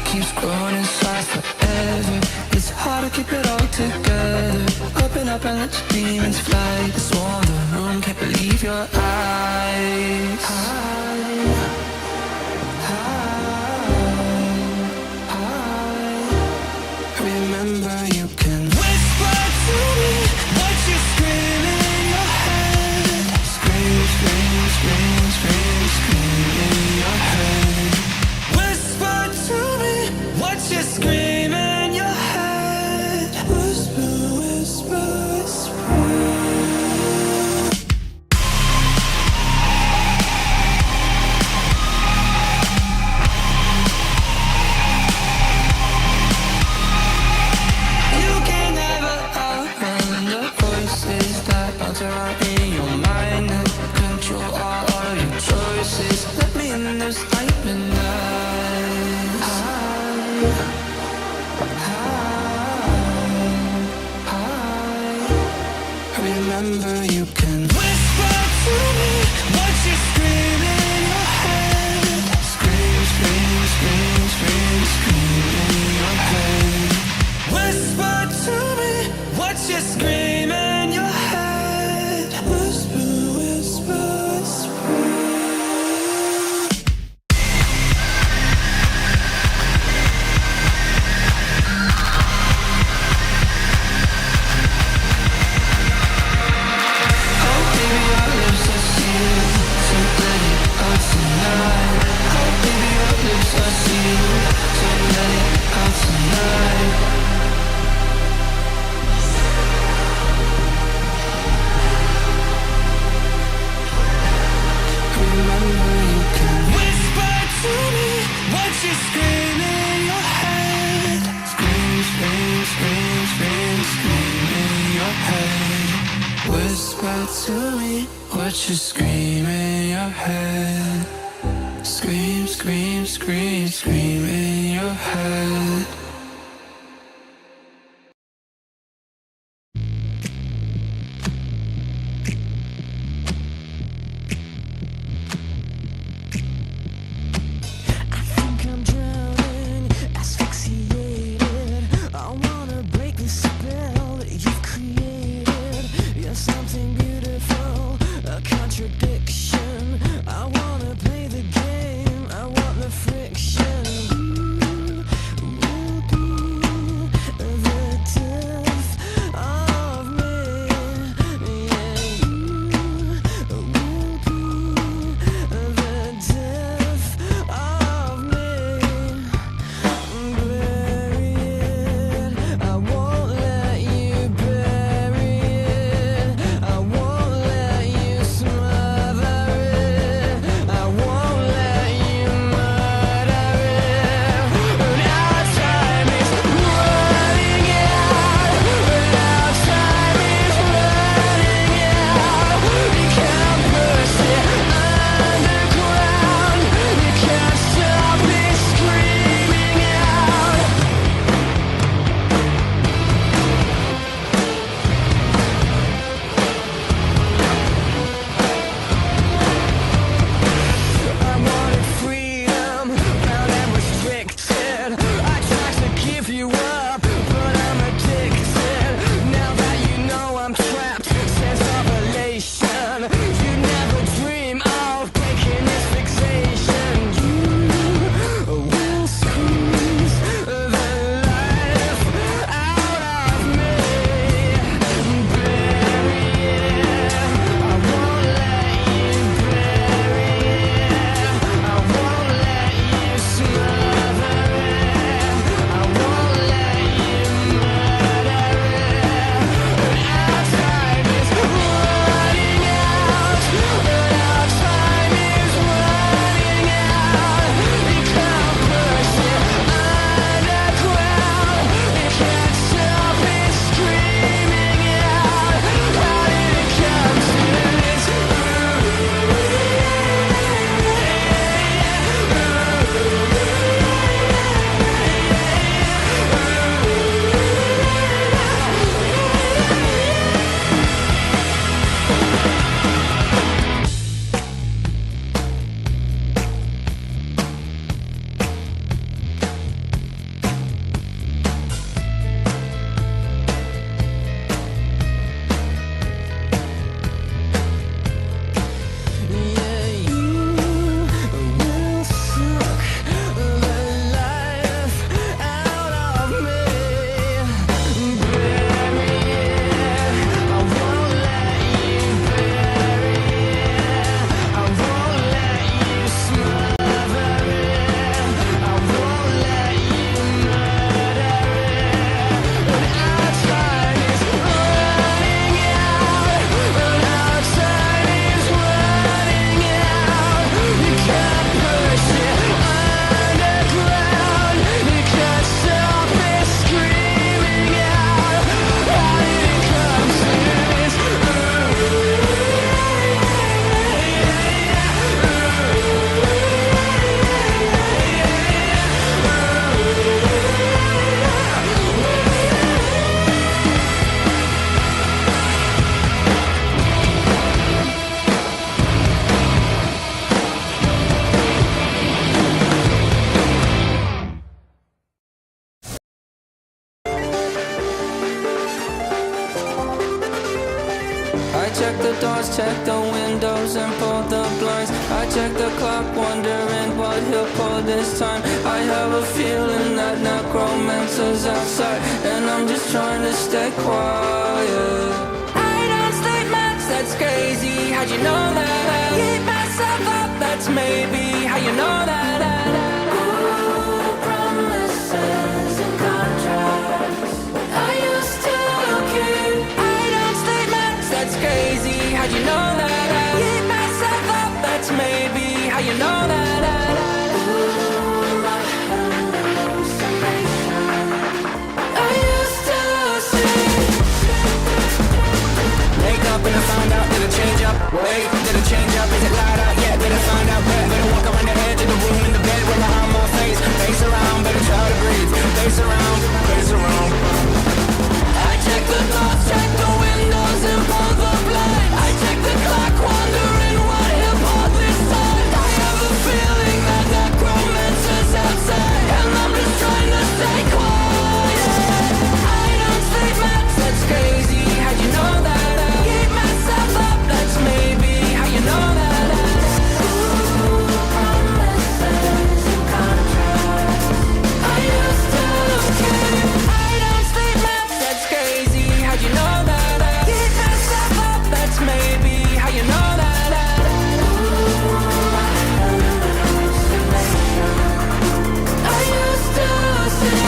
Keeps growing inside forever. It's hard to keep it all together. Open up and let your demons fly. The swarm, the room, can't believe your eyes. Remember you can whisper to me what you scream in your head. Scream, scream, scream, scream, scream in your head. Whisper to me what you scream in your head. Whisper, whisper, whisper. You can never outrun the voices that bounce around in your mind and control all of your choices. Let me in this night midnight. Remember you can whisper to me what you scream in your head. Scream, scream, scream, scream, scream in your head. Whisper to me what you scream in your head. Whisper, whisper, whisper. Whisper to me what you scream in your head. Scream, scream, scream, scream in your head. Something beautiful, a contradiction. I wanna play the game, I want the friction. Ooh, ooh. the doors, check the windows and pull the blinds. I check the clock, wondering what he'll pull this time. I have a feeling that necromancer's outside, and I'm just trying to stay quiet. I don't sleep much, that's crazy. How'd you know that? I keep myself up, that's maybe how you know that. Ooh, promises and contracts I used to keep. I don't sleep much, that's crazy. How'd you know that? I keep myself up, that's maybe how you know that. Ooh, my hallucination I used to see. Wake up and I found out, did it change up? Wait, did it change up? Is it light out? Yeah, did I find out? Better walk around the edge of the room in the bed where behind my face. Face around, better try to breathe. Face around, face around. I check the doors, check the windows and pull the blind. I check the clock, wondering what he'll pull this time. I have a feeling that necromancer's outside, and I'm just trying to stay quiet. I don't sleep much, that's crazy. How'd you know that? I keep myself up, that's maybe how you know that. Ooh, promises and contracts I used to keep. I don't sleep much, that's crazy. How'd you know that? I keep myself up, that's maybe how you know that. Ooh, my hallucination I used to see.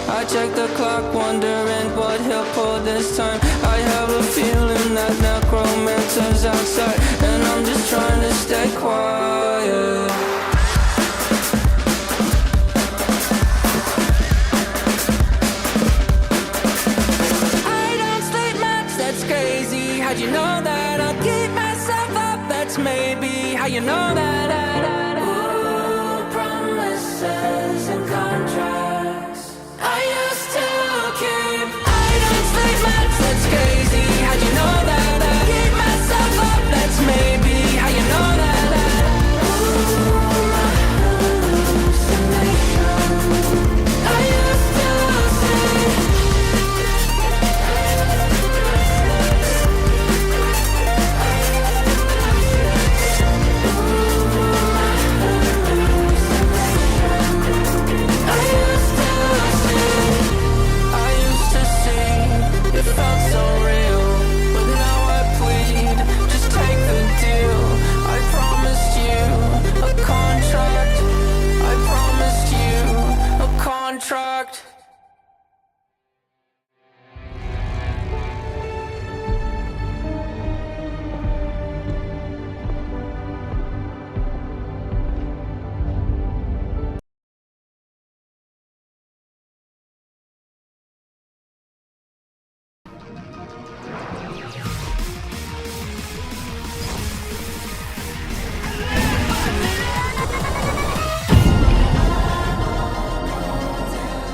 I check the clock, wondering what he'll pull this time. I have a feeling that necromancer's outside, and I'm just trying to stay quiet. I don't sleep much, that's crazy. How'd you know that? I'll keep myself up, that's maybe how you know that. Ooh, promises and contracts I used to keep. I don't sleep much, that's crazy. How'd you know that? I keep myself up, that's maybe how you know that. Ooh, my hallucination I used to see. Contract.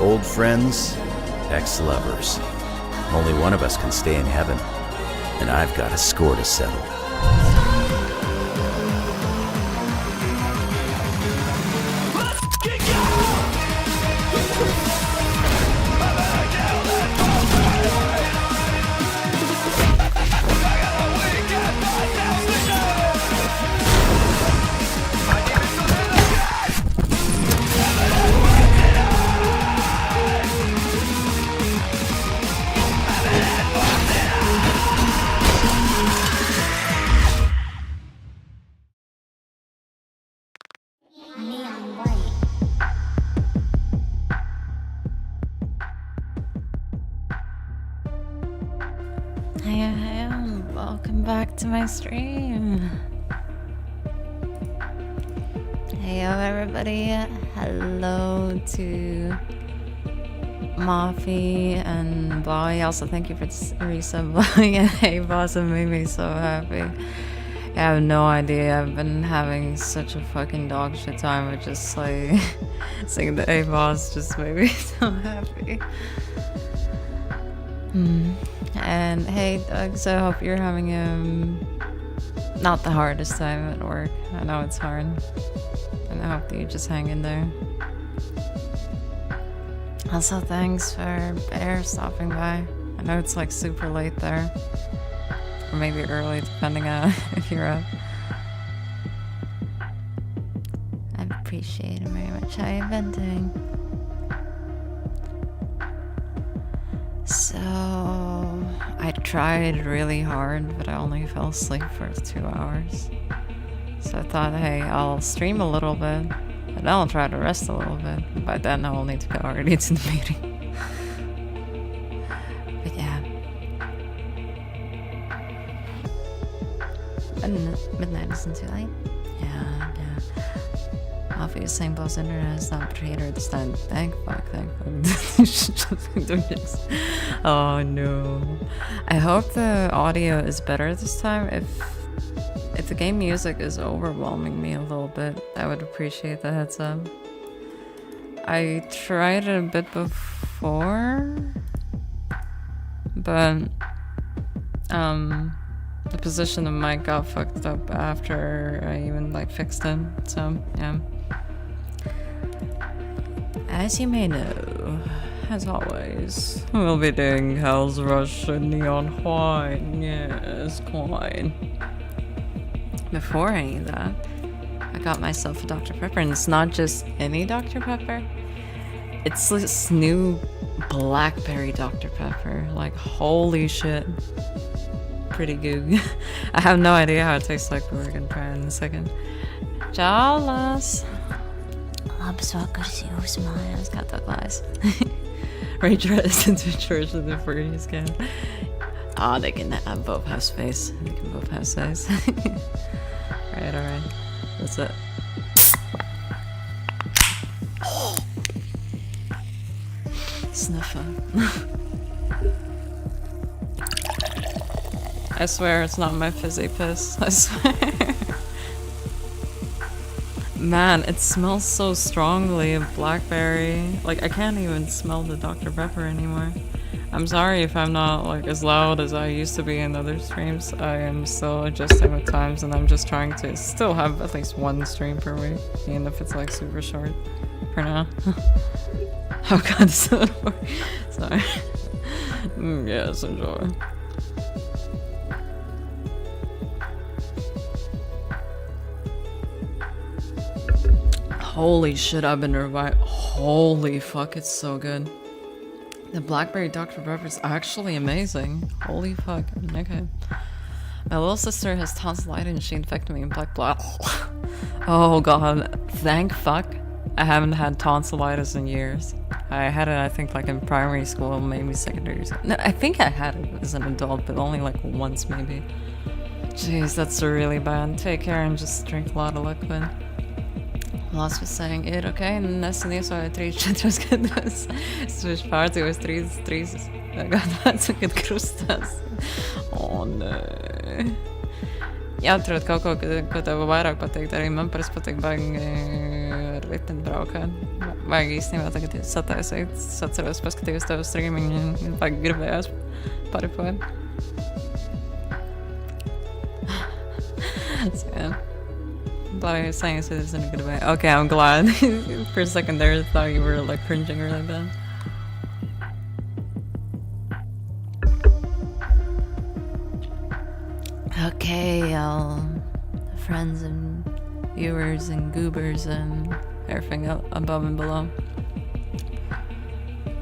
Old friends, ex-lovers. Only one of us can stay in heaven, and I've got a score to settle. Hi, welcome back to my stream. Hey, everybody. Hello to Mafi and Bly. Also, thank you for resubbing. And hey, boss, it made me so happy. I have no idea. I've been having such a fucking dog shit time with just like saying the A boss just made me so happy. And hey, Doug, so I hope you're having not the hardest time at work. I know it's hard. And I hope that you just hang in there. Also, thanks for Bear stopping by. I know it's like super late there. Or maybe early, depending on if you're up. I appreciate it very much. How you been doing? So, I tried really hard, but I only fell asleep for 2 hours. So I thought, hey, I'll stream a little bit, and then I'll try to rest a little bit. By then, I'll need to go already to the meeting. But yeah. Midnight isn't too late. Yeah. Obviously, same boss internet is not creator this time. Thank fuck. You should just be doing this. Oh no. I hope the audio is better this time. If the game music is overwhelming me a little bit, I would appreciate the heads up. I tried it a bit before, but the position of the mic got fucked up after I even like fixed it. So yeah. As you may know, as always, we'll be doing Hell's Rush and Neon White. Yes, quite. Before any of that, I got myself a Dr. Pepper, and it's not just any Dr. Pepper. It's this new blackberry Dr. Pepper. Like, holy shit. Pretty good. I have no idea how it tastes like, but we're gonna try it in a second. Charles! It's got that glass. Ray dressed into church with the furries can. Oh, they can both have space. They can both have size. Alright. That's it. Sniffer. I swear it's not my fizzy piss. I swear. Man, it smells so strongly of blackberry. Like, I can't even smell the Dr. Pepper anymore. I'm sorry if I'm not like as loud as I used to be in other streams. I am still adjusting with times, and I'm just trying to still have at least one stream per week, even if it's like super short for now. Oh god, so sorry. Yes, enjoy. Holy shit, I've been revived. Holy fuck, it's so good. The blackberry Dr. Pepper is actually amazing. Holy fuck. Okay. My little sister has tonsillitis and she infected me in black blood. Oh god. Thank fuck. I haven't had tonsillitis in years. I had it, I think, like in primary school, maybe secondary school. No, I think I had it as an adult, but only like once maybe. Jeez, that's really bad. Take care and just drink a lot of liquid. Lost was saying it, okay? Nästa ner så har jag 3-4 skaddas. Switch party was 3. Jag gav sucket krustas. Åh nej. Jag tror att Koko var vairāk pateikt, arī man parasti patīk baigi riteņbraukāt. Baigi īstenībā tagad sataisīt, atceros paskatījos tevu streamiņu un baigi gribējās paripot. So, yeah. But I was saying it in a good way. Okay, I'm glad. For a second there, I thought you were like cringing really bad. Okay, all friends and viewers and goobers and everything above and below.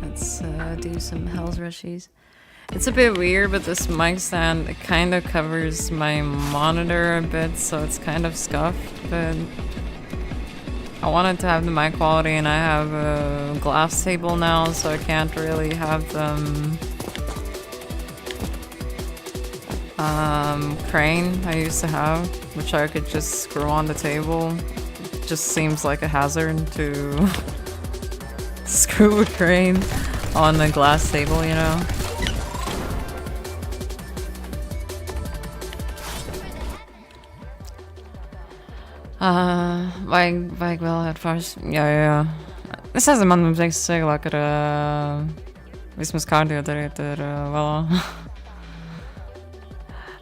Let's do some Hell's Rushies. It's a bit weird, but this mic stand, it kind of covers my monitor a bit, so it's kind of scuffed, but I wanted to have the mic quality, and I have a glass table now, so I can't really have them crane I used to have, which I could just screw on the table. It just seems like a hazard to screw a crane on the glass table, you know? Vad väl här först. Ja. Det sägs att man måste säga att vismaz cardio darīt well.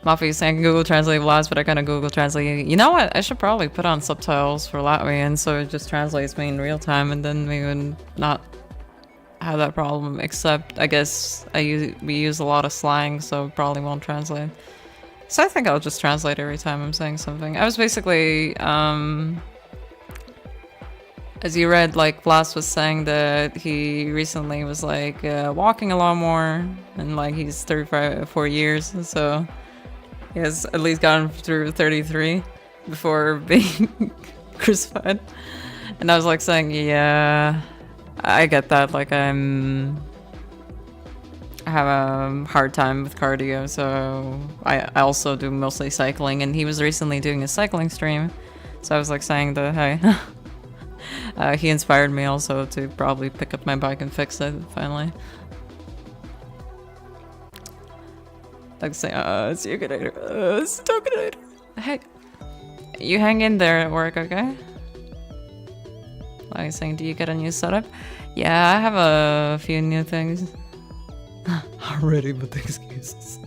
Mafia saying Google Translate vlogs, but I kind of Google Translate. You know what? I should probably put on subtitles for Latvian so it just translates me in real time, and then we would not have that problem. Except, I guess we use a lot of slang, so it probably won't translate. So I think I'll just translate every time I'm saying something. I was basically, as you read, like Blas was saying that he recently was like walking a lot more, and like he's 34 years, so he has at least gotten through 33 before being crucified. And I was like saying, yeah, I get that. Like I have a hard time with cardio, so I also do mostly cycling. And he was recently doing a cycling stream, so I was like saying that, hey, he inspired me also to probably pick up my bike and fix it finally. Like saying, see you later. Talk later. Hey, you hang in there at work, okay? Like saying, do you get a new setup? Yeah, I have a few new things. I'm ready with excuses.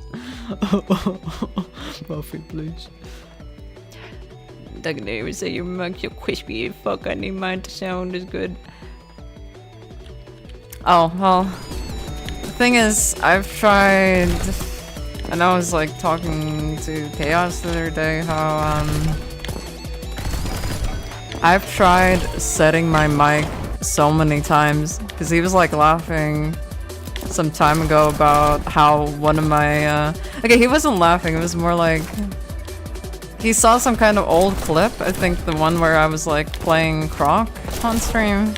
Buffy, please. Doesn't even say your mug's so crispy as fuck. I need mine to sound as good. Oh, well. The thing is, I've tried... And I was like talking to Chaos the other day how I've tried setting my mic so many times because he was like laughing some time ago about how one of my okay, he wasn't laughing, it was more like he saw some kind of old clip, I think the one where I was like playing Croc on stream,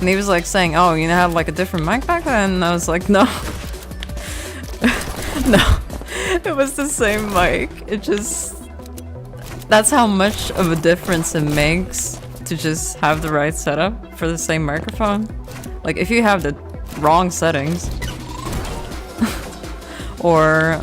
and he was like saying, oh, you had like a different mic back then, and I was like, no. No, it was the same mic. It just... That's how much of a difference it makes to just have the right setup for the same microphone. Like, if you have the wrong settings, or,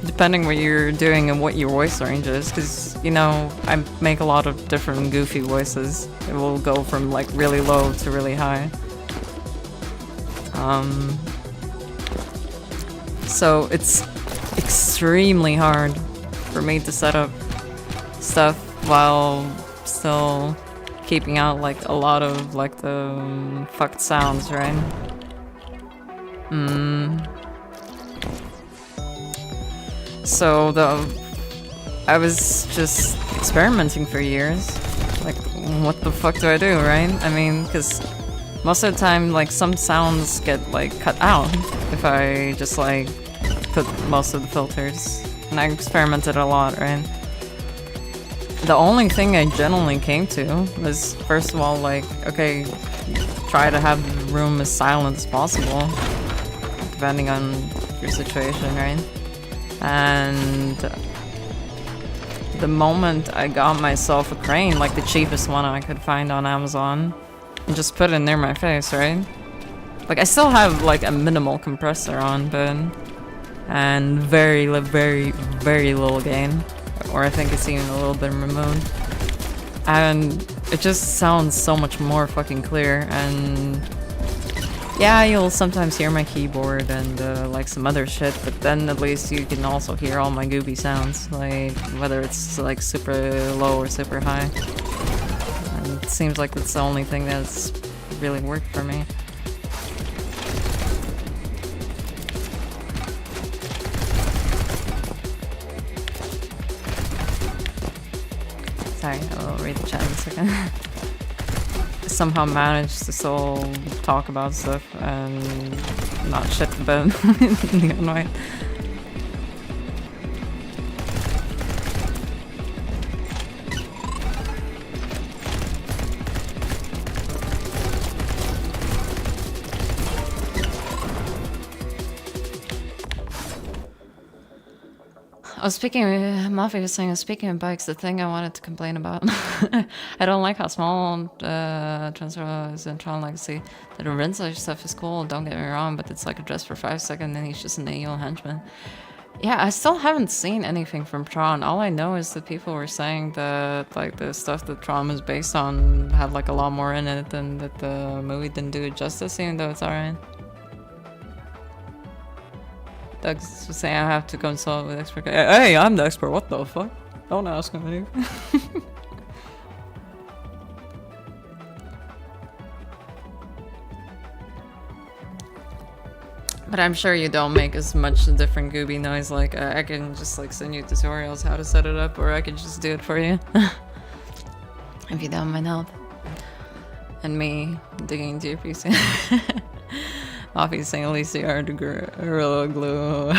depending what you're doing and what your voice range is, because, you know, I make a lot of different goofy voices. It will go from, like, really low to really high. So it's extremely hard for me to set up stuff while still keeping out like a lot of like the fucked sounds, right? So I was just experimenting for years. Like, what the fuck do I do, right? I mean, because most of the time, like, some sounds get, like, cut out if I just, like, put most of the filters. And I experimented a lot, right? The only thing I generally came to was, first of all, like, okay, try to have the room as silent as possible, depending on your situation, right? And the moment I got myself a crane, like the cheapest one I could find on Amazon, and just put it near my face, right? Like, I still have, like, a minimal compressor on, but... And very, very little gain. Or I think it's even a little bit removed. And it just sounds so much more fucking clear, and... Yeah, you'll sometimes hear my keyboard and, like, some other shit, but then at least you can also hear all my goofy sounds. Like, whether it's, like, super low or super high. It seems like that's the only thing that's really worked for me. Sorry, I'll read the chat in a second. Somehow managed to still talk about stuff and not shit the bed the other night. Oh, speaking of, Mafia was saying, speaking of bikes, the thing I wanted to complain about. I don't like how small Transfer is in Tron Legacy. The Rinsa stuff is cool, don't get me wrong, but it's like a dress for 5 seconds and he's just an AO henchman. Yeah, I still haven't seen anything from Tron. All I know is that people were saying that like the stuff that Tron is based on had like a lot more in it and that the movie didn't do it justice, even though it's alright. Doug's saying I have to consult with expert. Hey, I'm the expert. What the fuck? Don't ask him anything. But I'm sure you don't make as much different gooby noise. Like I can just like send you tutorials how to set it up, or I could just do it for you. If you don't mind help. And me digging into your PC. Offie saying at least you are the Gorilla Glue.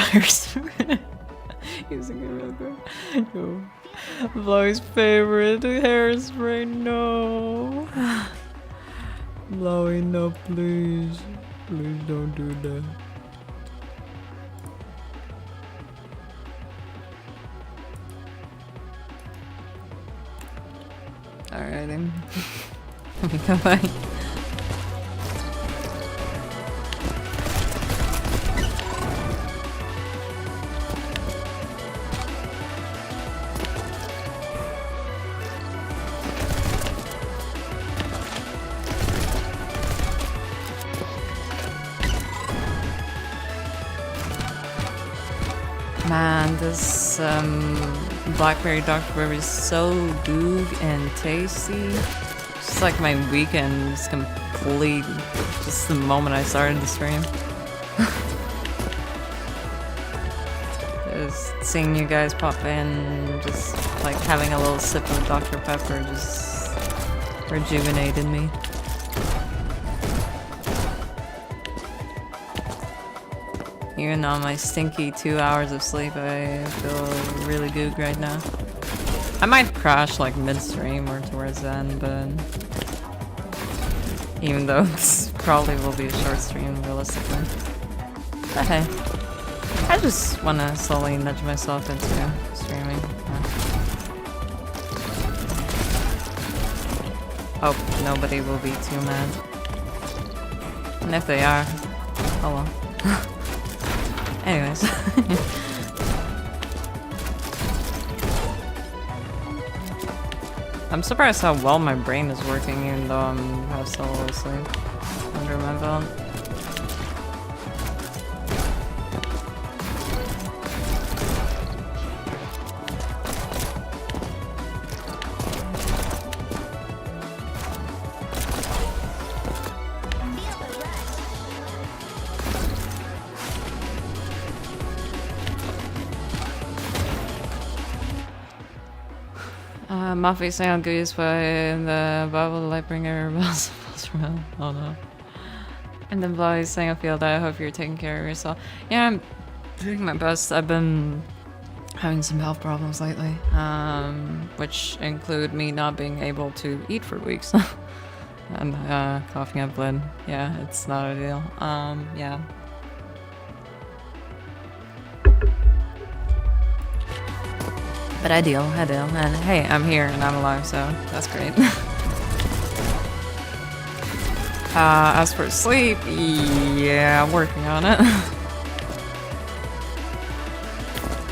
Using Gorilla Glue. Blowy's favorite hairspray, no. Blowy, no, please. Please don't do that. Alrighty. Bye-bye. Man, this blackberry Dr. Pepper is so goog and tasty. Just like my weekend is complete just the moment I started the stream. Just seeing you guys pop in, just like having a little sip of Dr. Pepper just rejuvenated me. Even on my stinky 2 hours of sleep, I feel really good right now. I might crash like mid-stream or towards the end, but even though this probably will be a short stream realistically. But hey, I just want to slowly nudge myself into streaming. Hope nobody will be too mad. And if they are, oh well. Anyways. I'm surprised how well my brain is working even though I'm have so little sleep under my belt. Mafia sound goose by the Bible Lightbringer bells from hell. Oh no. And then Blowy saying I feel that I hope you're taking care of yourself. Yeah, I'm doing my best. I've been having some health problems lately. Which include me not being able to eat for weeks. And coughing up blood. Yeah, it's not ideal. Yeah. But ideal, and hey, I'm here and I'm alive, so that's great. As for sleep, yeah, I'm working on it.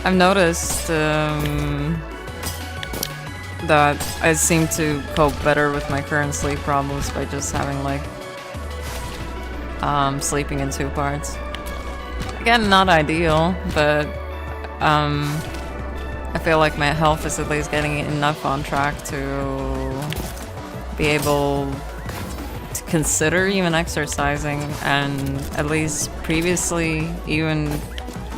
I've noticed that I seem to cope better with my current sleep problems by just having like sleeping in 2 parts. Again, not ideal, but I feel like my health is at least getting enough on track to be able to consider even exercising, and at least previously, even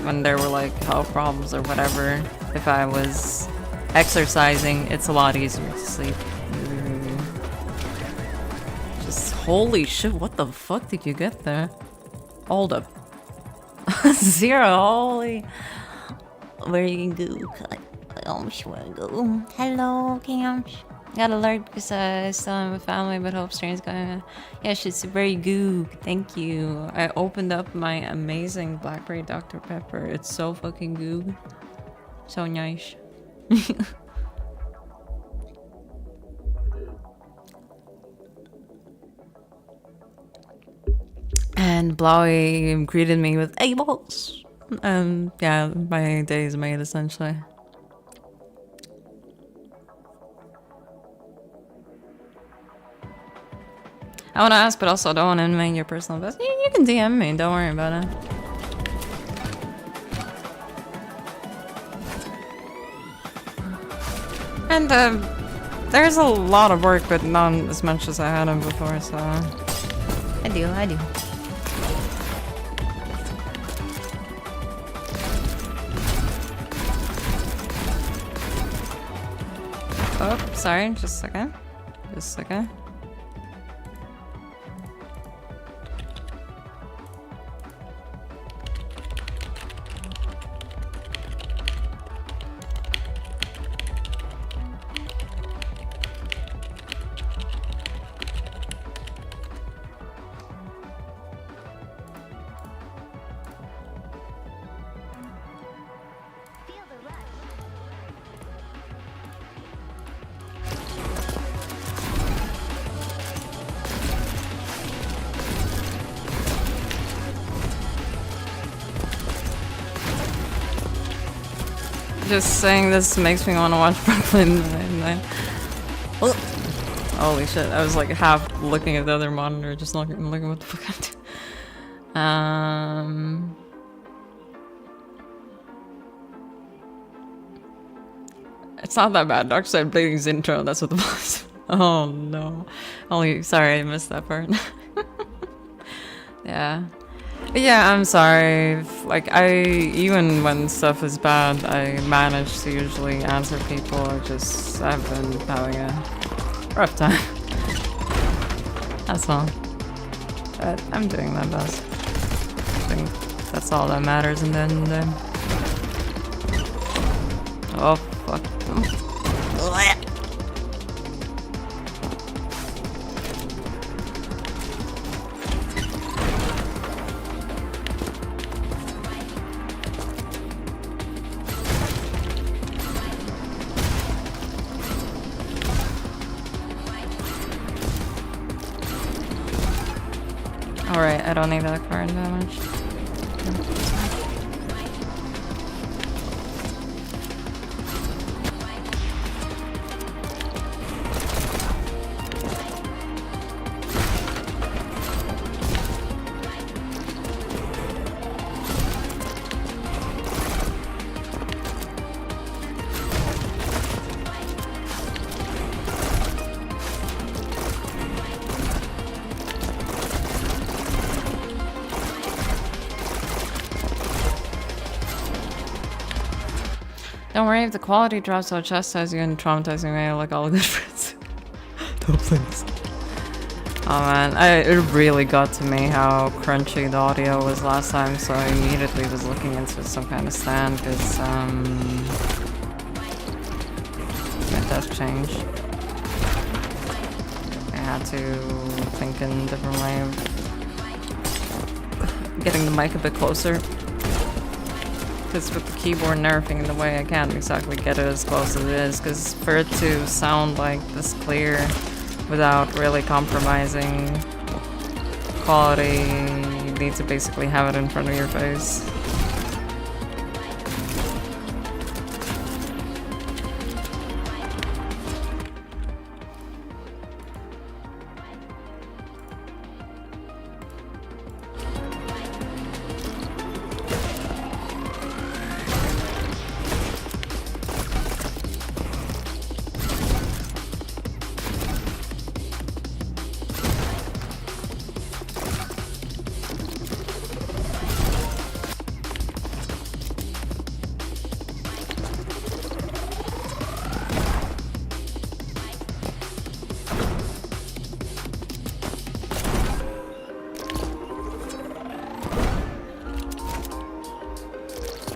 when there were like health problems or whatever, if I was exercising, it's a lot easier to sleep. Just holy shit, what the fuck did you get there? Hold up. 0, holy. Where you go? Where you go? Hello, Camps. Got alert because I still am with family, but hope stream's going on. Yeah, shit's very good. Thank you. I opened up my amazing Blackberry Dr. Pepper. It's so fucking good. So nice. And Blowy greeted me with "Hey boss!" And yeah, my day is made essentially. I want to ask, but also don't want to invade your personal best. You can DM me, don't worry about it. And there's a lot of work, but not as much as I had him before, so I do. Oh, sorry, just a second. Just a second. Just saying this makes me want to watch Brooklyn Nine-Nine. Oh. Holy shit, I was like half looking at the other monitor, just looking what the fuck I'm doing. It's not that bad. Dark Side Blading's intro, that's what the boss. Oh no. Sorry, I missed that part. Yeah. But yeah, I'm sorry. Like, even when stuff is bad, I manage to usually answer people. I've been having a rough time. That's all. But I'm doing my best. I think that's all that matters in the end of the day. Oh, fuck. Alright, I don't need that card that much. Don't worry if the quality drops, I'll chastise you and traumatize you like all good friends. Don't please. Oh man, it really got to me how crunchy the audio was last time, so I immediately was looking into some kind of stand, because, it does change. I had to think in a different way of getting the mic a bit closer. Because with the keyboard and everything in the way, I can't exactly get it as close as it is, because for it to sound like this clear without really compromising quality, you need to basically have it in front of your face.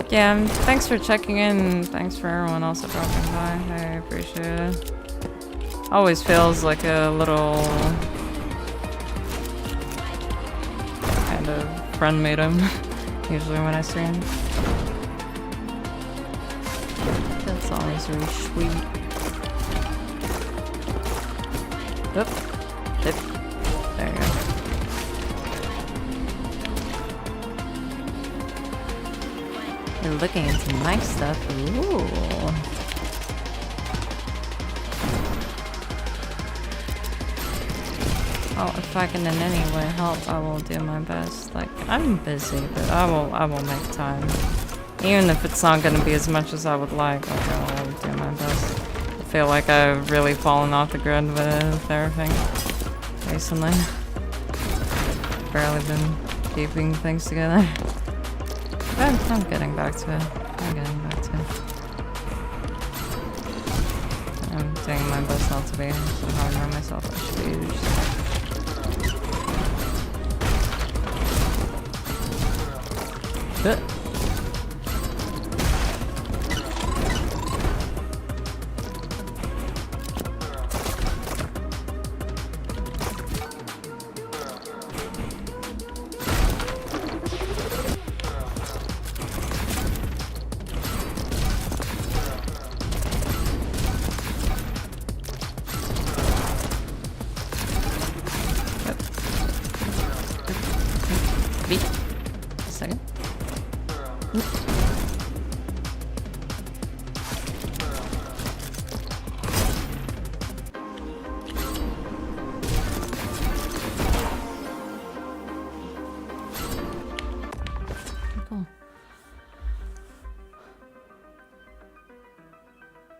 Yeah, thanks for checking in. Thanks for everyone also dropping by. I appreciate it. Always feels like a little kind of friend meetum usually when I stream. It's always really sweet. Oop. Oop. There you go. You're looking into my stuff. Ooh. Oh, if I can in any way help, I will do my best. Like, I'm busy, but I will make time. Even if it's not gonna be as much as I would like I will do my best. I feel like I've really fallen off the grid with everything recently. Barely been keeping things together. But I'm getting back to it. I'm getting back to it. I'm doing my best not to be so hard on myself. I should be just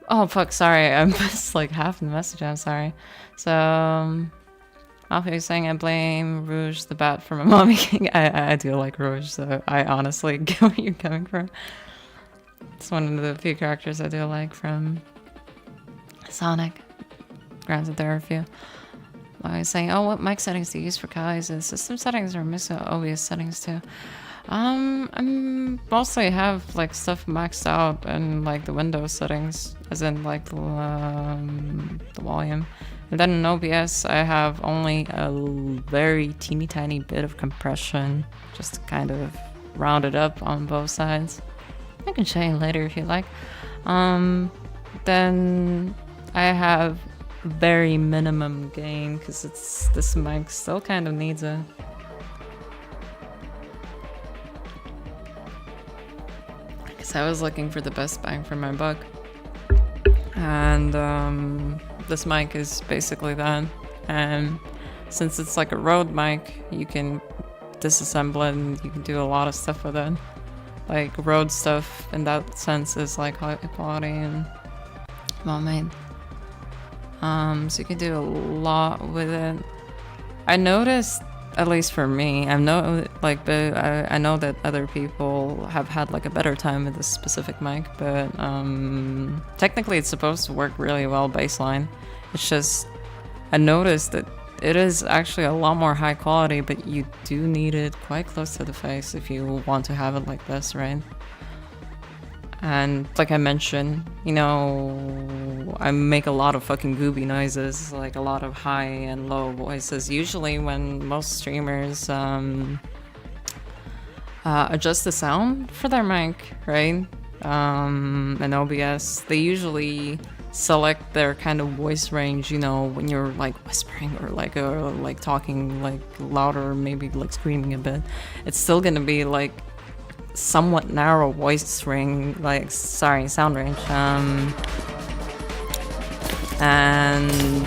oh fuck, sorry, I missed like half the message, I'm sorry. So, Alfie is saying I blame Rouge the Bat for my mommy king. I do like Rouge, so I honestly get where you're coming from. It's one of the few characters I do like from Sonic. Granted, there are a few. I was saying, oh, what mic settings do you use for Kai? Is it system settings or mix OBS settings too? I'm mostly have like stuff maxed out and like the Windows settings, as in like the volume. And then in OBS, I have only a very teeny tiny bit of compression, just to kind of round it up on both sides. I can show you later if you like. Then I have very minimum gain because this mic still kind of needs it. Because I was looking for the best bang for my buck, and this mic is basically that. And since it's like a Rode mic, you can disassemble it and you can do a lot of stuff with it. Like Rode stuff in that sense is like high quality and well made. So you can do a lot with it. I noticed, at least for me, I know that other people have had like a better time with this specific mic, but technically it's supposed to work really well baseline. It's just, I noticed that it is actually a lot more high quality, but you do need it quite close to the face if you want to have it like this, right? And like I mentioned, you know, I make a lot of fucking gooby noises, like a lot of high and low voices. Usually when most streamers adjust the sound for their mic, right? And OBS, they usually select their kind of voice range, you know, when you're like whispering or like talking like louder, maybe like screaming a bit. It's still gonna be like somewhat narrow voice range, like sound range, and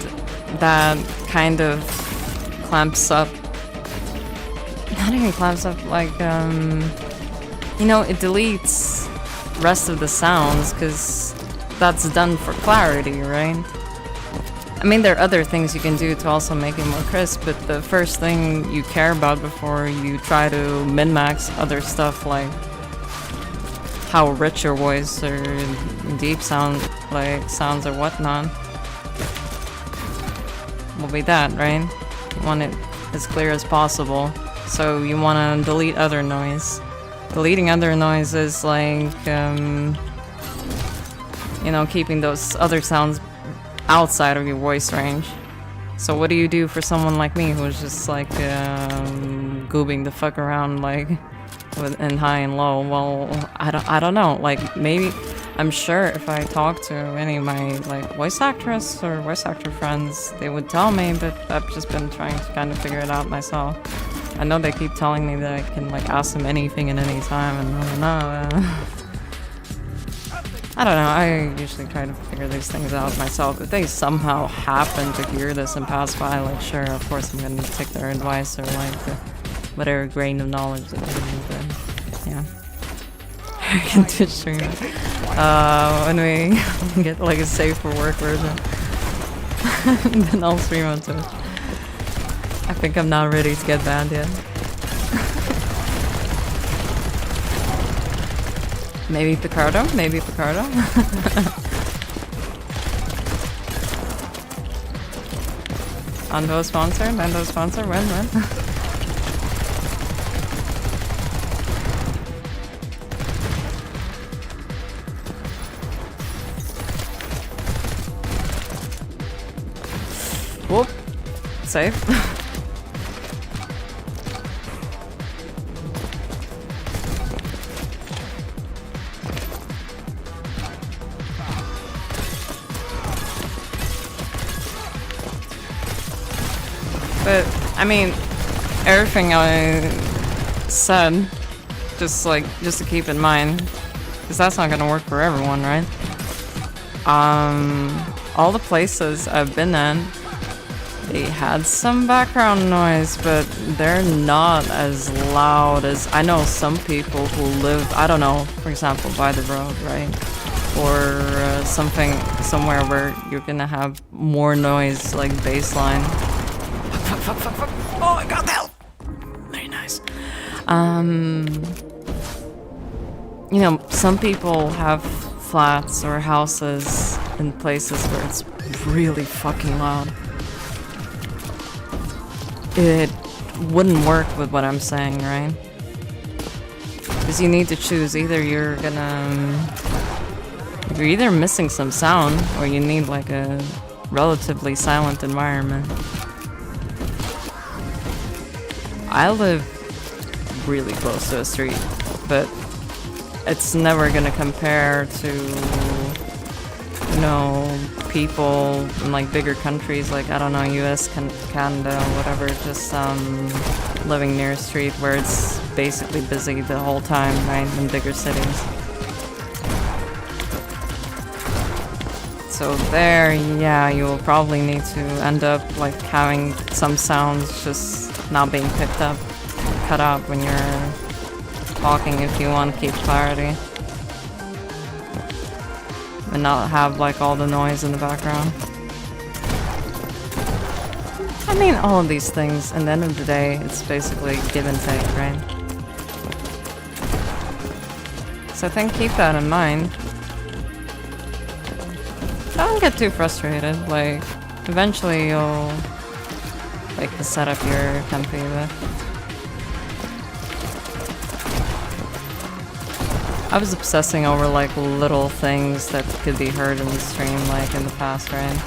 that kind of clamps up, not even clamps up, like you know, it deletes rest of the sounds because that's done for clarity, right? I mean, there are other things you can do to also make it more crisp, but the first thing you care about before you try to min-max other stuff, like how rich your voice or deep sounds or whatnot, will be that, right? You want it as clear as possible, so you want to delete other noise. Deleting other noise is like, you know, keeping those other sounds outside of your voice range. So what do you do for someone like me who's just like goobing the fuck around like in high and low? Well, I don't know. Like maybe I'm sure if I talk to any of my like voice actress or voice actor friends, they would tell me, but I've just been trying to kind of figure it out myself. I know they keep telling me that I can like ask them anything at any time, and I don't know. I don't know, I usually try to figure these things out myself. If they somehow happen to hear this and pass by, like, sure, of course I'm gonna take their advice or, like, whatever grain of knowledge that they need, but, yeah. I can do stream. When we get, like, a safe for work version, then I'll stream on Twitch. I think I'm not ready to get banned yet. Maybe Picardo? Maybe Picardo? Ando sponsor, when? Whoop. Safe. But, I mean, everything I said, just to keep in mind, because that's not gonna work for everyone, right? All the places I've been in, they had some background noise, but they're not as loud as, I know some people who live, I don't know, for example, by the road, right? Or somewhere where you're gonna have more noise, like baseline. Fuck. Oh, I got help! Very nice. You know, some people have flats or houses in places where it's really fucking loud. It wouldn't work with what I'm saying, right? Because you need to choose, either you're either missing some sound, or you need like a relatively silent environment. I live really close to a street, but it's never gonna compare to, you know, people in like bigger countries, like, I don't know, US, Canada, whatever, just living near a street where it's basically busy the whole time, right, in bigger cities. So there, yeah, you will probably need to end up like having some sounds just not being picked up, cut out when you're talking if you want to keep clarity. And not have like all the noise in the background. I mean, all of these things, at the end of the day, it's basically give and take, right? So I think keep that in mind. Don't get too frustrated, like, eventually you'll like the setup you're comfy with. I was obsessing over like little things that could be heard in the stream, like in the past, right?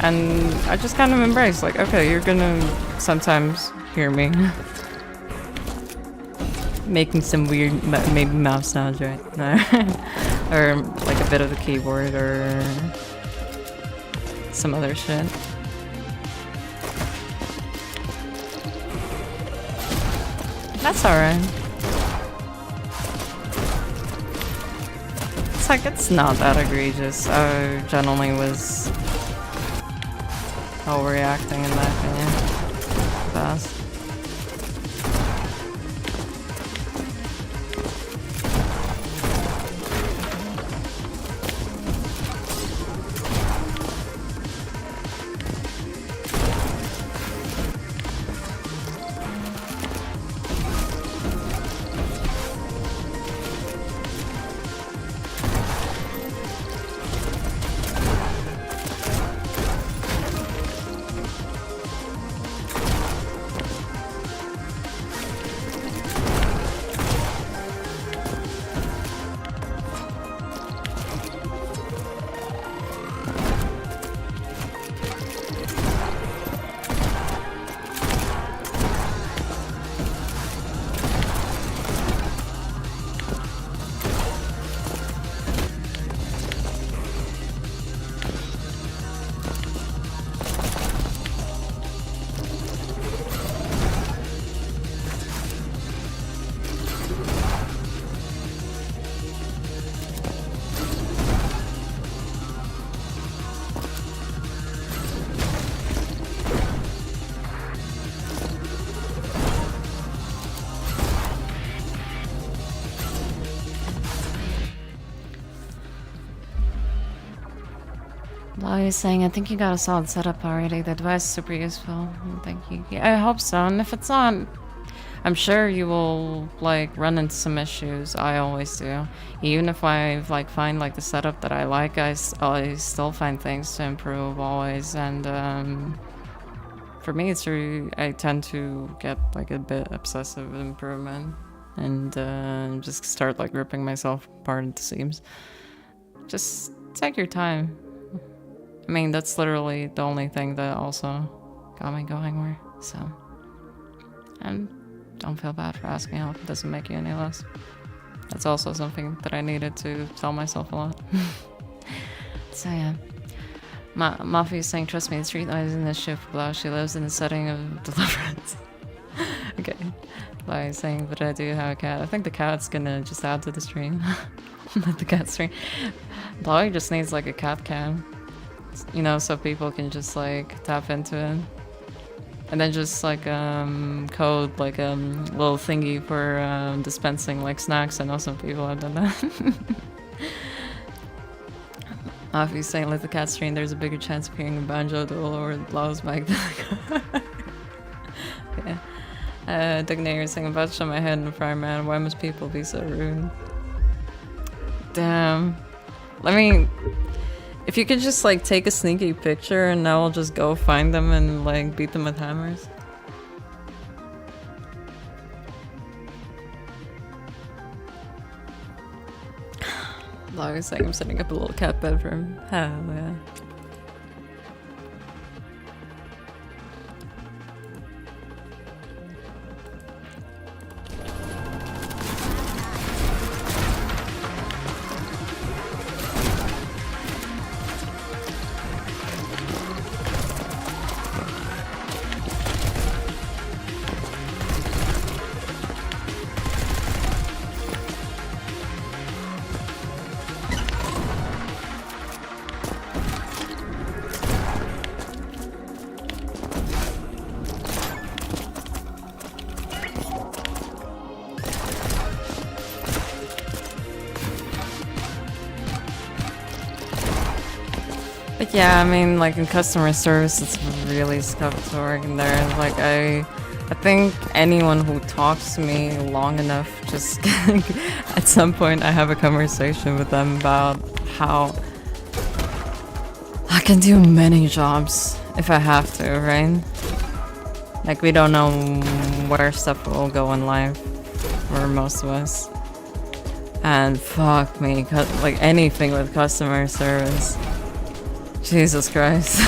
And I just kind of embraced, like, okay, you're gonna sometimes hear me making some weird, maybe mouse sounds, right? Or like a bit of the keyboard or some other shit. That's alright. It's like, it's not that egregious. I generally was overreacting in my opinion. Fast. I was saying, I think you got a solid setup already. The device is super useful. Thank you. Yeah, I hope so. And if it's not, I'm sure you will like run into some issues. I always do. Even if I like find like the setup that I like, I still find things to improve always. And for me, it's really, I tend to get like a bit obsessive with improvement and just start like ripping myself apart at the seams. Just take your time. I mean, that's literally the only thing that also got me going more. So, and don't feel bad for asking help. It doesn't make you any less. That's also something that I needed to tell myself a lot. So yeah. Mafia is saying, trust me, the street noise in this ship blow. She lives in the setting of Deliverance. Okay. Like I was saying, but I do have a cat. I think the cat's gonna just add to the stream. Let the cat stream. Blowy just needs like a cat cam. You know, so people can just like tap into it. And then just like code like little thingy for dispensing like snacks. I know some people have done that. If you saying let the cat stream, there's a bigger chance of hearing a banjo duel or Blow's mic. Yeah. Dignator saying, I'm about to shove my head in the fire, man. Why must people be so rude? Damn. Let me... If you could just like take a sneaky picture and now I'll just go find them and like beat them with hammers. I was saying I'm setting up a little cat bed for him. Hell yeah. But yeah, I mean, like in customer service, it's really tough to work in there. Like I think anyone who talks to me long enough, just at some point I have a conversation with them about how I can do many jobs if I have to, right? Like we don't know where stuff will go in life for most of us. And fuck me, like anything with customer service. Jesus Christ.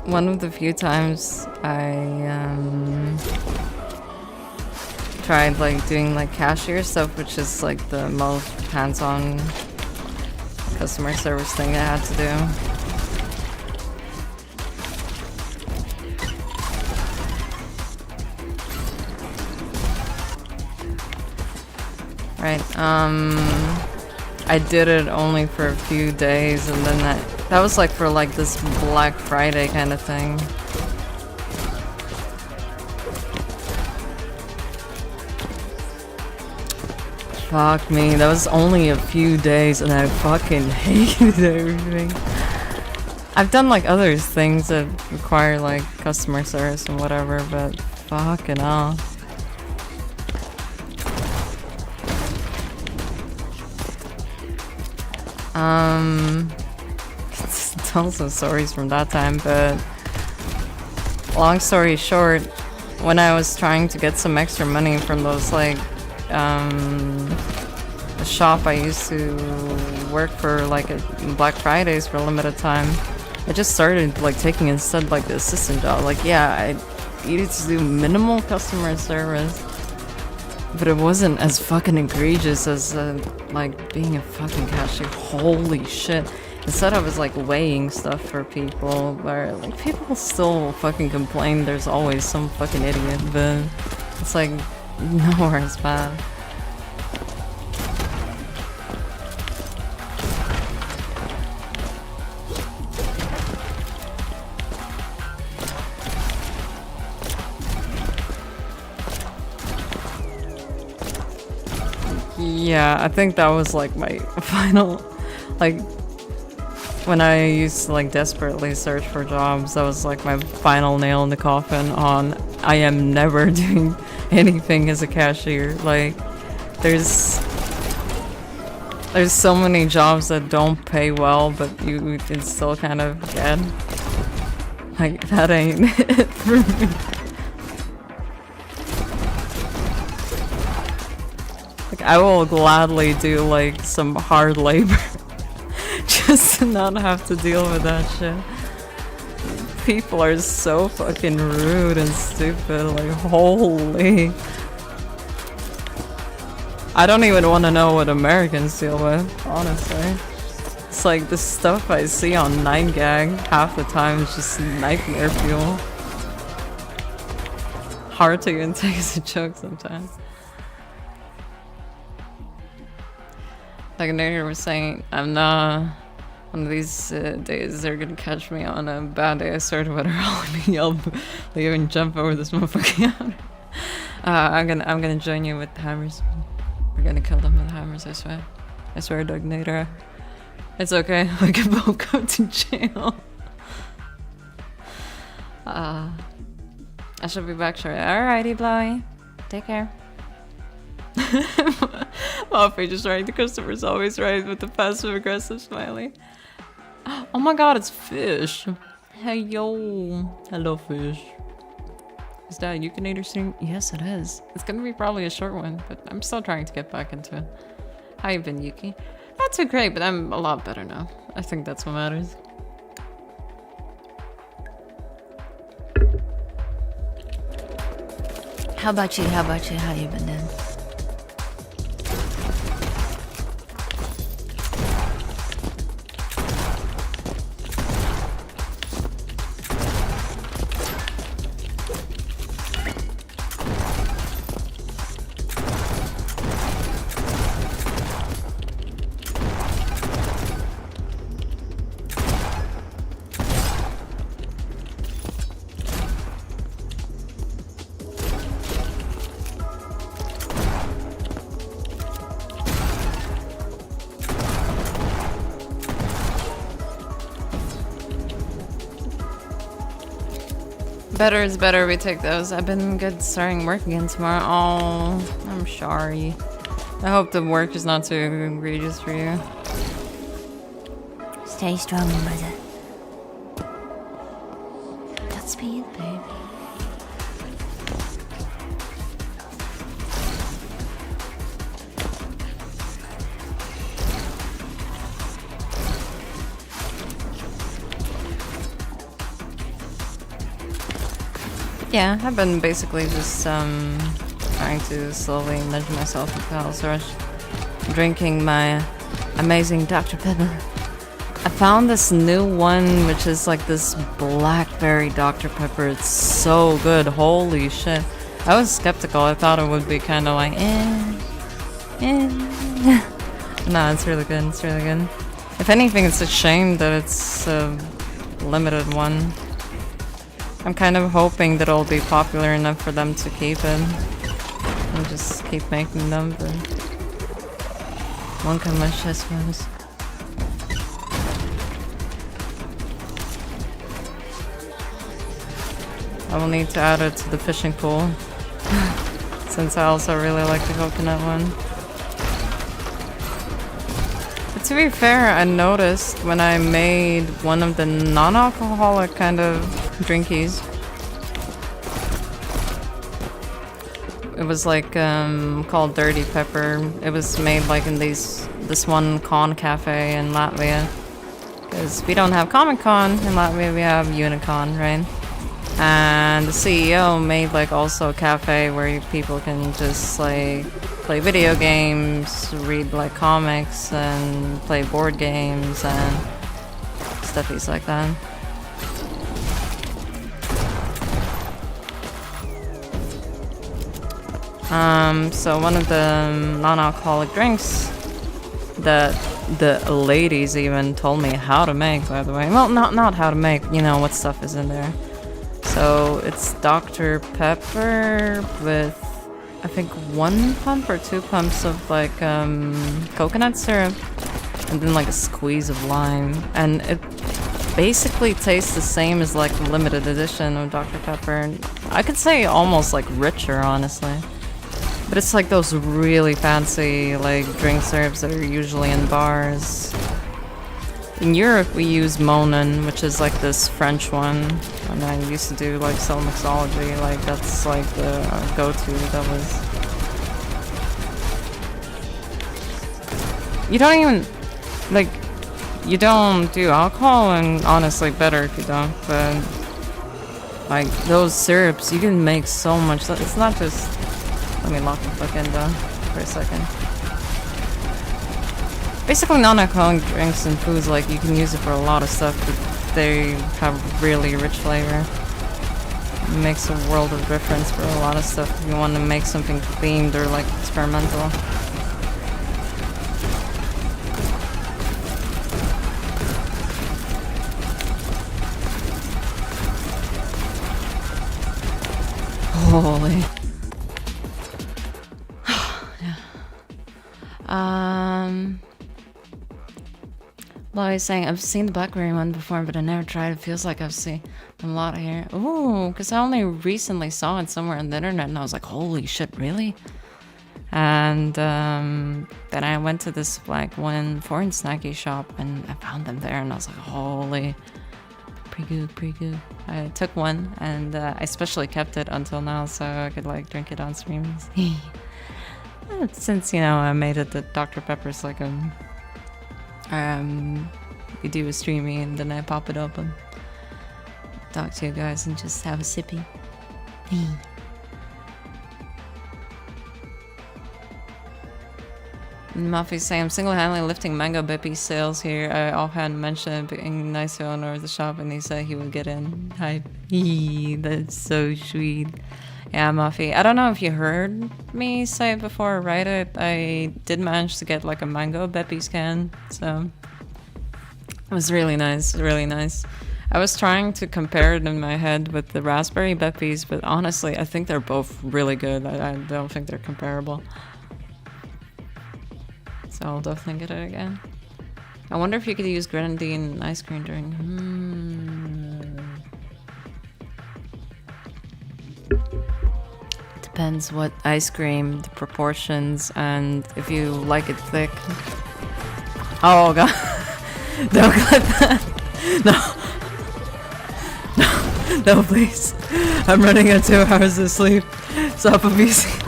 One of the few times I tried like doing like cashier stuff, which is like the most hands-on customer service thing I had to do. Right, I did it only for a few days and then that was like for like this Black Friday kind of thing. Fuck me, that was only a few days and I fucking hated everything. I've done like other things that require like customer service and whatever, but fucking hell. Tell some stories from that time, but long story short, when I was trying to get some extra money from those like the shop I used to work for like Black Fridays for a limited time, I just started like taking instead like the assistant job. Like yeah, I needed to do minimal customer service, but it wasn't as fucking egregious as like being a fucking cashier. Holy shit. Instead I was like weighing stuff for people, where like people still fucking complain there's always some fucking idiot, but it's like nowhere as bad. Yeah, I think that was like my final, like, when I used to like desperately search for jobs, that was like my final nail in the coffin on I am never doing anything as a cashier. Like, there's so many jobs that don't pay well, but you can still kind of get. Like, that ain't it for me. Like, I will gladly do like some hard labor just to not have to deal with that shit. People are so fucking rude and stupid, like, holy. I don't even want to know what Americans deal with, honestly. It's like the stuff I see on 9gag half the time is just nightmare fuel. Hard to even take as a joke sometimes. Like Nader was saying, I'm not... One of these days they're gonna catch me on a bad day. I swear to what, I'll yell, they even jump over this motherfucking hammer. I'm gonna join you with hammers. We're gonna kill them with hammers, I swear. I swear, Doug Nader. It's okay, we can both go to jail. I should be back shortly. Alrighty, Blowy. Take care. Offie just right. The customer's always right with the passive aggressive smiley. Oh my god, it's Fish. Hey yo. Hello, Fish. Is that a Yukinator stream? Yes, it is. It's gonna be probably a short one, but I'm still trying to get back into it. How you been, Yuki? Not too great, but I'm a lot better now. I think that's what matters. How about you? How about you? How you been doing? Better is better, we take those. I've been good starting work again tomorrow. Oh, I'm sorry. I hope the work is not too egregious for you. Stay strong, brother. Godspeed, baby. Yeah, I've been basically just trying to slowly nudge myself into Palace Rush. Drinking my amazing Dr. Pepper. I found this new one, which is like this blackberry Dr. Pepper. It's so good. Holy shit. I was skeptical. I thought it would be kind of like, No, it's really good. It's really good. If anything, it's a shame that it's a limited one. I'm kind of hoping that it'll be popular enough for them to keep it. And just keep making them, but... One can wish, I suppose. I will need to add it to the fishing pool. Since I also really like the coconut one. But to be fair, I noticed when I made one of the non-alcoholic kind of drinkies. It was like called Dirty Pepper. It was made like in this one con cafe in Latvia. Because we don't have Comic Con in Latvia, we have Unicon, right? And the CEO made like also a cafe where people can just like play video games, read like comics, and play board games and stuffies like that. So one of the non-alcoholic drinks that the ladies even told me how to make, by the way. Well, not how to make, you know, what stuff is in there. So it's Dr. Pepper with I think 1 pump or 2 pumps of like coconut syrup, and then like a squeeze of lime, and it basically tastes the same as like the limited edition of Dr. Pepper. I could say almost like richer, honestly. But it's like those really fancy like drink syrups that are usually in bars. In Europe, we use Monin, which is like this French one. And I used to do like cell mixology, like that's like the go-to. That was. You don't even like. You don't do alcohol, and honestly, better if you don't. But like those syrups, you can make so much. It's not just. Let me lock the fuck in though for a second. Basically, non-alcoholic drinks and foods, like, you can use it for a lot of stuff, but they have really rich flavor. It makes a world of difference for a lot of stuff if you want to make something themed or, like, experimental. Holy. Well, I was saying, I've seen the Blackberry one before, but I never tried. It feels like I've seen a lot here. Ooh, because I only recently saw it somewhere on the internet, and I was like, holy shit, really? And then I went to this, like, one foreign snacky shop, and I found them there, and I was like, holy, pretty good, pretty good. I took one, and I especially kept it until now, so I could, like, drink it on streams. Since, you know, I made it that Dr. Pepper's like a... we do a streaming and then I pop it up and talk to you guys and just have a sippy. Muffy saying, I'm single-handedly lifting Mango Beppy sales here. I offhand mentioned being nice to the owner of the shop, and he said he would get in. Hi. That's so sweet. Yeah, Muffy. I don't know if you heard me say it before or write it. I did manage to get like a Mango Beppy's can, so it was really nice, really nice. I was trying to compare it in my head with the Raspberry Beppy's, but honestly, I think they're both really good. I don't think they're comparable. So I'll definitely get it again. I wonder if you could use grenadine ice cream drink. Depends what ice cream, the proportions, and if you like it thick. Oh god. Don't clip that. No, please. I'm running out 2 hours of sleep. Stop abusing.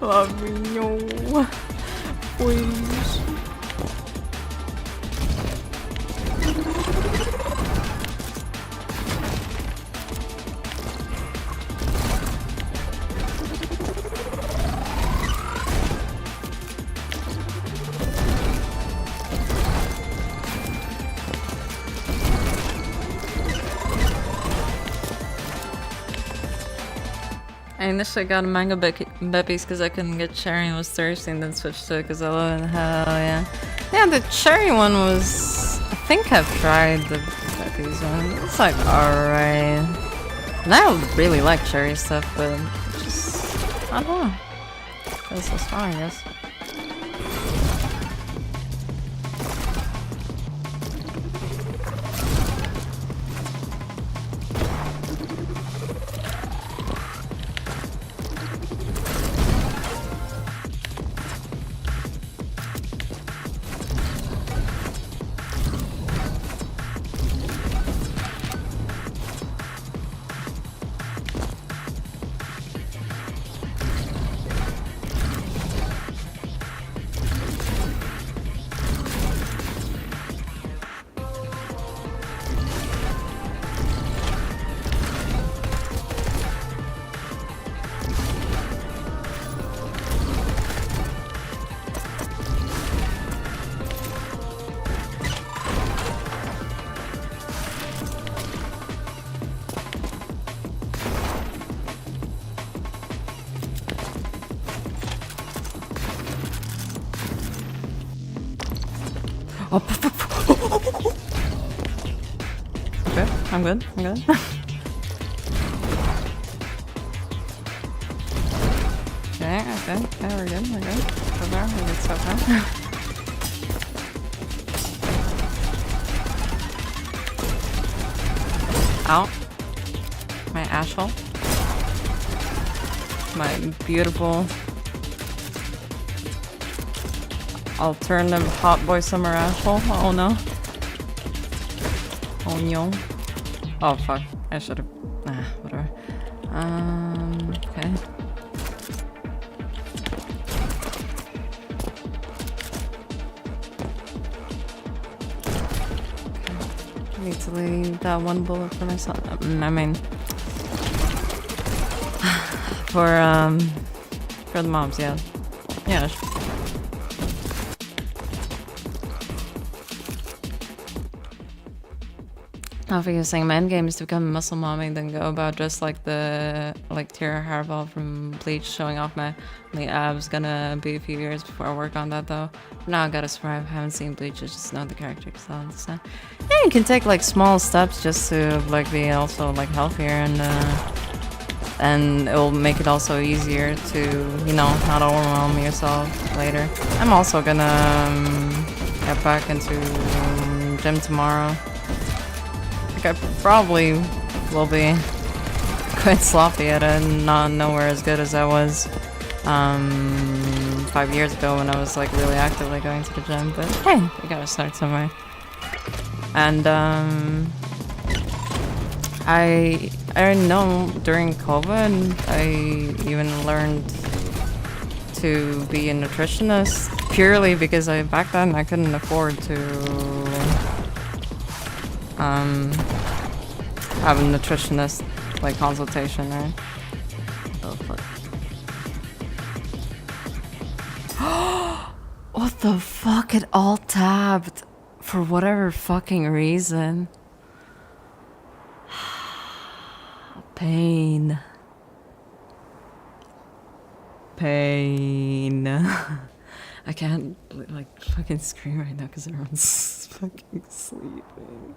Love me, no. Please. I initially got a Mango Beppy's because I couldn't get cherry and was thirsty, and then switched to it because I love it. Hell yeah. Yeah, the cherry one was... I think I've tried the Beppy's one. It's like alright. And I don't really like cherry stuff, but it's just... I don't know. It's so strong, I guess. Oh, okay, I'm good. I'm good. Okay, we're good. We're good. So far, we're good so far. Ow. My asshole. My beautiful alternative hot boy summer asshole. Oh no. Oh no. Oh fuck. I should've. Whatever. Okay. I need to leave that one bullet for myself. I mean, for the mobs, yeah. Yeah. I think you're saying my end game is to become a muscle mommy, then go about just like the Tira Harball from Bleach, showing off my abs. Gonna be a few years before I work on that though. For now I gotta survive. Haven't seen Bleach, I just know the character. So yeah, you can take like small steps just to like be also like healthier, and it will make it also easier to, you know, not overwhelm yourself later. I'm also gonna get back into gym tomorrow. I probably will be quite sloppy at it and not nowhere as good as I was 5 years ago when I was like really actively going to the gym, but hey, you gotta start somewhere. And I know during COVID I even learned to be a nutritionist purely because back then I couldn't afford to have a nutritionist like consultation, right? Oh fuck. What the fuck? It all tabbed for whatever fucking reason. Pain. I can't like fucking scream right now because everyone's fucking sleeping.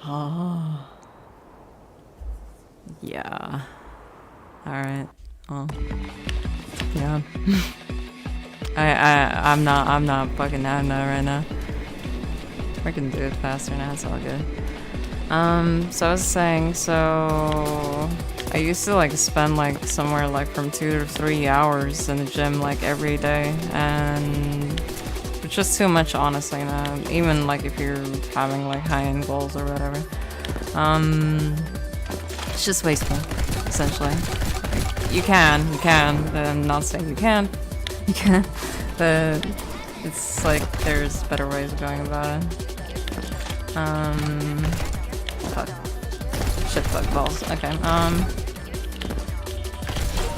Oh. Yeah. Alright. Oh. Yeah. I'm not fucking having that right now. I can do it faster now, it's all good. So I was saying, so I used to like spend like somewhere like from 2 to 3 hours in the gym like every day, and it's just too much, honestly. Now, even like if you're having like high-end goals or whatever, it's just wasteful, essentially. Like, you can. I'm not saying you can't. You can, but it's like there's better ways of going about it. Fuck. Shit, fuck balls. Okay.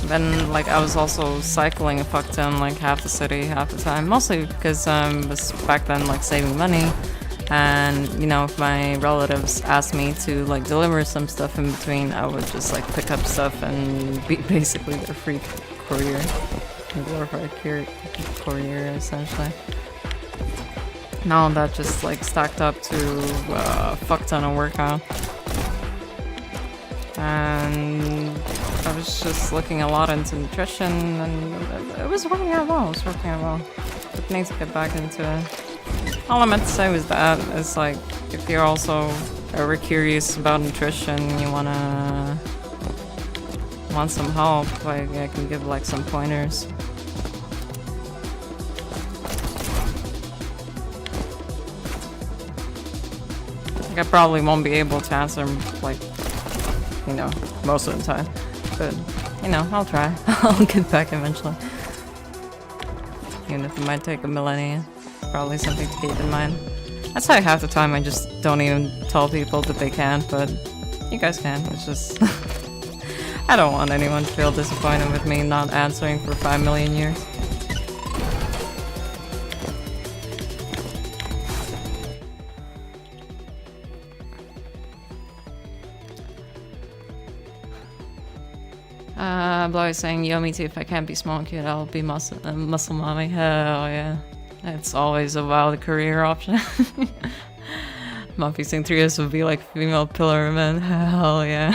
Then like I was also cycling a fuck ton, like half the city, half the time, mostly because was back then like saving money, and you know, if my relatives asked me to like deliver some stuff in between, I would just like pick up stuff and be basically their free courier, glorified courier essentially. Now that just like stacked up to a fuck ton of workout. And I was just looking a lot into nutrition, and it was working out well. But need to get back into it. All I meant to say was that it's like if you're also ever curious about nutrition, you want some help, like I can give like some pointers. Like, I probably won't be able to answer like, you know, most of the time, but you know, I'll try. I'll get back eventually, even if it might take a millennia. Probably something to keep in mind. That's why half the time I just don't even tell people that they can't, but you guys can. It's just I don't want anyone to feel disappointed with me not answering for 5 million years. Blow is saying, yo, me too. If I can't be small and cute, I'll be muscle mommy. Hell yeah. It's always a wild career option. Muffy saying 3 years would be like female pillar man. Hell yeah.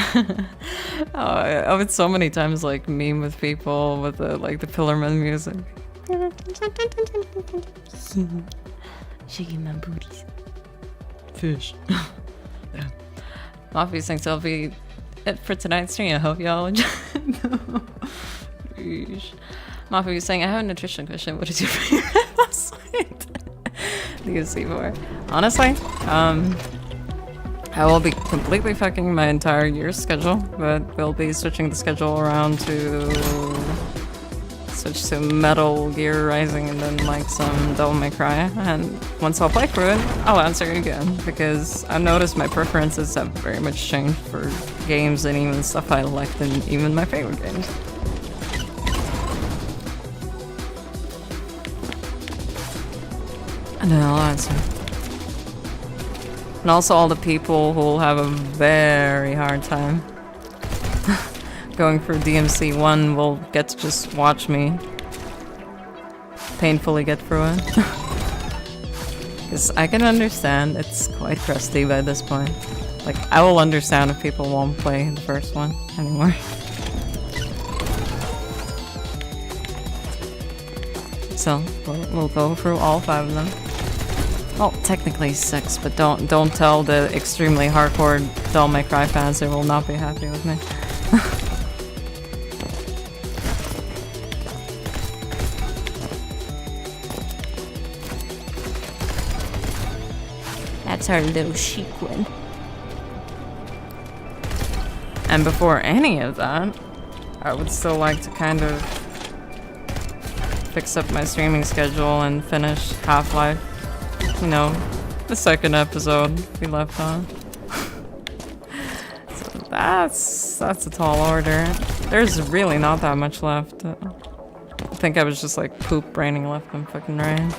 I would so many times like meme with people with the like the Pillarman music. Shaking my booties. Fish. Yeah. Muffy saying so that'll be it for tonight's stream. I hope y'all enjoy. Muffy was saying I have a nutrition question. What is your favorite last night? DSC for. Honestly, I will be completely fucking my entire year's schedule, but we'll be switching the schedule around to switch to Metal Gear Rising and then like some Devil May Cry. And once I'll play through it, I'll answer it again because I've noticed my preferences have very much changed for games and even stuff I liked and even my favorite games. And then I'll answer. And also all the people who will have a very hard time going through DMC 1 will get to just watch me painfully get through it. Because I can understand it's quite crusty by this point. Like, I will understand if people won't play the first one anymore. So, we'll go through all 5 of them. Well, technically 6, but don't tell the extremely hardcore Devil May Cry fans they will not be happy with me. That's our little sequin. And before any of that, I would still like to kind of fix up my streaming schedule and finish Half-Life. You know, the second episode we left on. So that's a tall order. There's really not that much left. I think I was just like poop braining left and fucking right.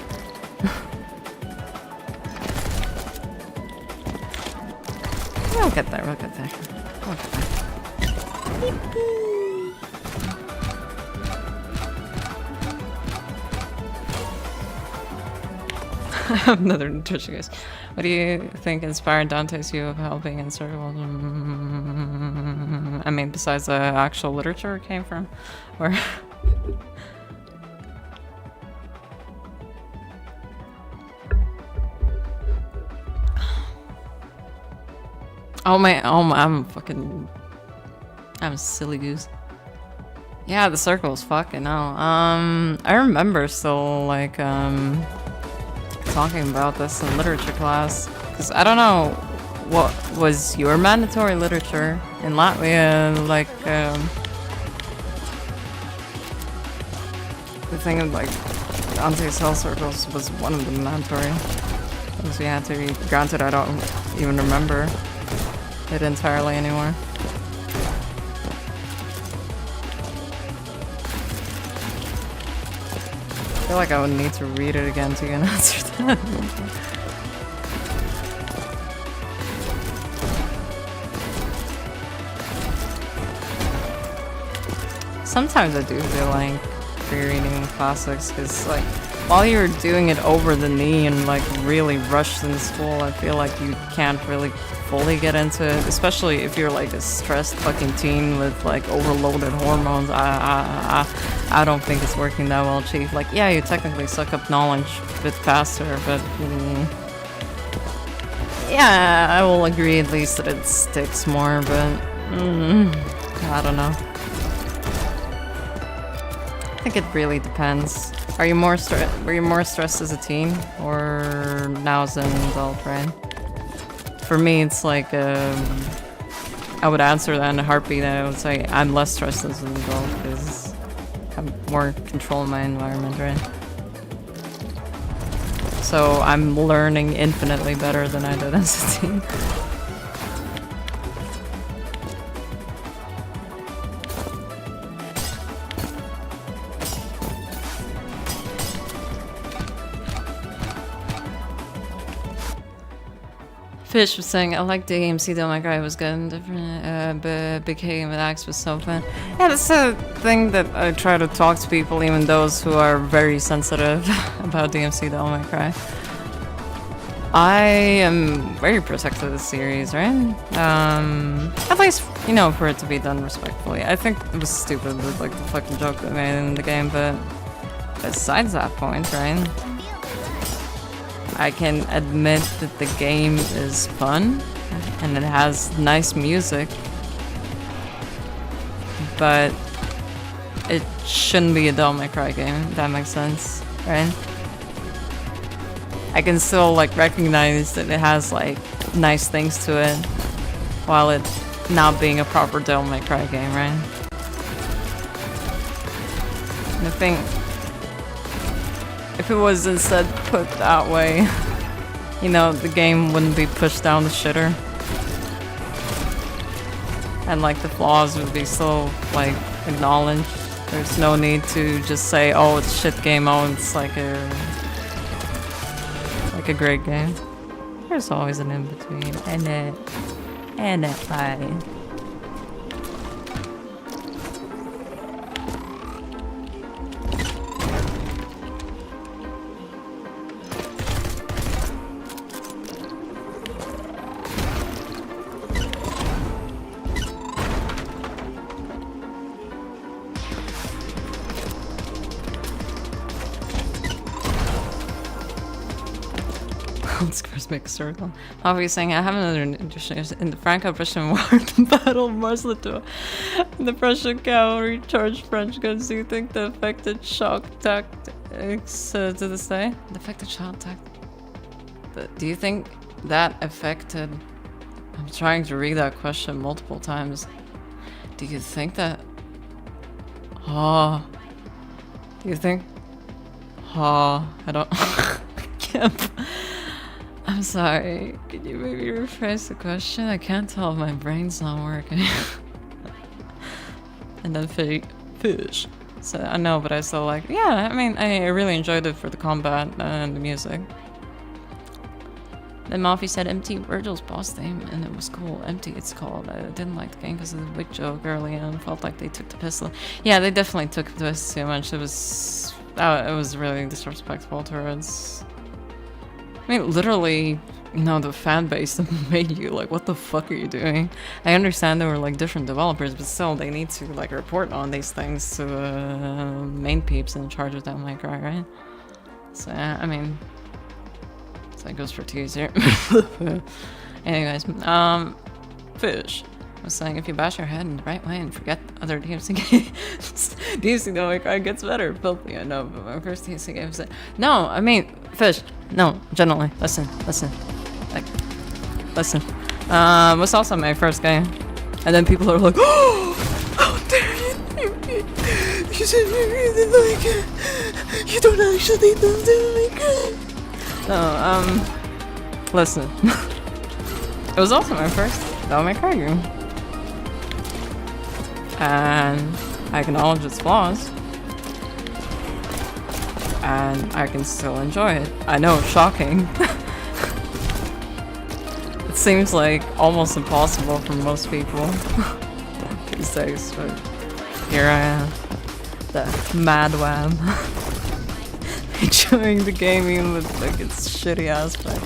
We'll get there, we'll get there. We'll get there. Another nutrition guys. What do you think inspired Dante's view of helping in circles? I mean, besides the actual literature it came from? Or... I'm a silly goose. Yeah, the circles, fucking hell. I remember still, like, talking about this in literature class. Because I don't know what was your mandatory literature in Latvia, like, the thing of, like, Dante's Hell Circles was one of the mandatory things we had to read. Granted, I don't even remember it entirely anymore. I feel like I would need to read it again to get an answer to that. Sometimes I do feel like rereading classics because, like, while you're doing it over the knee and, like, really rushed in school, I feel like you can't really fully get into it, especially if you're, like, a stressed fucking teen with, like, overloaded hormones. I don't think it's working that well, Chief. Like, yeah, you technically suck up knowledge a bit faster, but yeah, I will agree at least that it sticks more, but I don't know. I think it really depends. Were you more stressed as a teen or now as an adult, right? For me, it's like I would answer that in a heartbeat. I would say I'm less stressed as an adult because I have more control of my environment, right? So I'm learning infinitely better than I did as a teen. Fish was saying, I like the AMC though, my guy was good and different, but became an axe was so fun. Yeah, that's a thing that I try to talk to people, even those who are very sensitive about DMC Devil May Cry. I am very protective of the series, right? At least, you know, for it to be done respectfully. I think it was stupid with like the fucking joke they made in the game, but besides that point, right? I can admit that the game is fun and it has nice music, but it shouldn't be a Devil May Cry game, if that makes sense, right? I can still like recognize that it has like nice things to it while it not being a proper Devil May Cry game, right? And the thing, if it was instead put that way, you know, the game wouldn't be pushed down the shitter. And like the flaws would be so like acknowledged. There's no need to just say, oh, it's shit game, oh, it's like a great game. There's always an in-between, and it fine. Squares make a circle. Obviously saying I have another edition in the Franco-Prussian War, the Battle of Mars-Latour. The Prussian cavalry charged French guns. Do you think the affected shock tactics to this day? The affected shock tactics? Do you think that affected... I'm trying to read that question multiple times. Do you think that... Oh... Do you think... Oh... I don't... I can't... I'm sorry. Could you maybe rephrase the question? I can't tell if my brain's not working. And then fish. So I know, but I still like. Yeah, I mean, I really enjoyed it for the combat and the music. Then Malfi said empty Virgil's boss theme, and it was cool. Empty, it's called. I didn't like the game because of the big joke early on. Felt like they took the piss. Yeah, they definitely took the piss too much. It was really disrespectful towards. I mean, literally, you know, the fan base that made you, like, what the fuck are you doing? I understand there were, like, different developers, but still, they need to, like, report on these things to main peeps in charge of Devil May Cry, right? So, I mean, so that goes for T's here. Anyways, fish. I was saying, if you bash your head in the right way and forget other DMC games, DMC Devil May Cry gets better. Filthy, I know, but my first DMC game was it. No, I mean, fish. No, generally, listen. Like, listen. Was also my first game. And then people are like, oh, how dare you, you said you really like it. You don't actually know Devil May Cry. No, listen. It was also my first Devil May Cry game. And I acknowledge its flaws. And I can still enjoy it. I know, shocking. It seems like almost impossible for most people these days, but here I am, the mad wham, enjoying the game even with like its shitty aspect.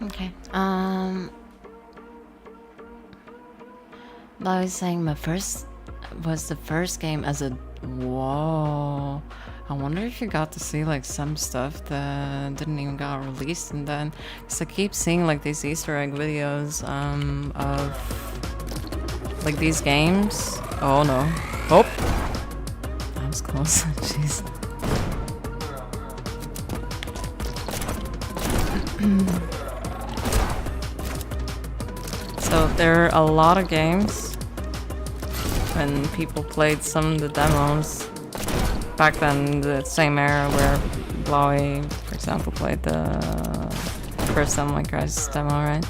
Okay. I was saying my first was the first game as a whoa. I wonder if you got to see like some stuff that didn't even got released, and then because I keep seeing like these Easter egg videos of like these games. Oh no! Oh, that was close. Jeez. So there are a lot of games when people played some of the demos back then, the same era where Blowy, for example, played the first Devil May Cry's demo, right?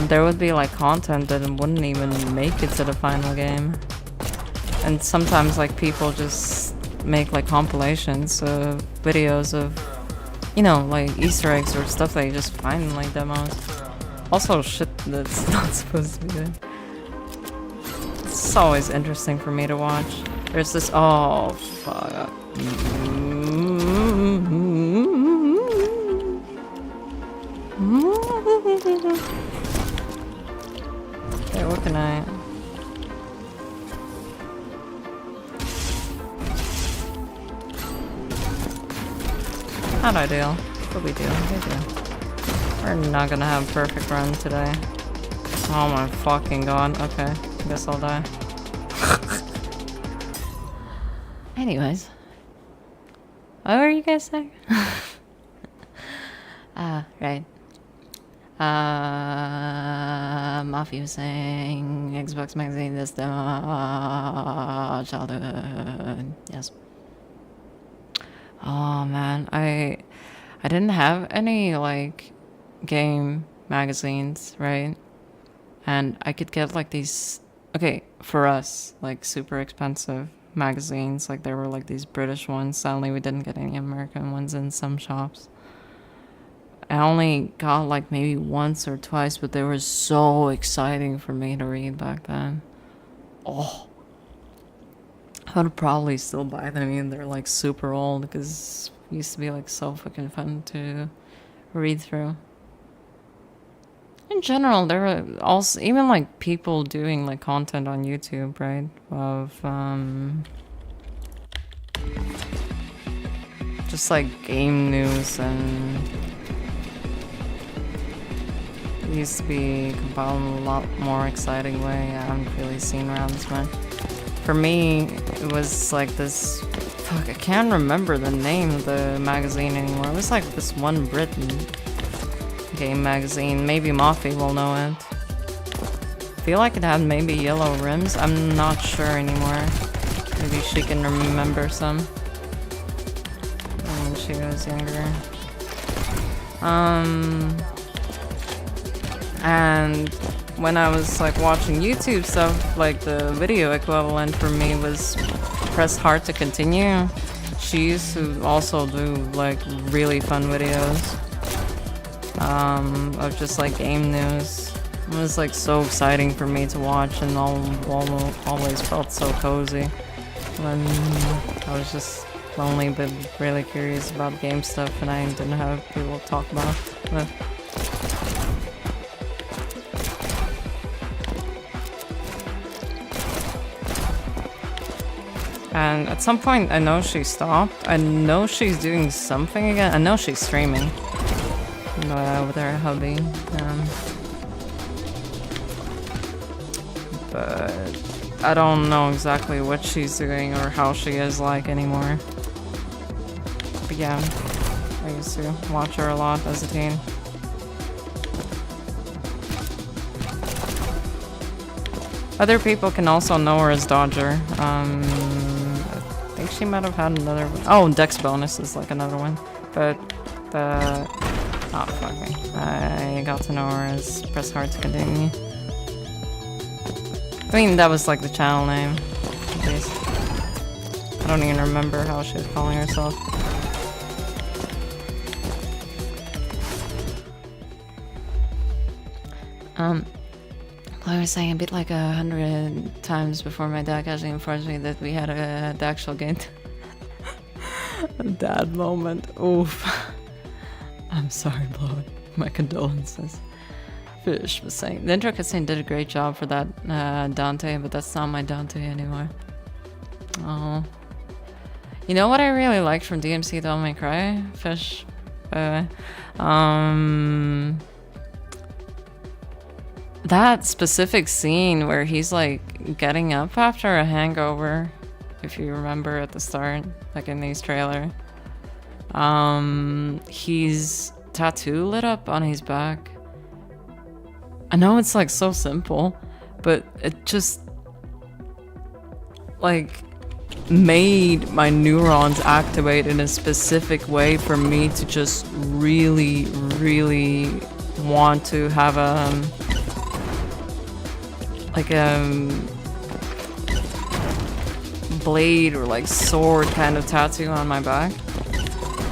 There would be like content that wouldn't even make it to the final game. And sometimes like people just make like compilations of videos of, you know, like Easter eggs or stuff that you just find in like demos. Also shit that's not supposed to be good. It's always interesting for me to watch. There's this, oh fuck. Okay, what can I... How'd I do? What we do? Good deal. We're not gonna have a perfect run today. Oh my fucking god. Okay, I guess I'll die. Anyways. What were you guys saying? Right. Mafia was saying Xbox Magazine this demo childhood. Yes. Oh man, I didn't have any like game magazines, right? And I could get like these, okay, for us, like super expensive magazines. Like there were like these British ones. Sadly, we didn't get any American ones in some shops. I only got like maybe once or twice, but they were so exciting for me to read back then. Oh, I would probably still buy them. I mean, they're like super old because it used to be like so fucking fun to read through. In general, there were also even like people doing like content on YouTube, right? Of just like game news, and it used to be compiled in a lot more exciting way. I haven't really seen around this much. For me, it was like this. Fuck, I can't remember the name of the magazine anymore. It was like this one Britain game magazine. Maybe Moffy will know it. I feel like it had maybe yellow rims. I'm not sure anymore. Maybe she can remember some when she was younger. And when I was like watching YouTube stuff, like the video equivalent for me was press hard to continue. She used to also do like really fun videos of just like game news. It was like so exciting for me to watch, and always felt so cozy when I was just lonely but really curious about game stuff and I didn't have people to talk about with. And at some point, I know she stopped. I know she's doing something again. I know she's streaming with her hubby. But I don't know exactly what she's doing or how she is like anymore. But yeah, I used to watch her a lot as a teen. Other people can also know her as Dodger. I think she might have had another one. Oh, Dex Bonus is like another one. But the... Oh, fuck me. I got to know her as Press Hard to Continue. I mean, that was like the channel name, at least. I don't even remember how she was calling herself. I was saying a bit like 100 times before my dad actually informed me that we had the actual game. A dad moment. Oof. I'm sorry, Blood. My condolences. Fish was saying the intro cutscene did a great job for that Dante, but that's not my Dante anymore. Oh, you know what I really liked from DMC Devil May Cry? Fish. That specific scene where he's like getting up after a hangover, if you remember at the start, like in these trailer. He's tattoo lit up on his back. I know it's like so simple, but it just like made my neurons activate in a specific way for me to just really, really want to have a blade or like sword kind of tattoo on my back.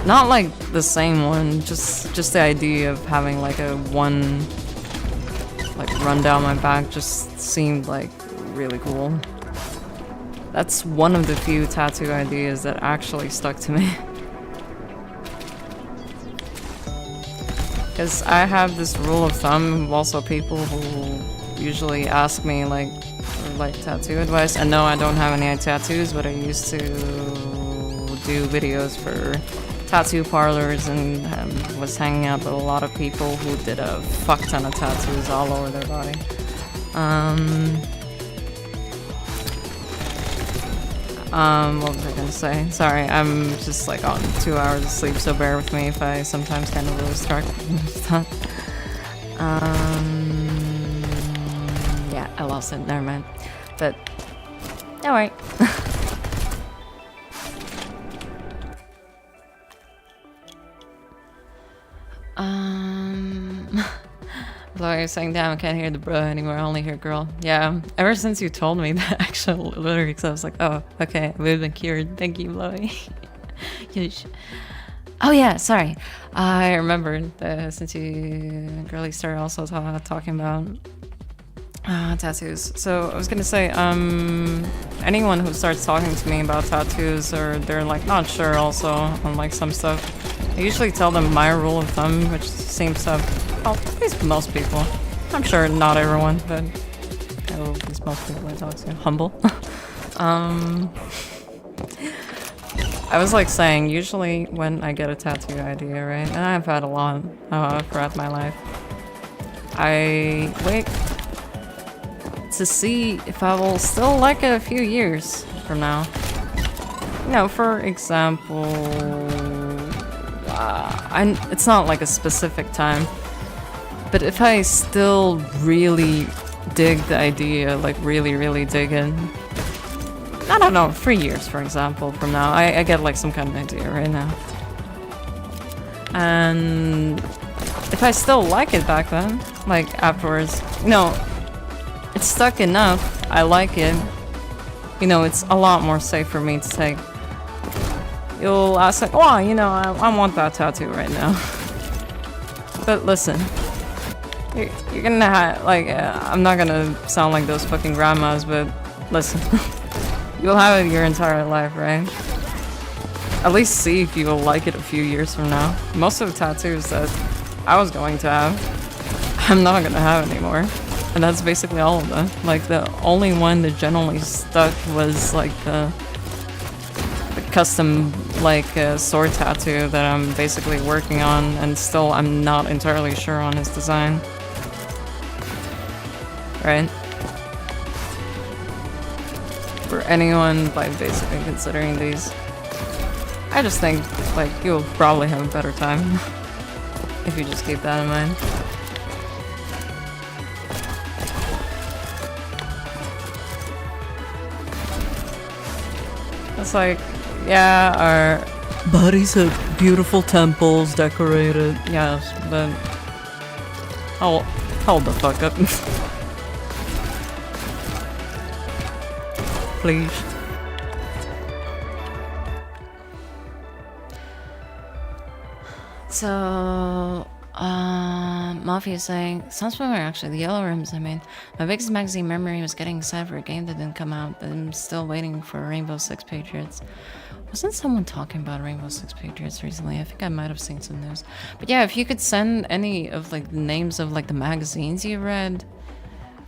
Not like the same one, just the idea of having like a one like run down my back just seemed like really cool. That's one of the few tattoo ideas that actually stuck to me. Because I have this rule of thumb, also people who usually ask me like tattoo advice. And no, I don't have any tattoos, but I used to do videos for tattoo parlors and was hanging out with a lot of people who did a fuck ton of tattoos all over their body. What was I gonna say? Sorry, I'm just like on 2 hours of sleep, so bear with me if I sometimes kind of lose track of stuff. Yeah, I lost it, never mind. But, alright. Like I was saying, damn, I can't hear the bro anymore, I only hear girl. Yeah, ever since you told me the actual lyrics, I was like, oh, okay, we've been cured. Thank you, Chloe. Oh yeah, sorry. I remembered that since you girly started also talking about tattoos. So I was gonna say, anyone who starts talking to me about tattoos or they're like not sure also on like some stuff, I usually tell them my rule of thumb, which seems to have, well, at least most people. I'm sure not everyone, but at least most people I talk to. Humble. I was like saying, usually when I get a tattoo idea, right, and I've had a lot throughout my life, I wait to see if I will still like it a few years from now. You know, for example, it's not like a specific time, but if I still really dig the idea, like really dig it, I don't know, 3 years, for example, from now, I get like some kind of idea right now. And if I still like it back then, like afterwards, you know, it's stuck enough, I like it, you know, it's a lot more safe for me to take. You'll ask like, oh, you know, I want that tattoo right now. But listen, you're gonna have, like, I'm not gonna sound like those fucking grandmas, but listen, you'll have it your entire life, right? At least see if you'll like it a few years from now. Most of the tattoos that I was going to have, I'm not gonna have anymore. And that's basically all of them. Like, the only one that generally stuck was like the custom like sword tattoo that I'm basically working on, and still I'm not entirely sure on his design. Right? For anyone like basically considering these, I just think like you'll probably have a better time if you just keep that in mind. It's like, yeah, our bodies have beautiful temples decorated, yes, but hold the fuck up. Please. So, Mafia is saying, sounds familiar actually, the Yellow Rooms, I mean. My biggest magazine memory was getting excited for a game that didn't come out, but I'm still waiting for Rainbow Six Patriots. Wasn't someone talking about Rainbow Six Patriots recently? I think I might have seen some news. But yeah, if you could send any of like the names of like the magazines you read,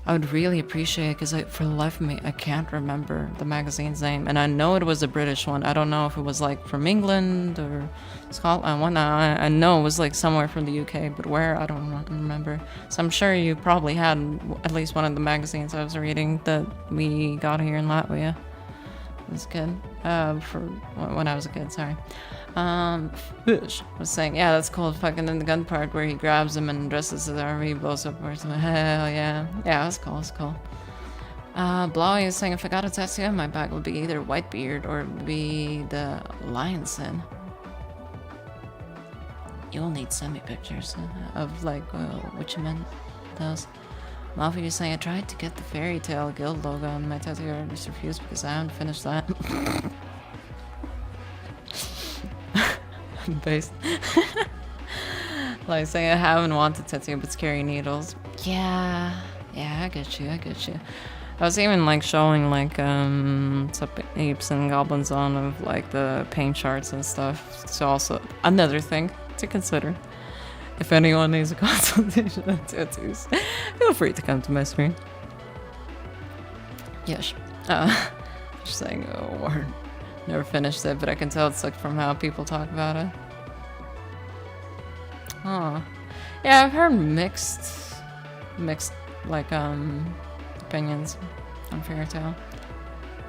I would really appreciate it, because for the life of me, I can't remember the magazine's name. And I know it was a British one. I don't know if it was like from England or Scotland. I know it was like somewhere from the UK, but where, I don't remember. So I'm sure you probably had at least one of the magazines I was reading that we got here in Latvia. It was good. For when I was a kid, sorry. Fish was saying, yeah, that's cool. Fucking in the gun part where he grabs him and dresses as RV, blows up or something. Hell yeah. Yeah, that's cool. That's cool. Blowy is saying, if I got a tattoo on my back, it would be either Whitebeard or it would be the lion's sin. You'll need send me pictures of like what you meant those. Malfi is saying, I tried to get the Fairy Tale Guild logo on my tattoo, I just refused because I haven't finished that. Based. Like saying I haven't wanted tattoo but scary needles. Yeah, I get you. I was even like showing like some apes and goblins on of like the paint charts and stuff. So also another thing to consider. If anyone needs a consultation on tattoos, feel free to come to my stream. Yes. Just saying a word. Never finished it, but I can tell it's like from how people talk about it. Oh. Yeah, I've heard mixed like opinions on Fairy Tail.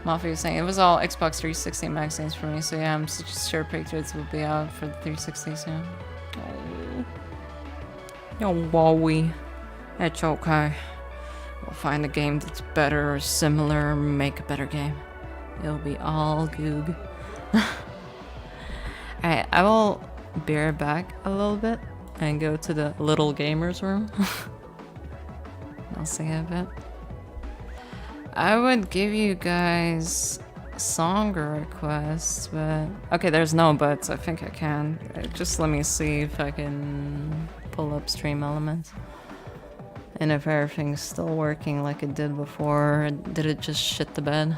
Mafia was saying it was all Xbox 360 magazines for me, so yeah, I'm sure Patriots will be out for the 360 soon. Oh. Yo, Wowie. It's okay. We'll find a game that's better or similar, make a better game. It'll be all goog. Alright, I will be right back a little bit and go to the little gamers room. I'll see you a bit. I would give you guys song requests, but... Okay, there's no buts. I think I can. Just let me see if I can pull up stream elements. And if everything's still working like it did before, did it just shit the bed?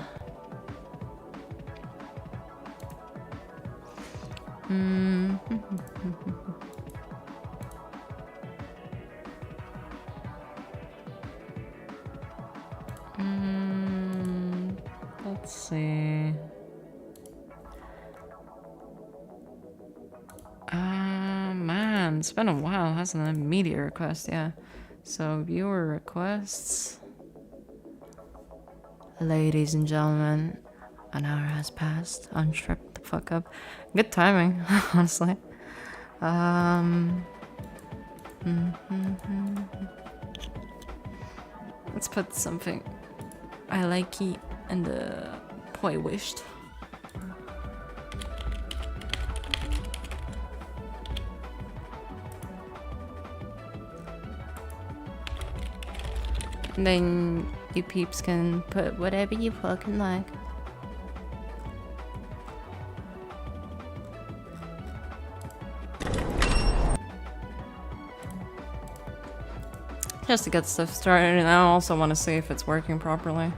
Let's see. Man, it's been a while, hasn't it? Media request, yeah. So, viewer requests. Ladies and gentlemen, an hour has passed. Unstrip the fuck up. Good timing, honestly. Let's put something I likey in the playlist. And then you peeps can put whatever you fucking like. Just to get stuff started, and I also want to see if it's working properly.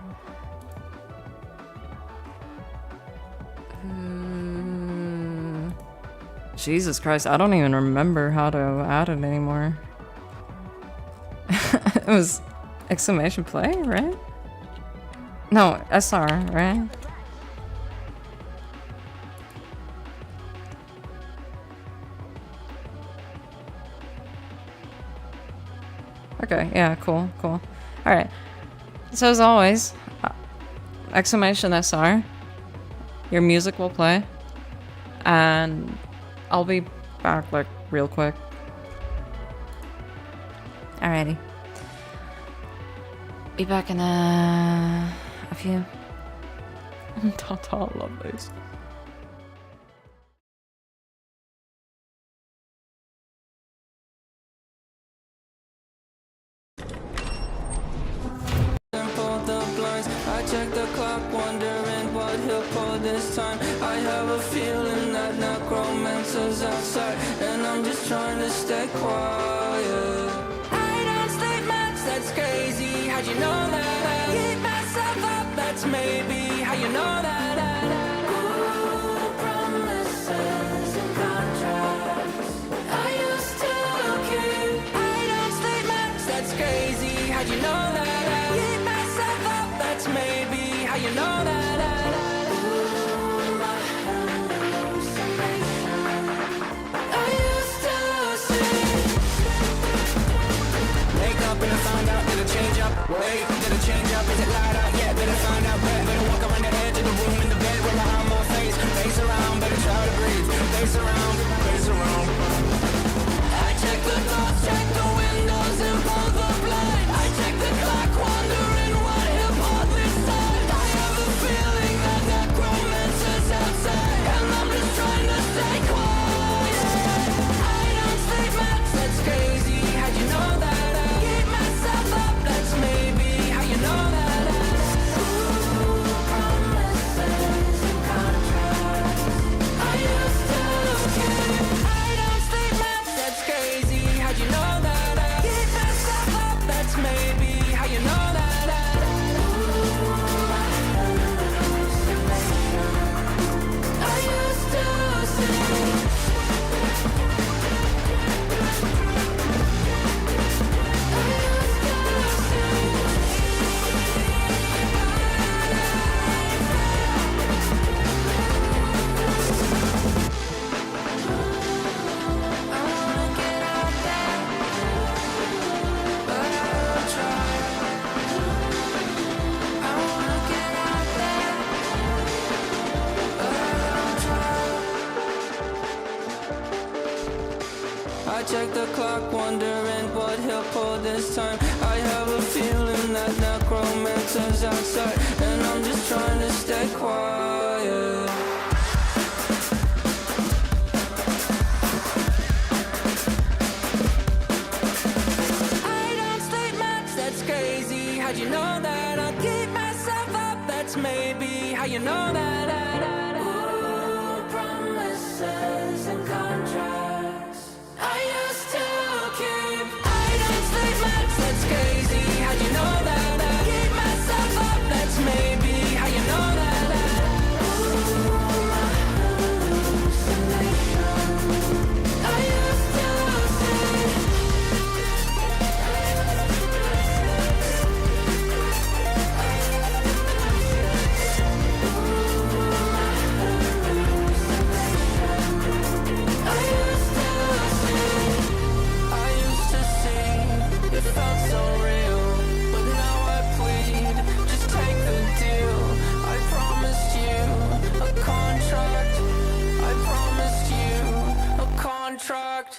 Jesus Christ, I don't even remember how to add it anymore. It was exclamation play, right? No, SR, right? Okay, yeah, cool. Alright. So as always, exclamation SR. Your music will play. And I'll be back, like, real quick. Alrighty. Be back in a few. Ta-ta, lovelies. I check the clock, wondering what he'll pull this time. I have a feeling that necromancer's outside, and I'm just trying to stay quiet. I don't sleep much, that's crazy. How'd you know that? Keep myself up, that's maybe how you know that. Ooh, Wait, did it change up? Is it light up? Yeah, better find out. Better walk around the edge of the room in the bed where I'm on face. Face around, better try to breathe. Face around, face around. I check the doors, check the windows and pull the blinds. I check the clock, wondering what hip hop is like. I have a feeling that necromancer's outside, and I'm just trying to stay quiet. I don't sleep much, that's crazy. How'd you know that? I keep myself up, that's maybe how you know that. Ooh, promises and contracts. I used to keep. I don't sleep much, that's crazy. How'd you know that? I keep myself up, that's maybe how you know that. Ooh, I hallucination. I used to see. I check the clock, wondering what he'll pull this time. I have a feeling that necromancer's outside, and I'm just trying to stay quiet. I don't sleep much, that's crazy. How'd you know that? I'll keep myself up, that's maybe how you know that. Ooh, promises and contracts. I used to keep. I don't sleep much, that's crazy. How'd you know that? I keep myself up, that's maybe how you know that. Ooh, my hallucination. I used to see. It felt so real, but now I plead. Just take the deal. I promised you a contract. I promised you a contract.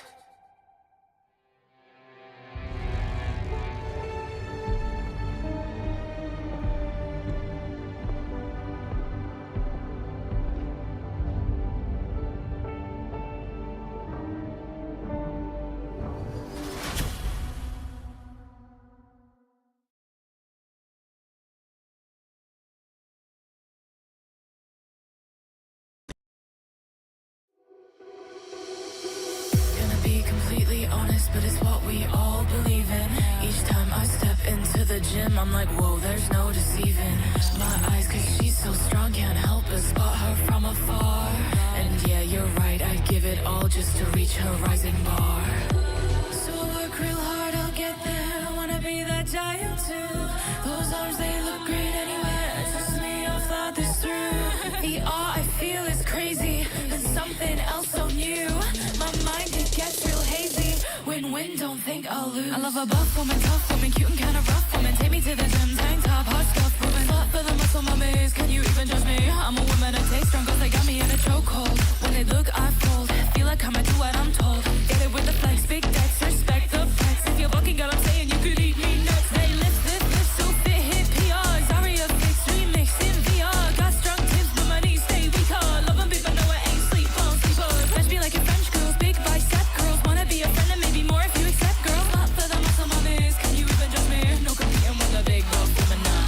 Gonna be completely honest, but it's what we all believe in. Each time I step into the gym, I'm like, whoa, there's no deceiving my eyes, cause she's so strong, can't help but spot her from afar. And yeah, you're right, I'd give it all just to reach her rising bar. So I work real hard, I'll get there. Wanna be that giant too. Those arms, they look great anywhere. Trust me, I've thought this through. The awe I feel is crazy, and something else so new. My mind, it gets real hazy. Win-win, don't think I'll lose. I love a buff woman, tough woman, cute and kinda rough woman. Take me to the gym, tank top, hot stuff woman. Fought for the muscle mummies, can you even judge me? I'm a woman, I take strong cause they got me in a chokehold. When they look, I fold. Feel like I'ma do what I'm told. Get it with the flex, big decks, respect the flex. If you're fucking girl, I'm saying you could eat me next. They lift, so fit, hit PR. Zaria fix, remix in VR. Got strong tips, but my knees stay weaker. Love them big, but no, I ain't sleep on sleepers. French me like a French girls, big bicep girls. Wanna be a friend and maybe more if you accept, girl. Not for the muscle mummies, can you even judge me? No competing with a big buff woman, nah.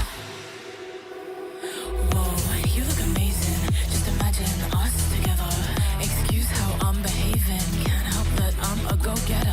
Whoa, you look amazing. Just imagine us together. Excuse how I'm behaving. Can't help that I'm a go-getter.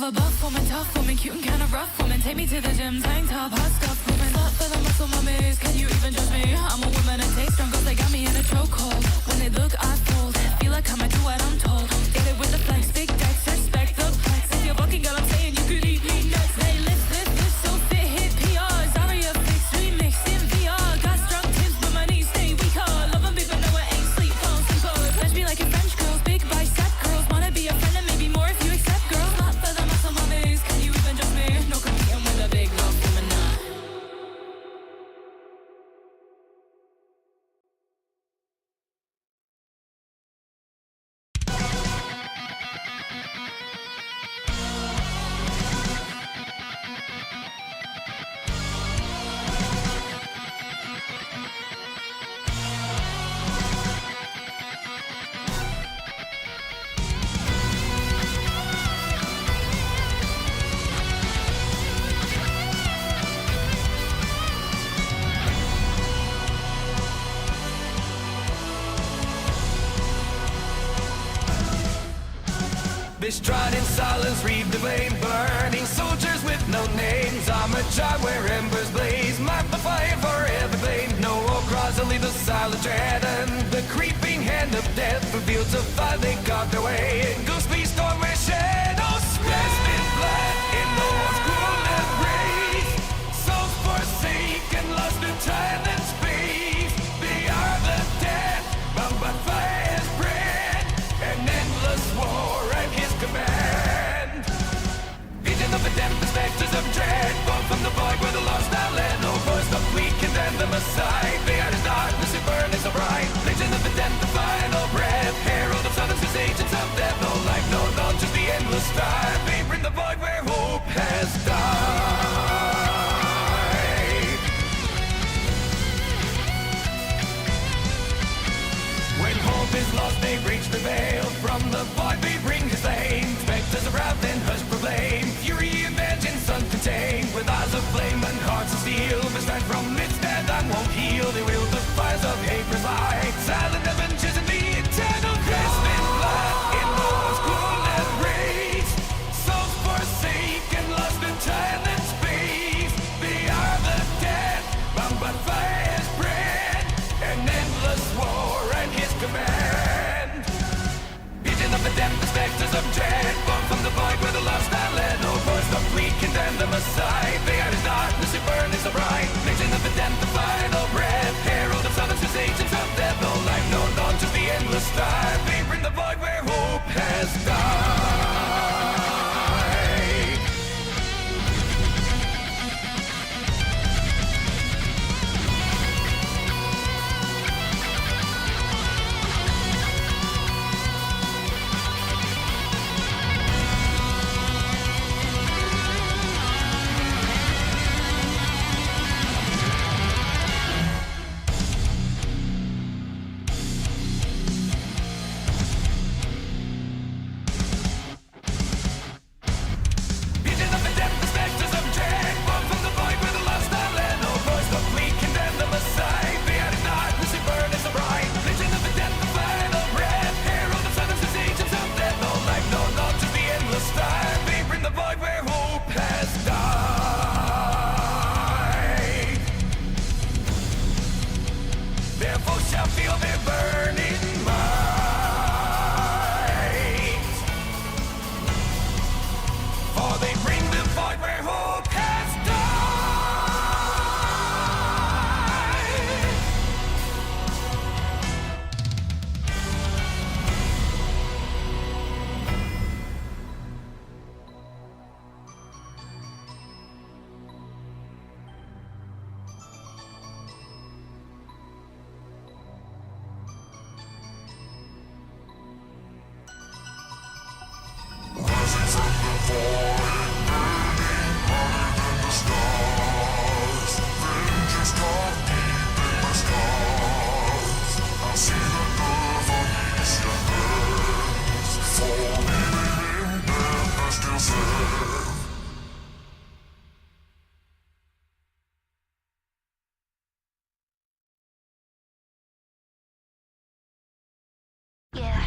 a buff woman, tough woman, cute and kinda rough woman. Take me to the gym, tank top, hot stuff, moving. Slut for the muscle mummies, can you even judge me? I'm a woman and take strong girls, they got me in a chokehold. When they look, I fold. Feel like I might do what I'm told. Get it with the flex, big decks, respect the flex. If you're fucking girl, I'm saying you could eat me next. They lift, so fit, hit PR. Zaria fix, remix in VR. Got strong tips, but my knees stay weaker. Love 'em big, but no, I ain't sleep, phone sleeper. Flash me like a French girls, big bicep girls. Wanna be a friend and maybe more if you accept girls. Not for the muscle mummies, can you even judge me? No competing with a big love woman now. Bestride in silence, read the blame. Burning soldiers with no names. I'm a child where embers blaze. Mark the fire forever blamed. No war cries, only the silent dread. And the creeping hand of death reveals the fire they carved their way. In ghostly storm where shadows dressed in black. In the war's cruel embrace. Souls forsaken, lost in time and space. They are the dead, bound by fire's breath. An endless war at his command. Vision of the tempest, specters of dread. Born from the void where the lost now led. No voice of weak and then the Messiah. They are his darkness, it burns so bright. Legend of the death, the final breath. Herald of silences, agents of death. No life, no dawn, just the endless star. Vapor in the void where hope has died. When hope is lost, they reach the veil. From the void they bring his flame. Specters around and hush proclaim. Fury imagine sun contained. With eyes of flame and hearts of steel. But stand from its dead and won't heal. They wield the fires of April's light. Silent avengers in the eternal dressed in black. In war's cruel embrace. Souls forsaken, lost in time and space. They are the dead, bound by fire's breath. An endless war at his command. Vision of the death, the specters of dread. Born from the void where the lost are led. No voice of weak and then the Messiah. They are his darkness, it burns so bright. Vision of the death, the final breath. Herald of silences, agents of death. No life, no dawn, just the endless star. Vapor in the void where hope has died. Vision of the death, the specters of dread. Born from the void where the lost are led. No voice of weak and then the Messiah. They are his darkness, it burns so bright. Vision of the death, the final breath. Herald of silences, agents of death. No life, no dawn, just the endless star. Vapor in the void where hope has died. Therefore shall feel their burning might. For they bring the void where hope has died. Yeah.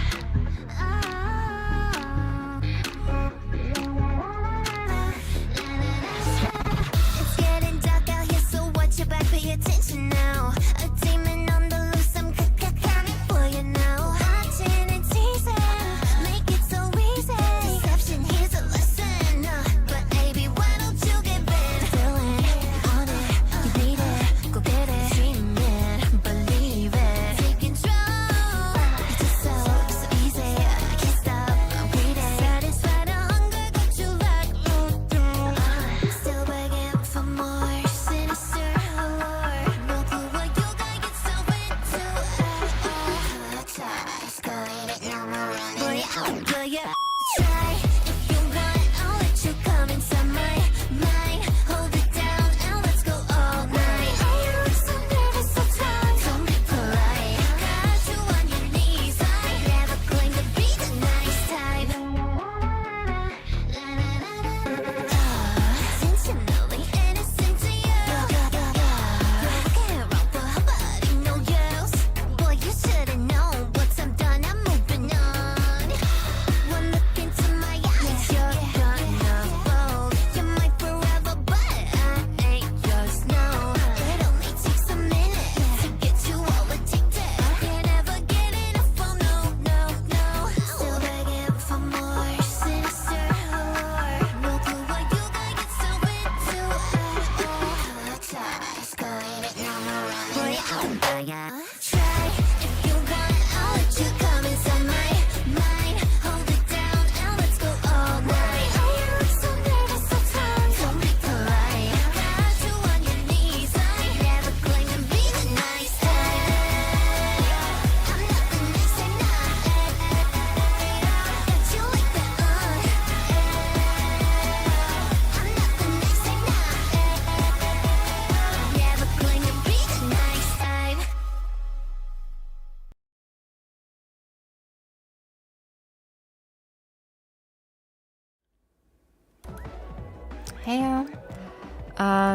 Hey,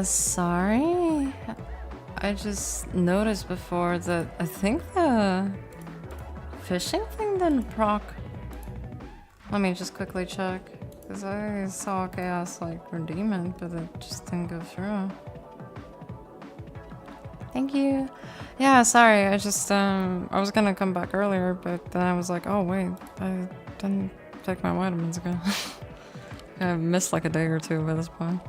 sorry. I just noticed before that I think the fishing thing didn't proc. Let me just quickly check. Because I saw Chaos like redeem it, but it just didn't go through. Thank you. Yeah, sorry. I just I was gonna come back earlier, but then I was like, oh wait, I didn't take my vitamins again. I missed like a day or two by this point.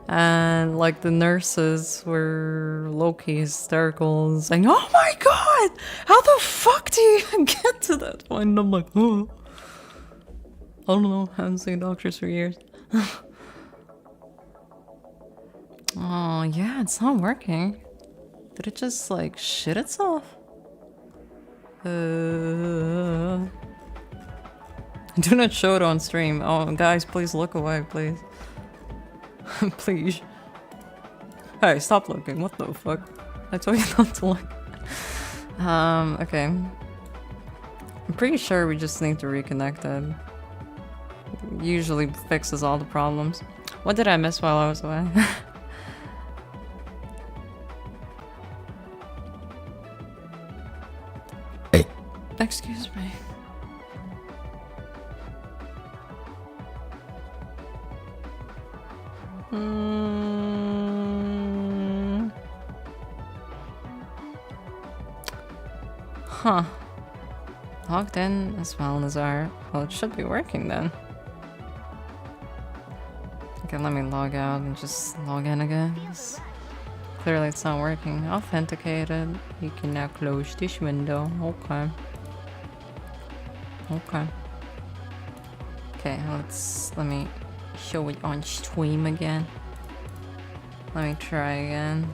And like the nurses were low-key hysterical and saying, oh my god, how the fuck do you even get to that point? And I'm like, oh, I don't know, haven't seen doctors for years. Oh yeah, it's not working. Did it just like shit itself? Do not show it on stream. Oh guys, please look away, please. Please. Hey, stop looking. What the fuck? I told you not to look. Okay. I'm pretty sure we just need to reconnect it. Usually fixes all the problems. What did I miss while I was away? Hey. Excuse me. Huh. Logged in as well as our... Well, it should be working then. Okay, let me log out and just log in again. Clearly it's not working. Authenticated. You can now close this window. Okay. Okay. Okay, let me show it on stream again. Let me try again.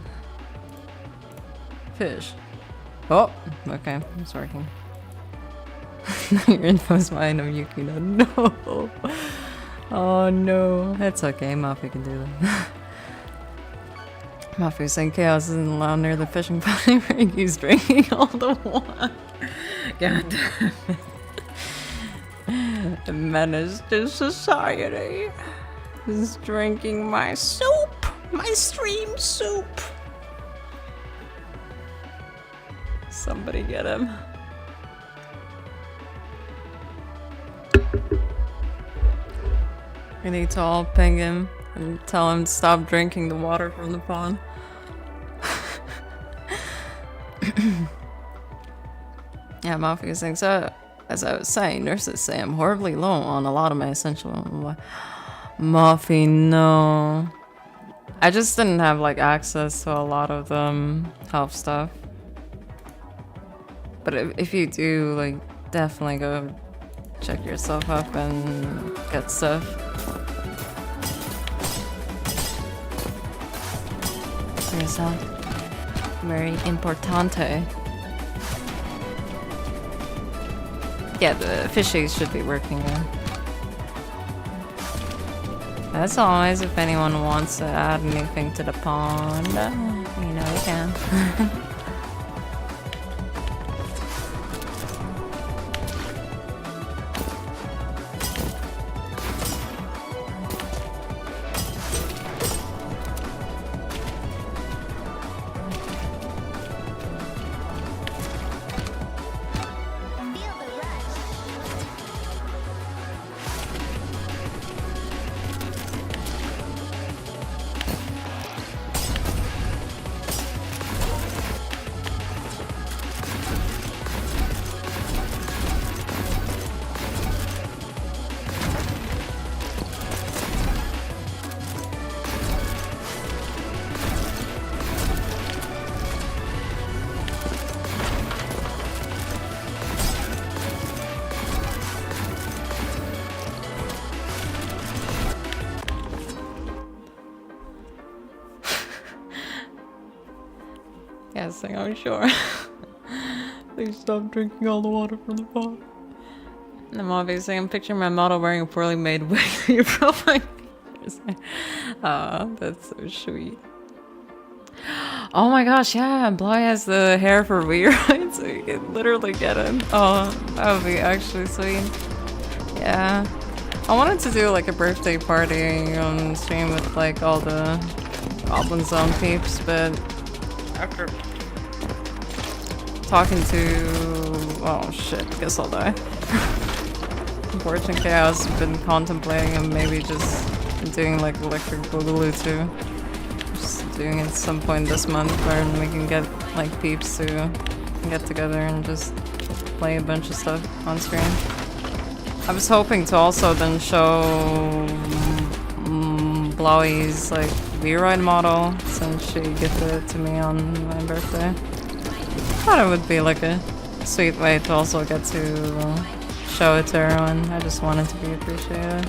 Fish. Oh, okay, it's working. Your info's mine, I'm Yukino. No! Oh no. It's okay, Mafi can do that. Mafi's saying Chaos isn't allowed near the fishing party where he's drinking all the water. God damn it. The menace to society is drinking my soup! My stream soup! Somebody get him. We need to all ping him and tell him to stop drinking the water from the pond. Yeah, Mafia is saying, so as I was saying, nurses say I'm horribly low on a lot of my essential... Mafia, no. I just didn't have like access to a lot of the health stuff. But if you do, like, definitely go check yourself up and get stuff. There's a very importante. Yeah, the fishies should be working now. As always, if anyone wants to add anything to the pond, you know you can. Yes, I'm sure. Please stop drinking all the water from the pot. I'm obviously, I'm picturing my model wearing a poorly made wig. Your profile. That's so sweet. Oh my gosh, yeah, Bly has the hair for Wii, right? So you can literally get it. Oh, that would be actually sweet. Yeah. I wanted to do like a birthday party on stream with like all the Goblin Zone peeps, but after talking to... oh shit, guess I'll die. Unfortunately, I was been contemplating and maybe just doing like Electric Boogaloo too. Just doing it at some point this month where we can get like peeps to get together and just play a bunch of stuff on screen. I was hoping to also then show Blowie's like V-Ride model since she gifted it to me on my birthday. Thought it would be like a sweet way to also get to show it to everyone. I just wanted to be appreciated.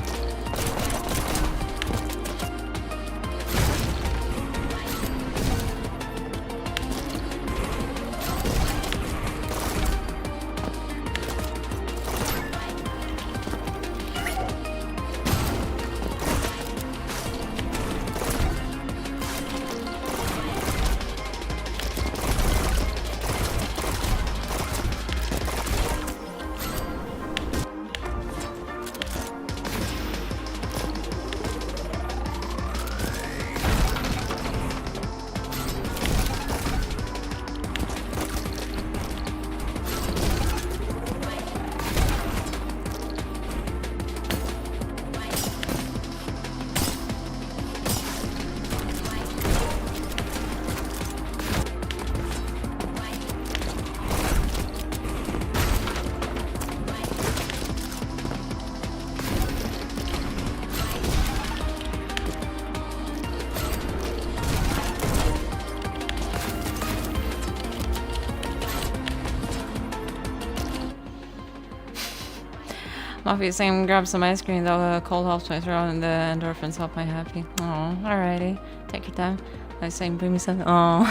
Mafia saying grab some ice cream though, cold helps my throat and the endorphins help my happy. Oh, alrighty. Take your time. I was saying bring me something. Oh,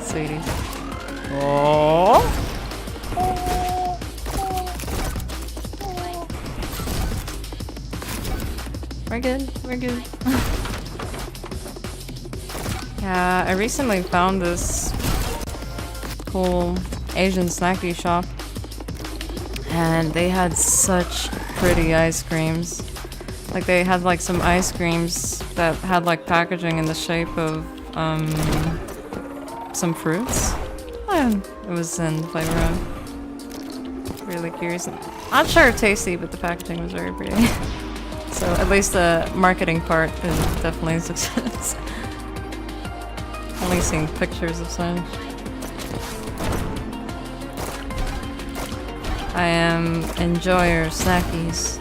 sweeties. Oh. We're good. We're good. Yeah, I recently found this cool Asian snacky shop. And they had such pretty ice creams. Like they had like some ice creams that had like packaging in the shape of some fruits. And it was in flavor of. Really curious. Not sure if tasty, but the packaging was very pretty. So at least the marketing part is definitely a success. Only seeing pictures of such. I am enjoyer snackies,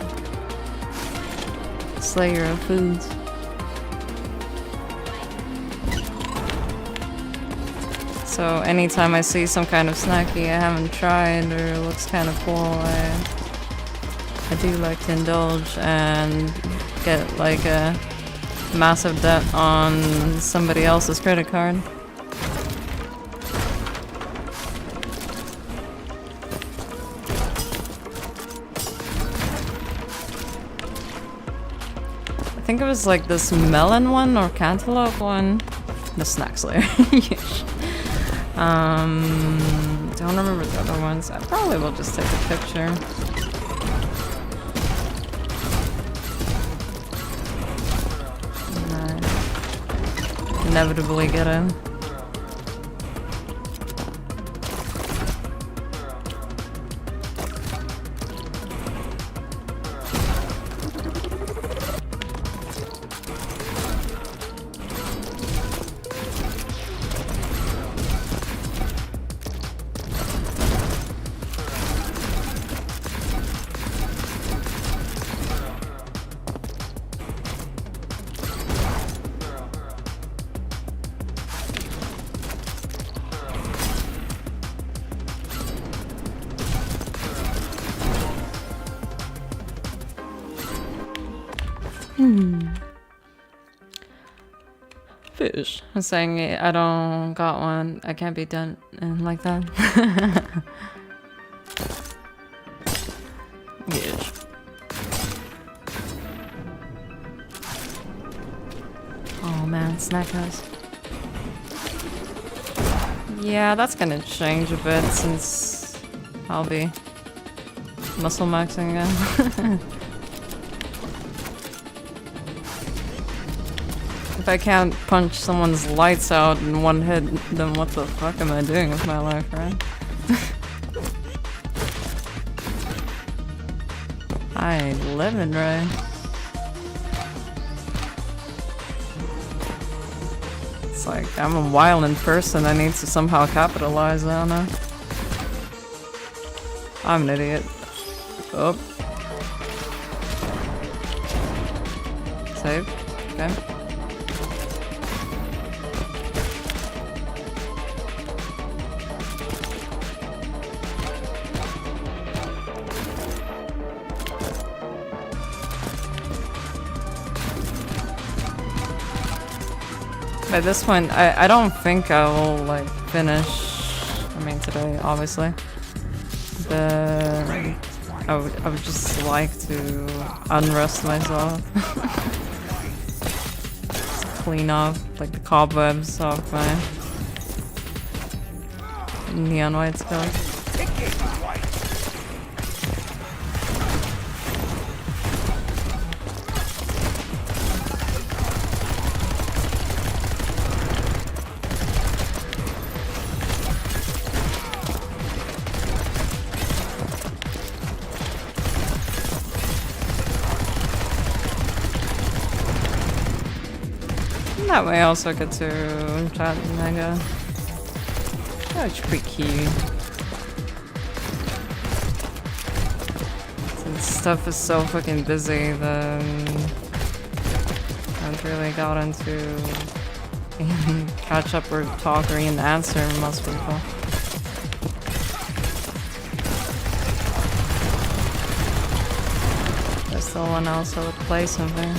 slayer of foods. So anytime I see some kind of snacky I haven't tried or looks kind of cool, I do like to indulge and get like a massive debt on somebody else's credit card. I think it was like this melon one or cantaloupe one. The snack slayer. Don't remember the other ones. I probably will just take a picture. And inevitably get in. Fish. I'm saying I don't got one. I can't be done like that. Yes. Oh man, snack house. Yeah, that's gonna change a bit since I'll be muscle maxing again. if I can't punch someone's lights out in one hit, then what the fuck am I doing with my life, right? I ain't living right. It's like, I'm a violent person, I need to somehow capitalize on it. I'm an idiot. Oh. Save. Okay. By this point, I don't think I will, like, finish, I mean, today, obviously. I would just like to unrest myself. Clean up, like, the cobwebs off my neon white skills. That way I also get to chat with Mega. That's pretty cute. Since stuff is so fucking busy, then I haven't really gotten to catch up or talk or even answer most people. There's still one else that would play something.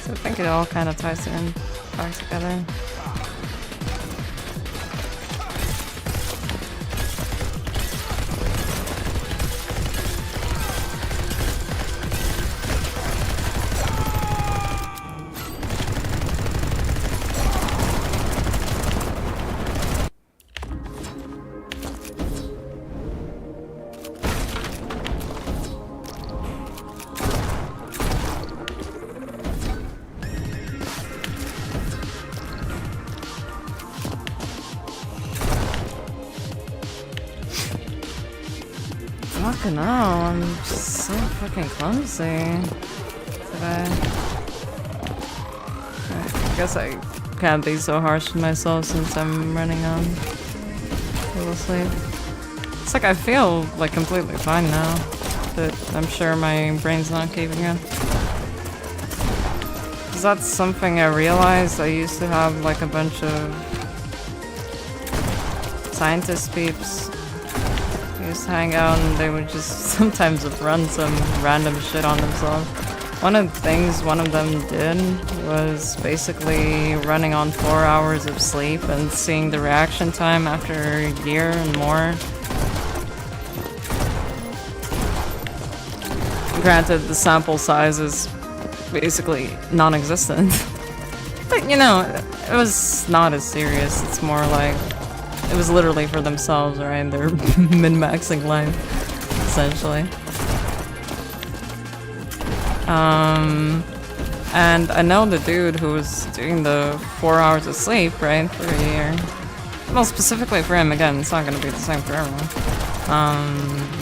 I think it all kind of ties in back together. Fucking hell, I'm just so fucking clumsy today. I guess I can't be so harsh with myself since I'm running on a little sleep. It's like I feel like completely fine now, but I'm sure my brain's not keeping up. Cause that's something I realized. I used to have like a bunch of scientist peeps used to hang out and they would just sometimes run some random shit on themselves. One of the things one of them did was basically running on 4 hours of sleep and seeing the reaction time after a year and more. Granted, the sample size is basically non-existent. But you know, it was not as serious. It's more like it was literally for themselves, right? They're min-maxing life, essentially. And I know the dude who was doing the 4 hours of sleep, right, for a year. Well, specifically for him, again, it's not going to be the same for everyone.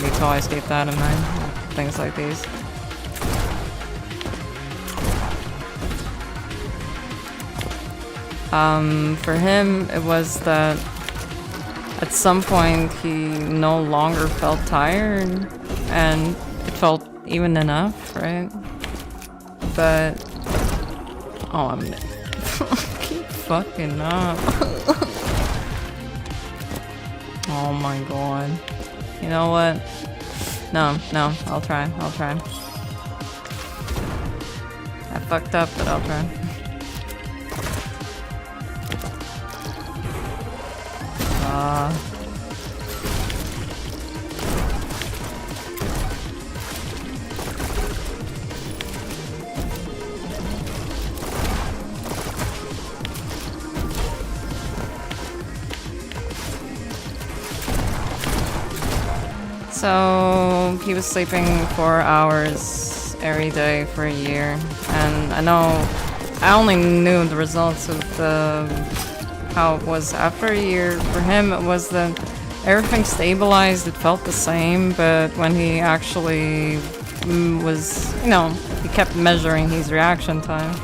Need to always keep that in mind, things like these. For him, it was that at some point he no longer felt tired and it felt even enough, right? But oh, I'm keep fucking up. Oh my god. You know what? No, I'll try. I fucked up, but I'll try. So he was sleeping 4 hours every day for a year, and I only knew the results of how it was after a year. For him, it was that everything stabilized. It felt the same, but when he actually was, he kept measuring his reaction time.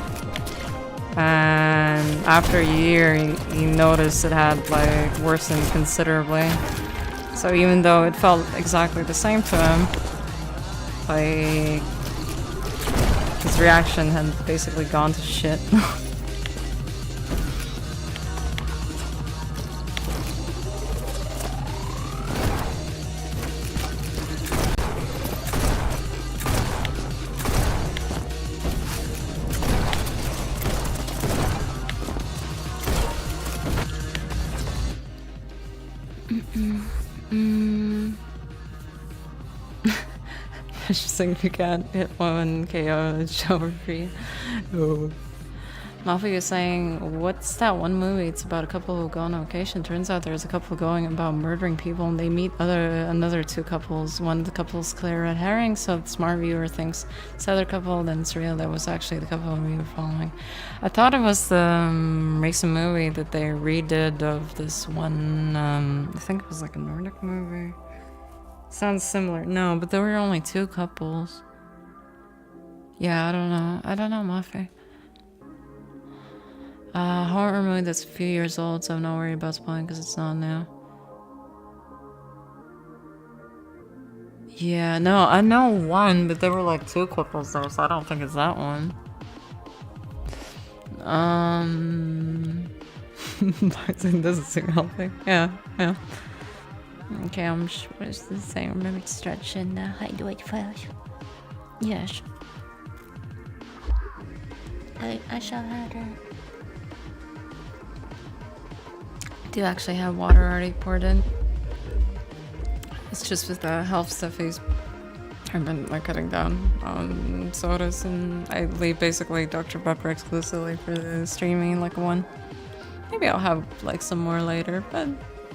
And after a year, he noticed it had like worsened considerably. So even though it felt exactly the same to him, like his reaction had basically gone to shit. I just think we can't hit one KO and show free. Oh. Malfi is saying, what's that one movie? It's about a couple who go on a vacation. Turns out there's a couple going about murdering people, and they meet another two couples. One of the couples clear red herring, so the smart viewer thinks it's the other couple, then it's real. That was actually the couple we were following. I thought it was the recent movie that they redid of this one, I think it was like a Nordic movie. Sounds similar. No, but there were only two couples. Yeah, I don't know, Mafi. Horror movie that's a few years old, so I'm not worried about spoiling because it's not now. Yeah, no, I know one, but there were like two couples there, so I don't think it's that one. Martin doesn't seem healthy. Yeah. Okay, what is this saying? Remember to stretch and hide the white files. Yes. I shall have her. I do actually have water already poured in. It's just with the health stuff I've been like cutting down on sodas, and I leave basically Dr. Pepper exclusively for the streaming, like one. Maybe I'll have like some more later, but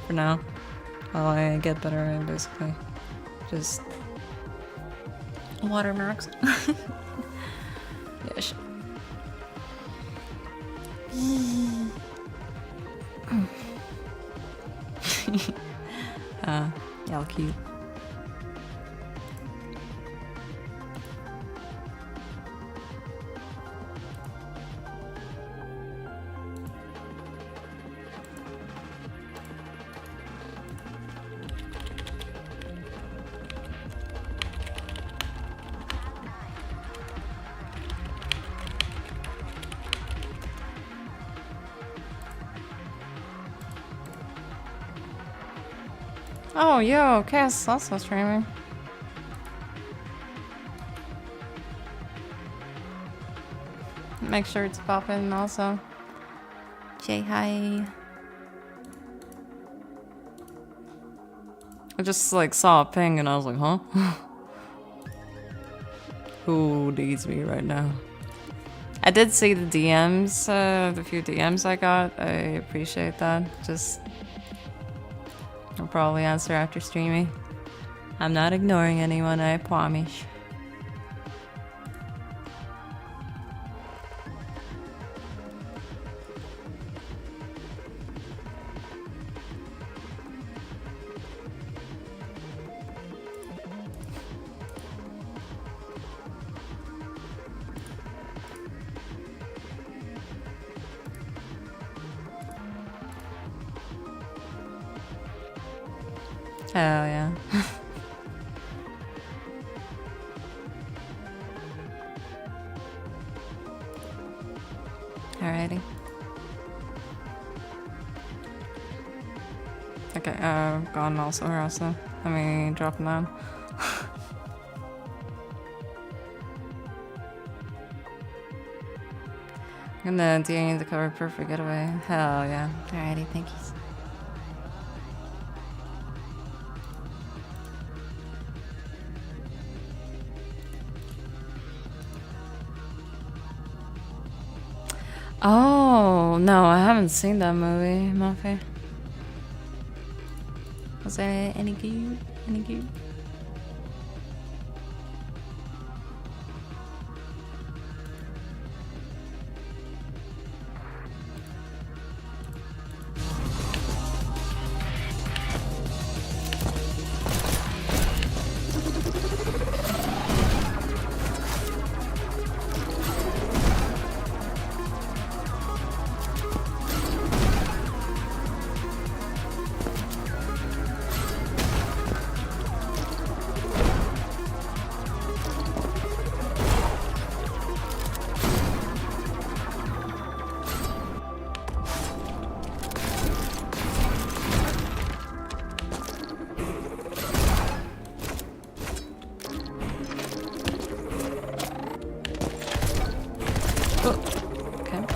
for now, while I get better, I basically just water marks. Yes. Y'all cute. Oh, yo, Cass also streaming. Make sure to pop in also. Say hi. I just like saw a ping and I was like, huh? Who needs me right now? I did see the DMs, the few DMs I got. I appreciate that. Just I'll probably answer after streaming. I'm not ignoring anyone, I promise. Hell yeah. Alrighty. Okay, gone also here also. Let me drop them down. I'm gonna DA the cover perfect getaway. Hell yeah. Alrighty, thank you. Oh, no, I haven't seen that movie, Muffy. Was that any good? Any good? Okay.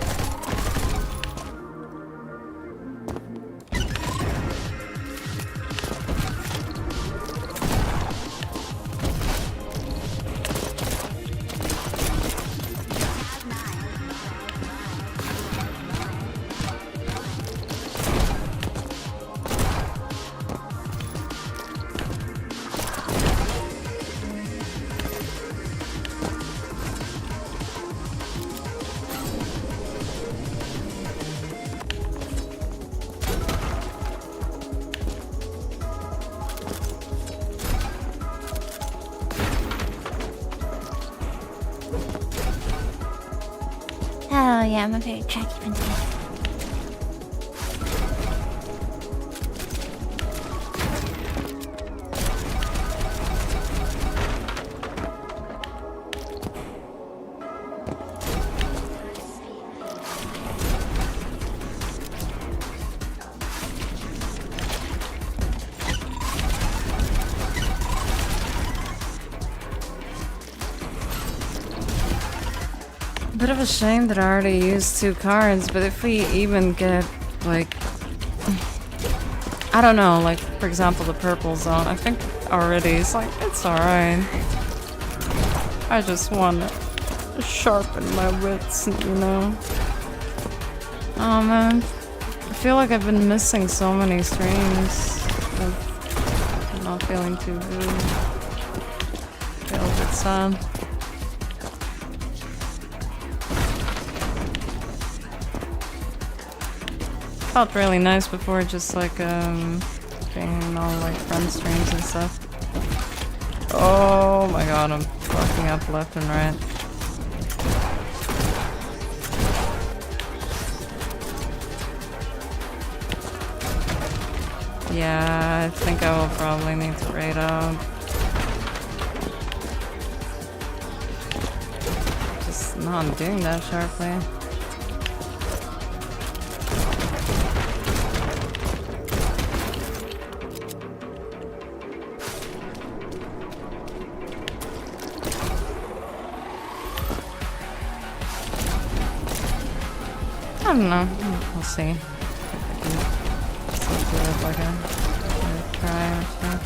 Oh yeah, I'm a very attractive individual. Bit of a shame that I already used 2 cards, but if we even get, like... I don't know, like, for example, the purple zone, I think already it's like, it's alright. I just want to sharpen my wits, you know? Oh man, I feel like I've been missing so many streams. I'm not feeling too good. Feel a bit sad. Felt really nice before, just like being all like friend streams and stuff. Oh my god, I'm fucking up left and right. Yeah, I think I will probably need to raid out. Just not doing that sharply. I don't know. We'll see. Just do it like a try or so.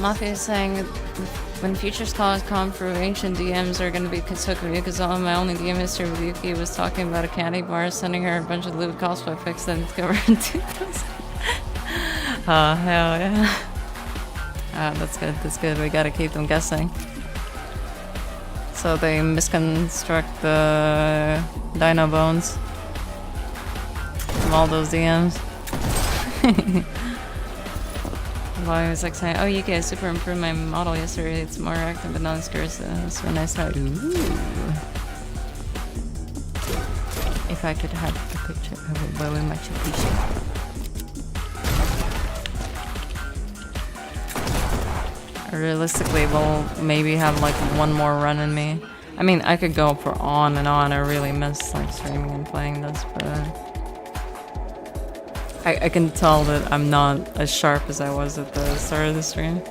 Mafia is saying when futures calls come through, ancient DMs are going to be Katsuku because all my only DM history with Yuki was talking about a candy bar, sending her a bunch of lewd cosplay pics that discovered in 2000. Oh, hell yeah. That's good, that's good. We gotta keep them guessing. So they misconstruct the dino bones from all those DMs. I was like saying, oh, you guys super improved my model yesterday. It's more active but not as scarce. That's when I started. Ooh. If I could have a picture, I would very much appreciate it. Realistically, we'll maybe have like one more run in me. I mean, I could go for on and on. I really miss like streaming and playing this, but I can tell that I'm not as sharp as I was at the start of the stream.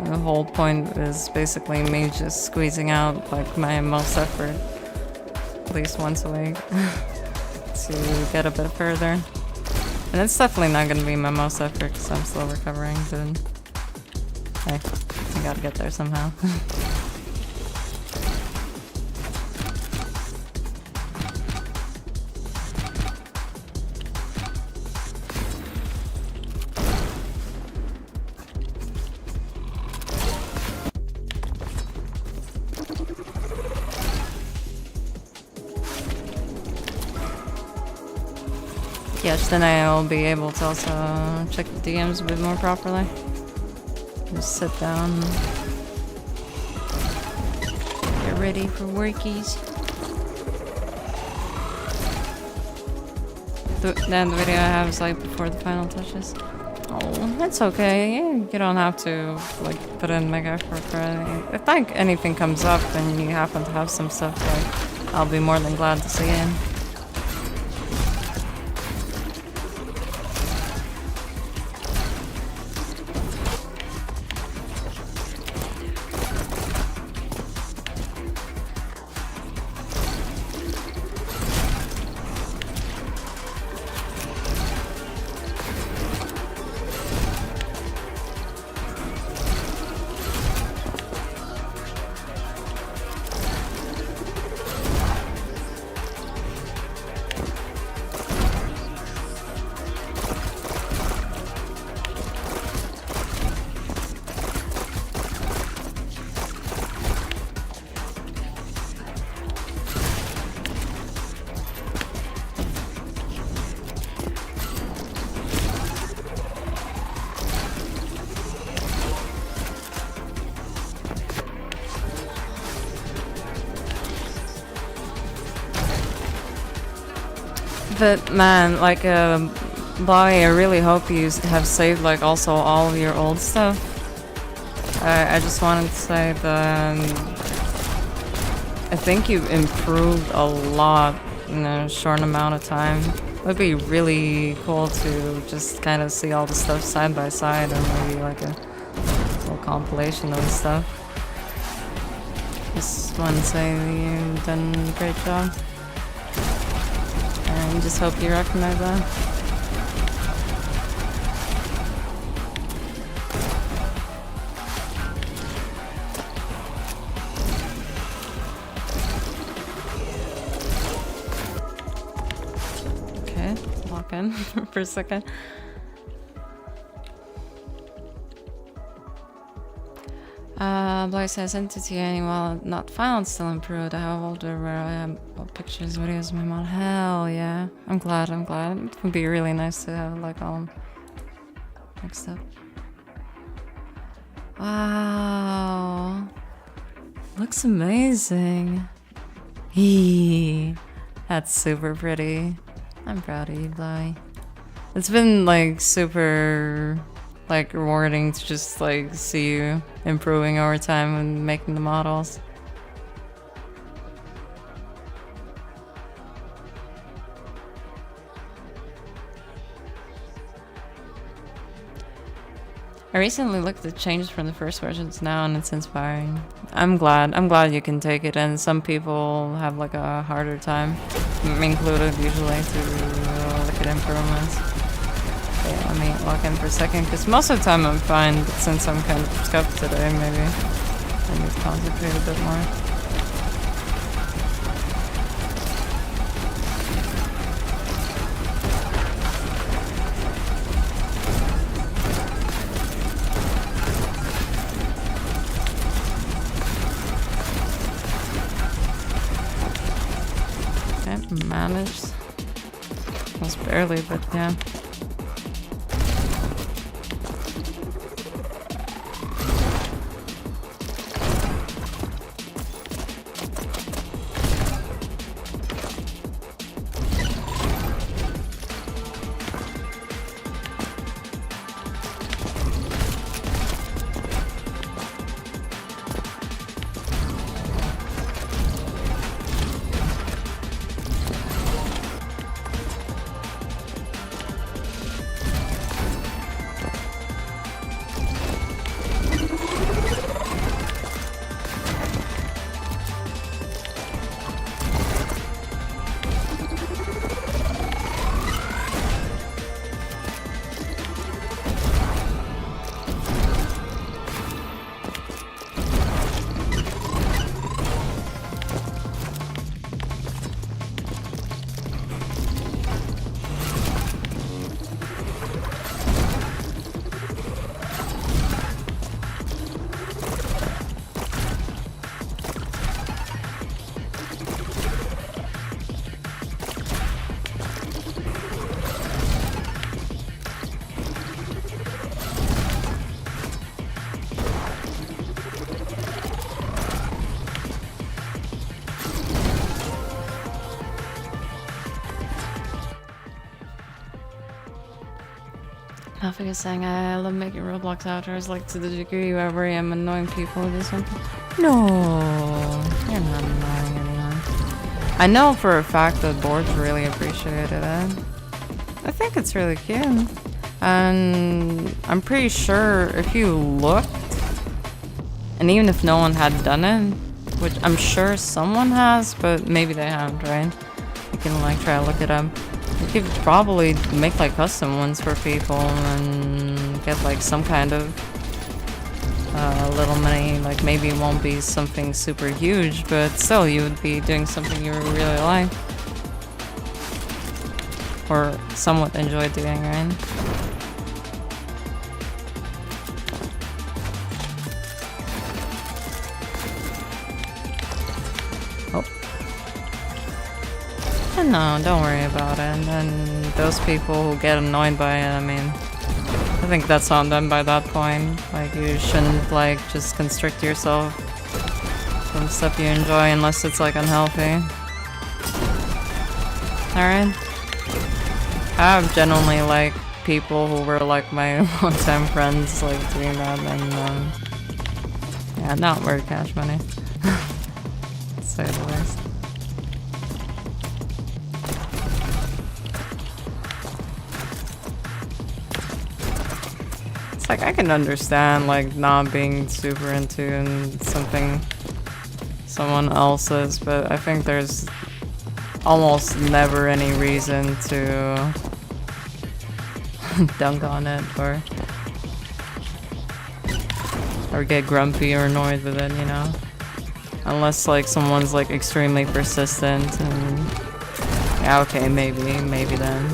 The whole point is basically me just squeezing out like my most effort at least once a week to get a bit further. And it's definitely not going to be my most effort because I'm still recovering, but hey, I gotta get there somehow. Yes, then I'll be able to also check the DMs a bit more properly. Just sit down. Get ready for workies. Then the video I have is like before the final touches. Oh, that's okay. You don't have to like put in mega effort for anything. If like anything comes up and you happen to have some stuff, like I'll be more than glad to see it. But man, like, Bobby, I really hope you have saved like also all of your old stuff. I just wanted to say that I think you've improved a lot in a short amount of time. It would be really cool to just kind of see all the stuff side by side and maybe like a little compilation of the stuff. Just want to say you've done a great job. And just hope you recognize that. Okay, lock in for a second. Blaise, I sent it to you anyway. Not found, still improved. I have older where I have pictures, videos, my mod. Hell yeah. I'm glad. It would be really nice to have like all mixed up. Wow. Looks amazing. Eee. That's super pretty. I'm proud of you, Bly. It's been like super like rewarding to just like see you improving over time and making the models. I recently looked at changes from the first versions now and it's inspiring. I'm glad you can take it, and some people have like a harder time, me included usually, to look at improvements. Okay, let me lock in for a second, because most of the time I'm fine, but since I'm kind of scuffed today, maybe I need to concentrate a bit more. Okay, managed. Almost barely, but yeah. Nothing is saying I love making Roblox outros, like to the degree where I am annoying people or something. No, you're not annoying anyone. I know for a fact that boards really appreciated it. I think it's really cute. And I'm pretty sure if you looked, and even if no one had done it, which I'm sure someone has, but maybe they haven't, right? You can like try to look it up. You could probably make like custom ones for people and get like some kind of little money. Like maybe it won't be something super huge, but still you would be doing something you really like. Or somewhat enjoy doing, right? No, don't worry about it. And those people who get annoyed by it, I mean, I think that's on them by that point. Like, you shouldn't, like, just constrict yourself from stuff you enjoy unless it's, like, unhealthy. Alright? I have genuinely, like, people who were, like, my long-time friends, like, doing that, and, yeah, not worth cash money. To say the least. Like, I can understand, like, not being super into something someone else's, but I think there's almost never any reason to dunk on it or get grumpy or annoyed with it, you know? Unless, like, someone's, like, extremely persistent and... yeah, okay, maybe then.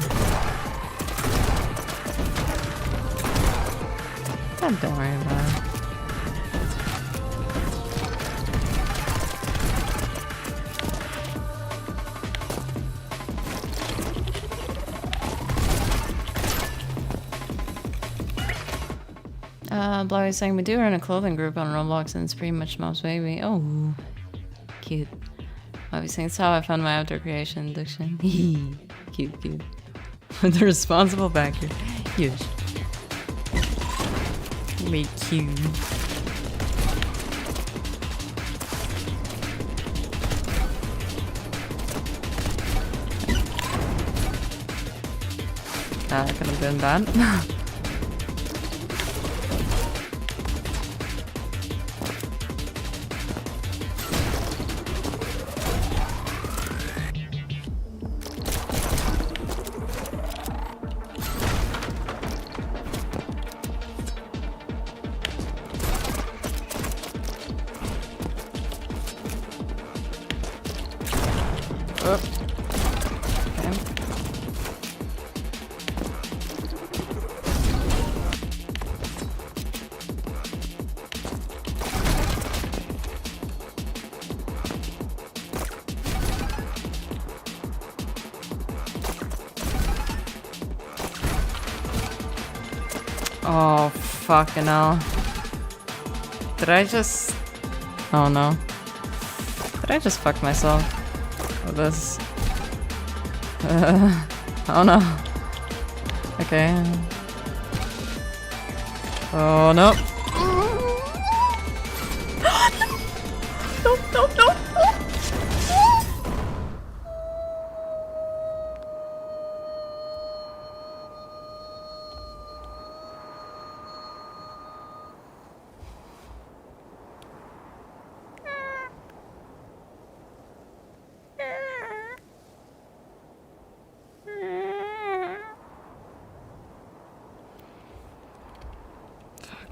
Don't worry about it. Blowy is saying we do run a clothing group on Roblox and it's pretty much Mom's baby. Oh, cute. Blowy saying it's how I found my outdoor creation addiction. Cute. The responsible backer. Huge. Really cute. That could have been bad. Oh, fucking hell. Did I just... oh no. Did I just fuck myself with this? Oh no. Okay. Oh no. No.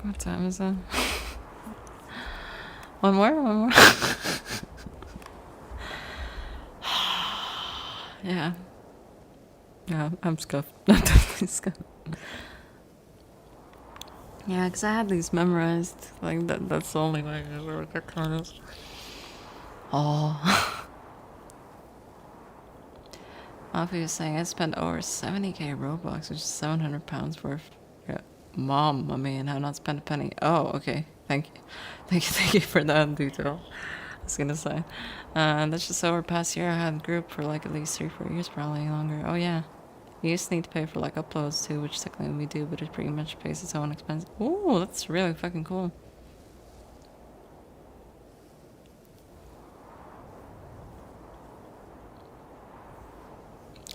What time is it? One more? Yeah. Yeah, I'm scuffed. I'm definitely scuffed. Yeah, because I had these memorized. Like, that's the only way I ever got corners. Oh. Mafia is saying I spent over 70k Robux, which is 700 pounds worth. Yeah. Mom, I mean, I've not spent a penny. Oh, okay. Thank you for that detail. I was gonna say. That's just over past year. I had a group for like at least 3-4 years, probably longer. Oh yeah. You just need to pay for like uploads too, which technically we do, but it pretty much pays its own expense. Ooh, that's really fucking cool.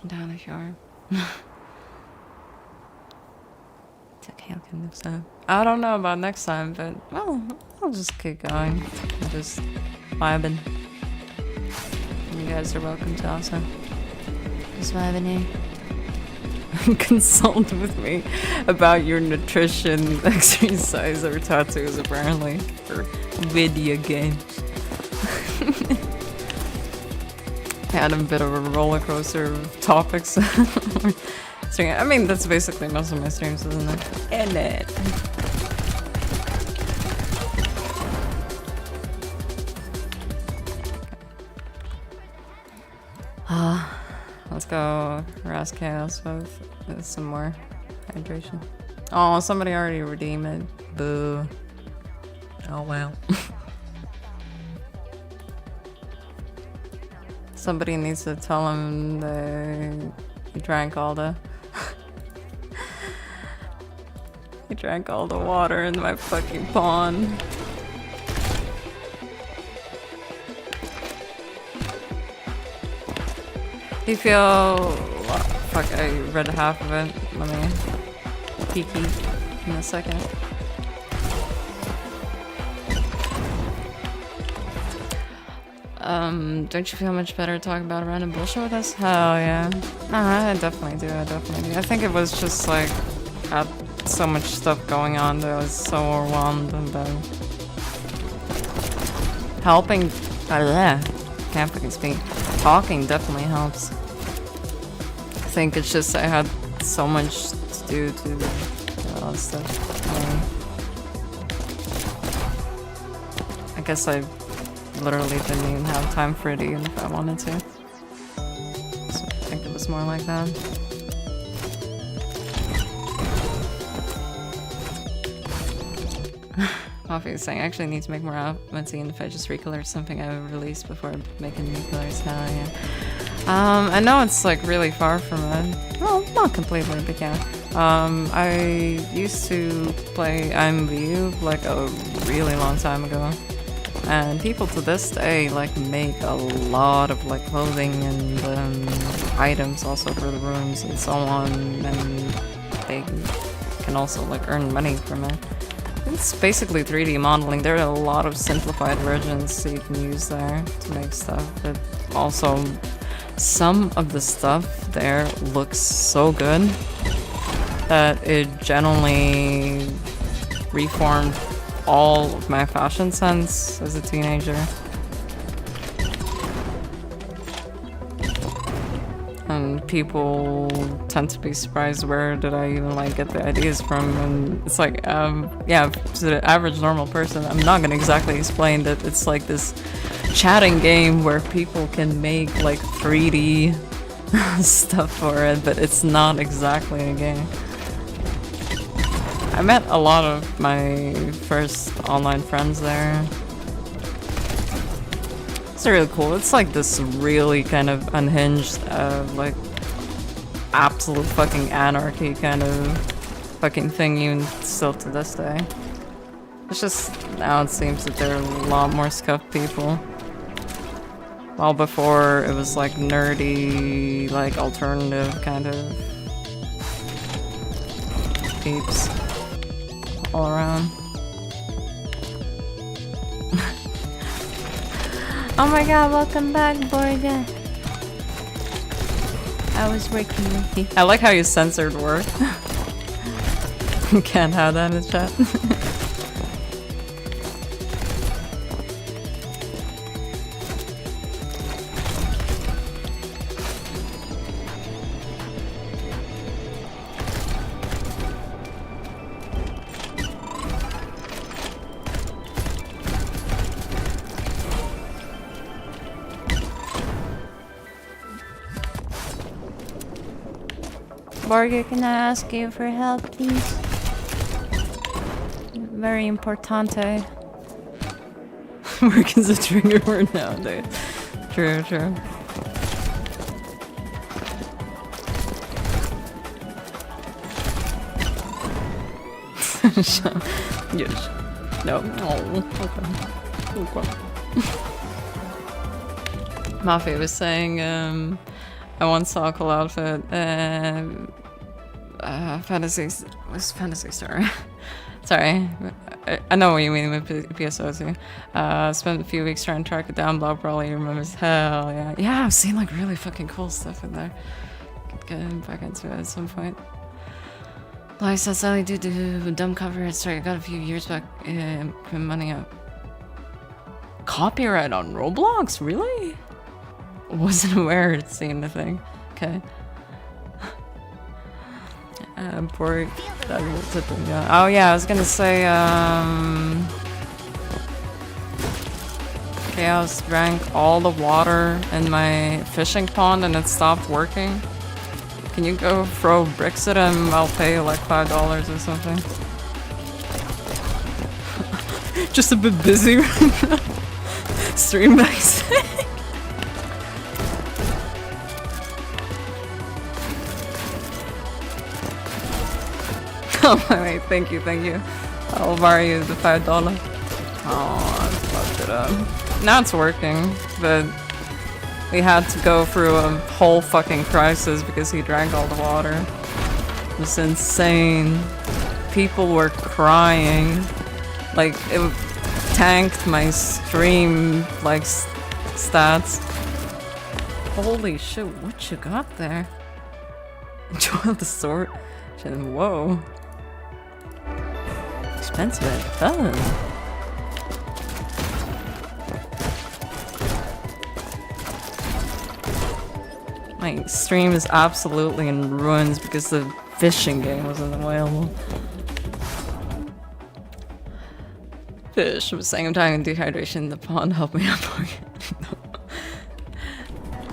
Down if you are. It's okay, I'll come next time. I don't know about next time, but well, I'll just keep going. I'm just vibing. You guys are welcome to also. Just vibing here. Consult with me about your nutrition, exercise, or tattoos, apparently. For video games. Had a bit of a roller coaster of topics. So, I mean, that's basically most of my streams, isn't it? In it. Let's go harass chaos with some more hydration. Oh, somebody already redeemed it. Boo. Oh well. Somebody needs to tell him he drank all the he drank all the water in my fucking pond. Do you feel... Fuck, I read half of it. Let me peeky in a second. Don't you feel much better talking about random bullshit with us? Hell yeah. I definitely do, I think it was just like, I had so much stuff going on that I was so overwhelmed, and then helping, can't fucking speak. Talking definitely helps. I think it's just I had so much to do to all that stuff. I guess I literally didn't even have time for it even if I wanted to. So I think it was more like that. Mafia is saying I actually need to make more outfits, and if I just recolor something I released before making new colors. Hell yeah. I know it's like really far from it. Well, not completely, but yeah. I used to play IMVU like a really long time ago. And people to this day like make a lot of like clothing and items also for the rooms and so on, and they can also like earn money from it. It's basically 3D modeling. There are a lot of simplified versions that you can use there to make stuff, but also some of the stuff there looks so good that it generally reformed all of my fashion sense as a teenager. And people tend to be surprised where did I even like get the ideas from, and it's like, yeah, to the average normal person, I'm not gonna exactly explain that it's like this chatting game where people can make like 3D stuff for it, but it's not exactly a game. I met a lot of my first online friends there. It's really cool. It's like this really kind of unhinged, like absolute fucking anarchy kind of fucking thing even still to this day. It's just now it seems that there are a lot more scuffed people. While before it was like nerdy, like alternative kind of peeps all around. Oh my god, welcome back, Borga. I was working with you. I like how you censored word. You can't have that in the chat. Borga, can I ask you for help, please? Very importante. Work is a trigger word nowadays. True, true. Yes. No. Oh, okay. Okay. Mafia was saying, I once saw a cool outfit, Fantasy Star. Sorry, I know what you mean with PSO2. Spent a few weeks trying to track it down, Bob probably remembers. Hell yeah. Yeah, I've seen like really fucking cool stuff in there. Could get back into it at some point. Like says, I do dumb cover. Sorry, I got a few years back, put money up. Copyright on Roblox? Really? Wasn't aware it's seen the thing. Okay. Poor. Oh yeah, I was gonna say, Chaos drank all the water in my fishing pond and it stopped working. Can you go throw bricks at him? I'll pay you like $5 or something. Just a bit busy right now. Stream by sick. Oh wait, thank you. I'll borrow you the $5. Oh, I fucked it up. Now it's working, but we had to go through a whole fucking crisis because he drank all the water. It was insane. People were crying. Like, it tanked my stream, like, stats. Holy shit, what you got there? Enjoy the sword. Whoa. Expensive as fun. My stream is absolutely in ruins because the fishing game wasn't available. Fish was saying I'm dying of dehydration in the pond, help me out.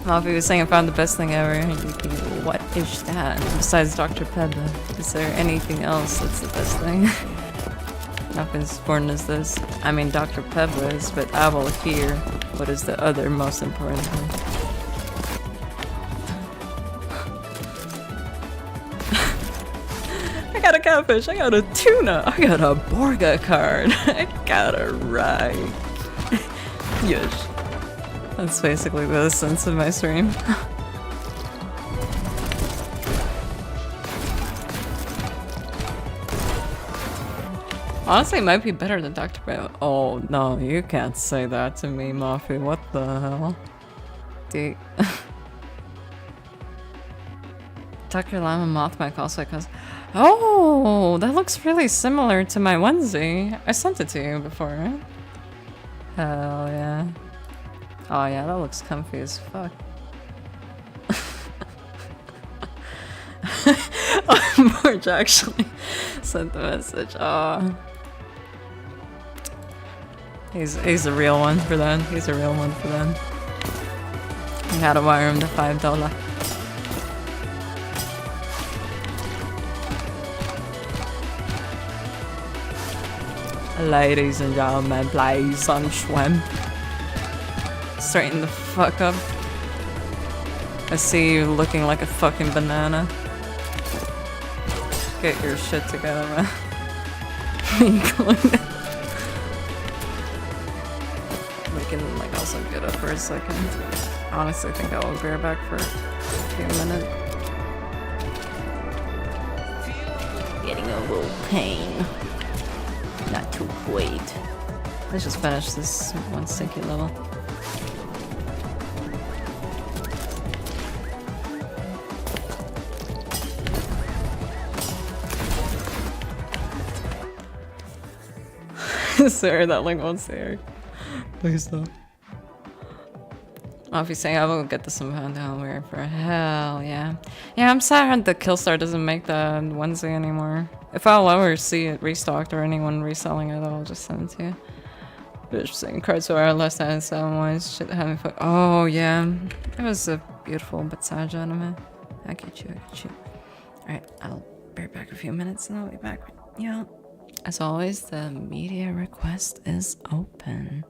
Malfi was saying I found the best thing ever. What is that? Besides Dr. Pebba, is there anything else that's the best thing? Not as important as this. I mean, Dr. Pebba is, but I will hear what is the other most important thing. I got a catfish, I got a tuna, I got a Borga card, I got a ride. Yes. That's basically the sense of my stream. Honestly, it might be better than Dr. Bell. Oh, no, you can't say that to me, Mafi. What the hell? Dude. Dr. Llama Mothmike also because. Oh, that looks really similar to my onesie. I sent it to you before, right? Hell yeah. Oh yeah, that looks comfy as fuck. Oh, Marge actually sent the message. Oh. He's a real one for then. He's a real one for then. I gotta wire him the $5. Ladies and gentlemen, please on swim. Straighten the fuck up. I see you looking like a fucking banana. Get your shit together, man. We can like also get up for a second. Honestly, I think I will be right back for a few minutes. Getting a little pain. Not too great. Let's just finish this one stinky level. Sorry, that link won't stay. Please stop. Obviously, saying I will get this somehow down where for hell yeah. Yeah, I'm sad the Killstar doesn't make that Wednesday anymore. If I'll ever see it restocked or anyone reselling it, I'll just send it to you. Bitch saying cried so hard last time someone's shit having fun. Oh yeah. It was a beautiful but sad anime. I get you. Alright, I'll be back a few minutes and I'll be back. Yeah. As always, the media request is open.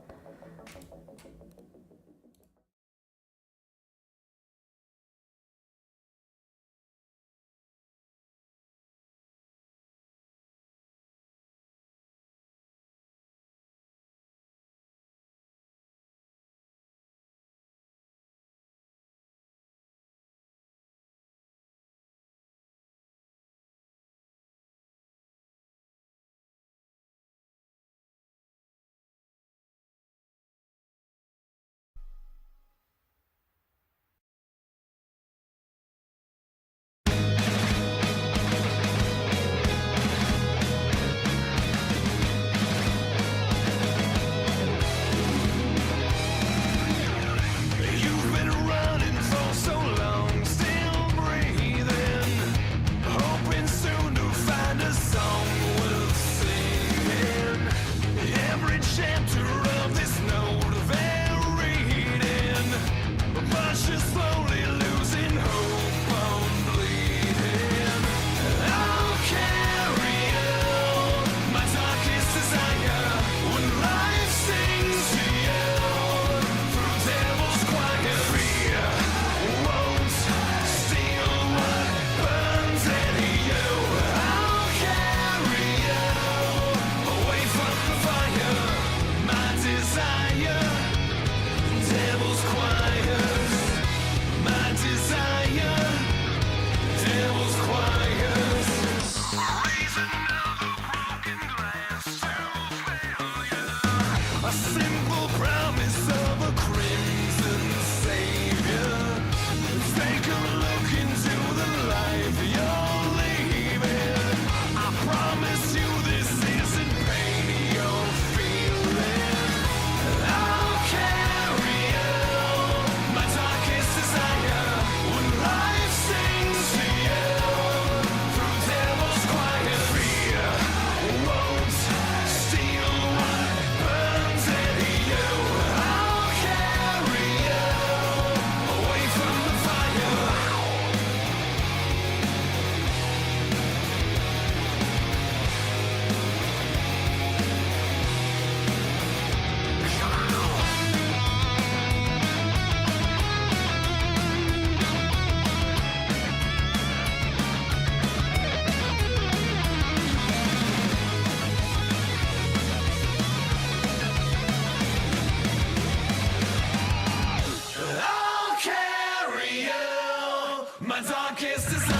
my darkest desire.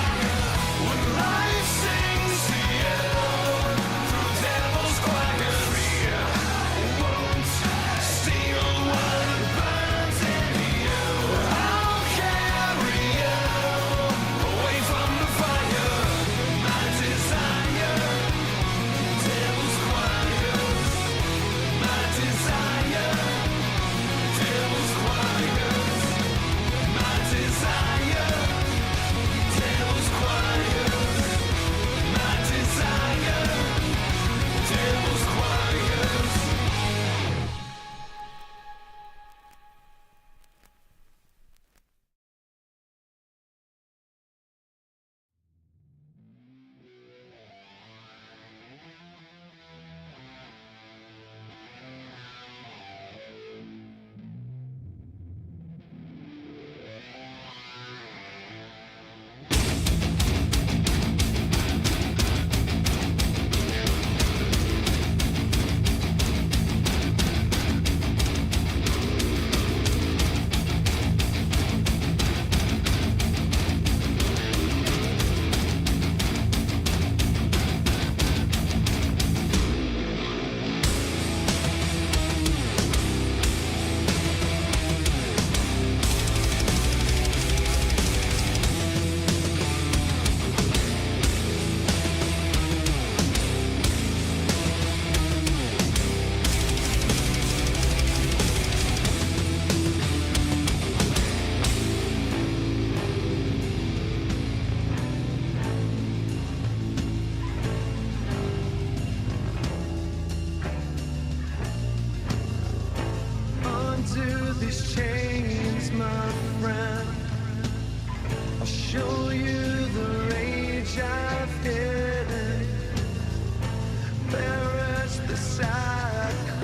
When life sings to you through devil's choirs, won't steal what burns in you. I'll carry you away from the fire. My desire, devil's choirs. My desire, devil's choirs. My desire, devil's choirs. My desire, devil's choirs. Undo these chains, my friend. I'll show you the rage I've hidden. Perish the sacrament.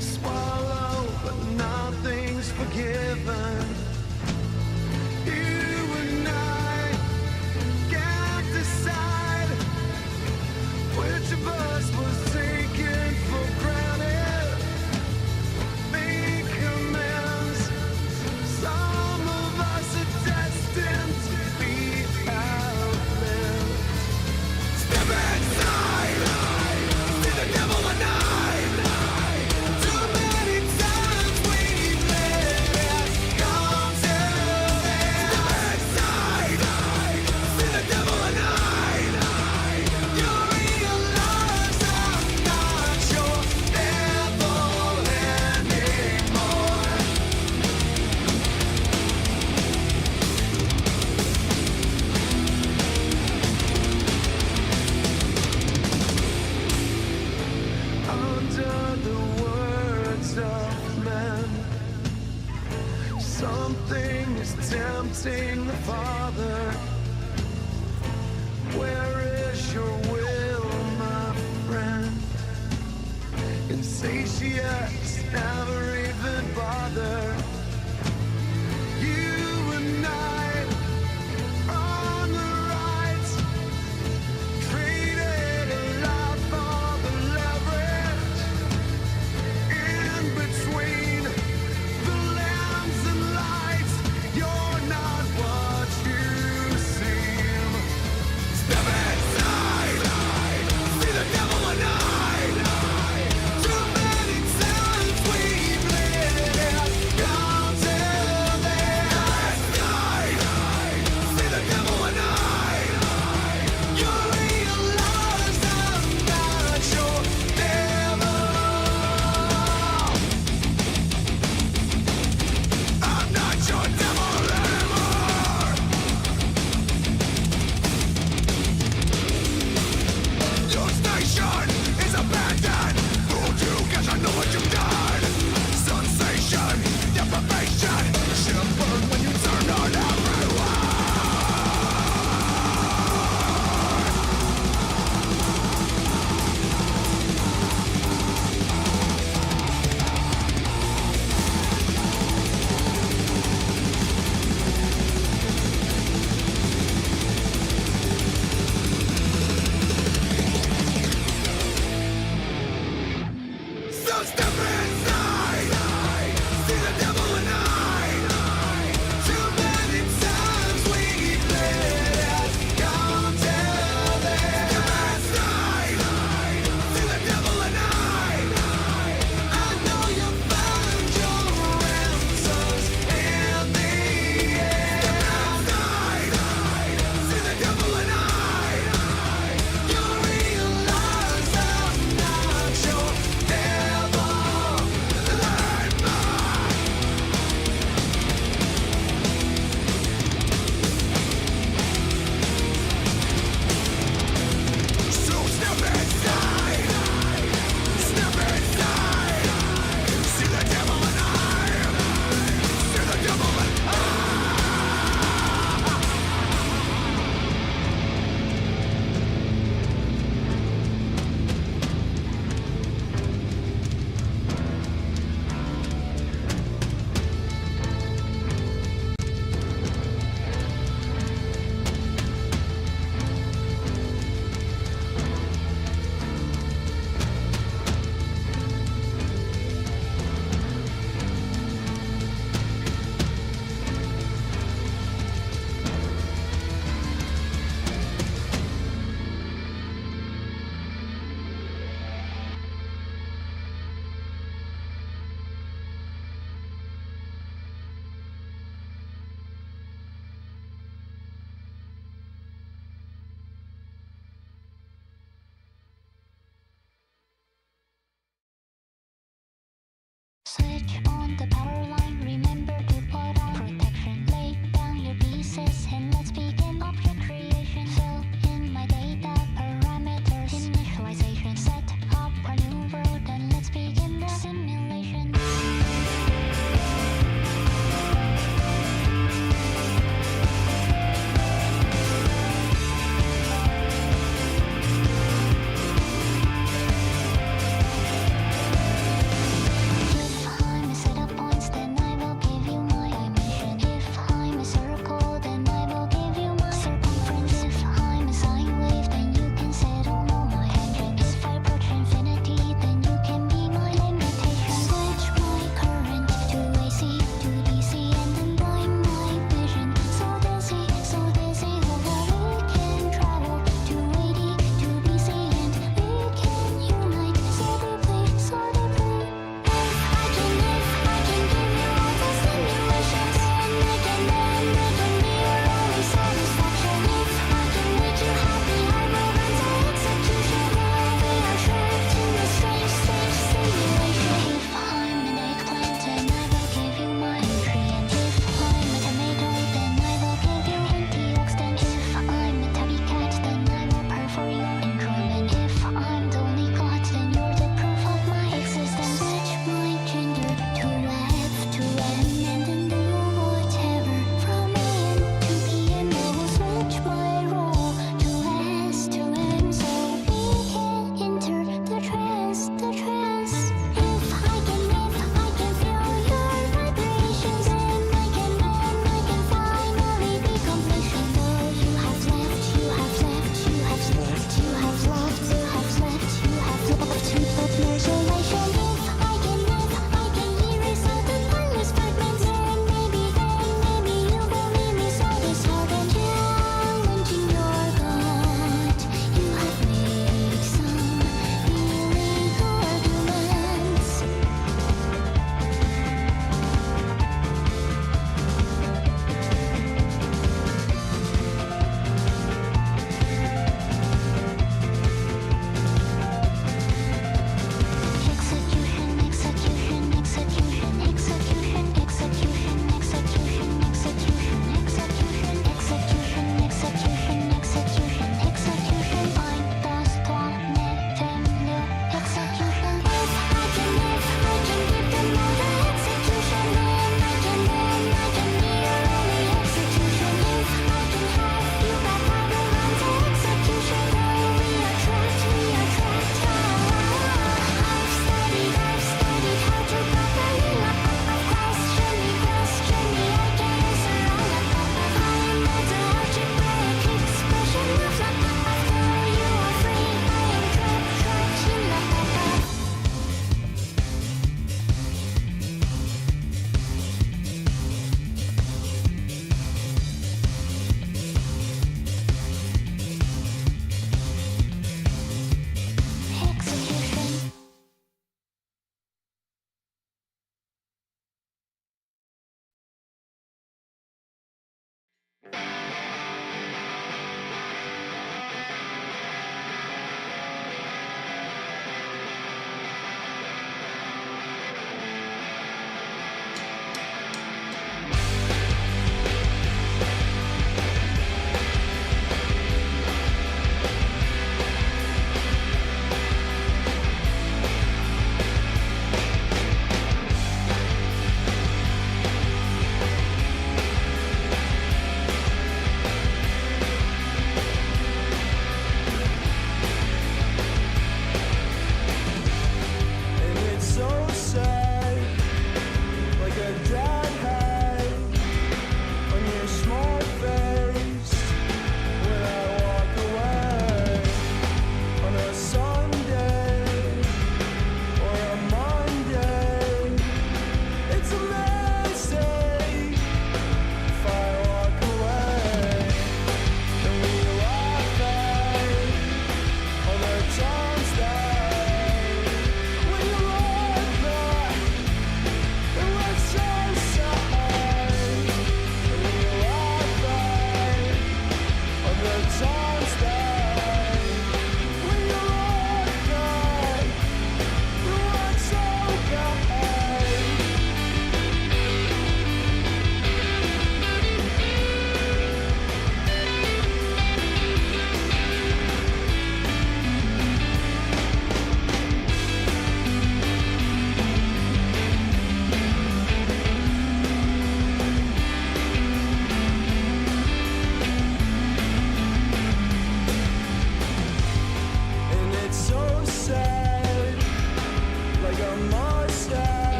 Swallow, but nothing's forgiven. You and I can't decide which of us was taken for granted. Make amends. Some of us are destined to be outlived. Step inside. See the devil alive. Too many times we've let it come to this. Step inside. See the devil alive. You realize I'm not your devil anymore. Under the words of men, something is tempting the Father. Where is your will, my friend? Insatiates never even bother. You and I on the right, traded a lot for the leverage. In between the lambs and lights, you're not what you seem. Step inside, see the devil alive. Too many times we've let it come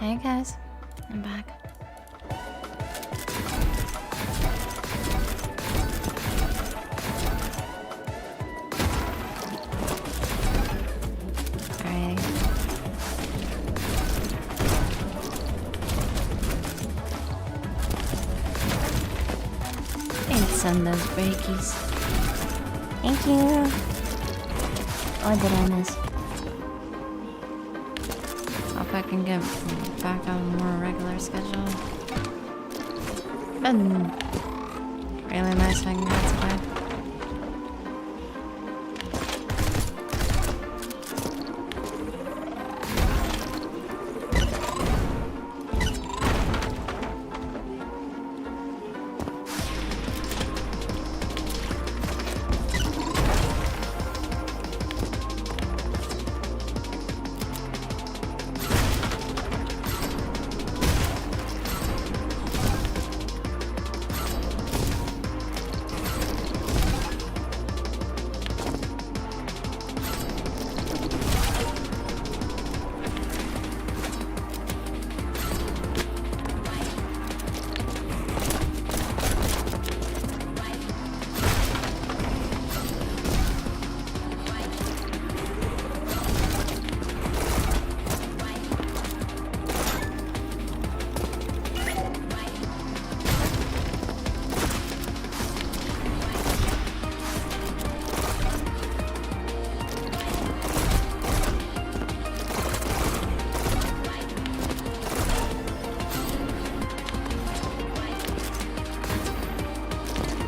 Hey guys, I'm back. Alrighty. Let's send those breakies. Thank you. What did I miss? Hope I can get back on a more regular schedule. Been really nice hanging out today.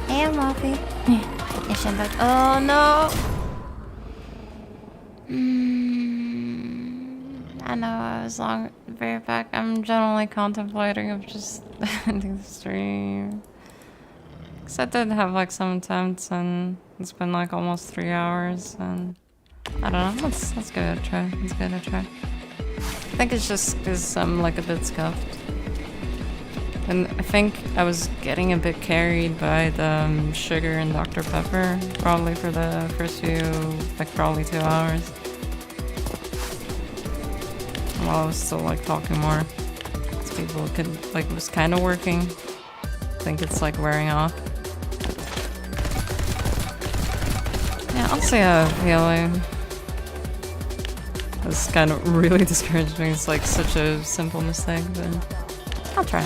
Hey, Muffy. Oh no! I know I was very back. I'm generally contemplating of just ending the stream. Cause I did have like some attempts and it's been like almost 3 hours and I don't know, let's give it a try. Let's give it a try. I think it's just cause I'm like a bit scuffed. And I think I was getting a bit carried by the sugar and Dr. Pepper, probably for the first few, like probably 2 hours. While I was still like talking more. So people could, like, it was kind of working. I think it's like wearing off. Yeah, I'll see how I'm feeling. This kind of really discouraged me. It's like such a simple mistake, but I'll try.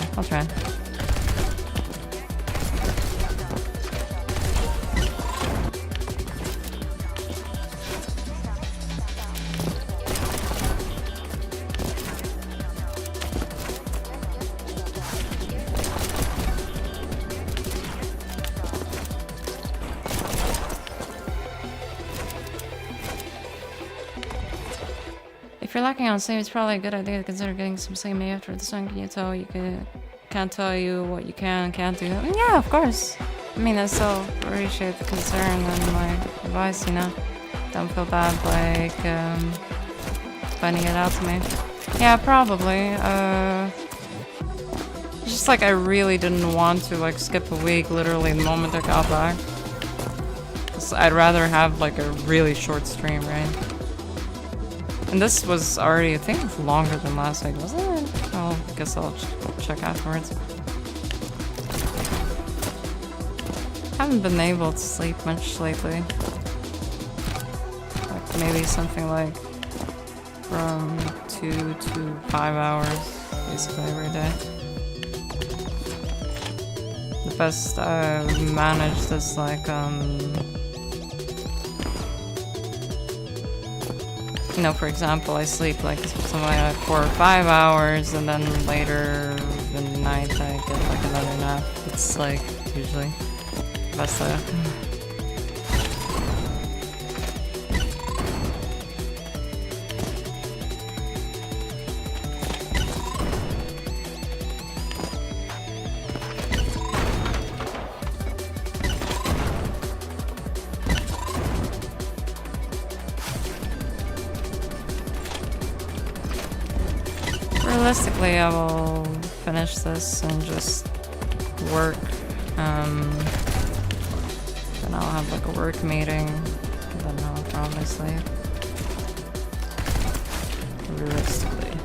If you're lacking on sleep, it's probably a good idea to consider getting some sleep maybe after the sun. Can't tell you what you can and can't do. I mean, yeah, of course. I mean, I still appreciate the concern and my advice, you know. Don't feel bad like finding it out to me. Yeah, probably. It's just like I really didn't want to like skip a week literally the moment I got back. 'Cause I'd rather have like a really short stream, right? And this was already, I think it was longer than last week, wasn't it? Oh, I guess I'll check afterwards. Haven't been able to sleep much lately. Like maybe something like from 2 to 5 hours, basically every day. The best I've managed is like, you know, for example, I sleep like something like 4 or 5 hours, and then later in the night I get like another nap. It's like usually best. Realistically, I will finish this and just work. Then I'll have like a work meeting, and then I'll probably sleep. Realistically.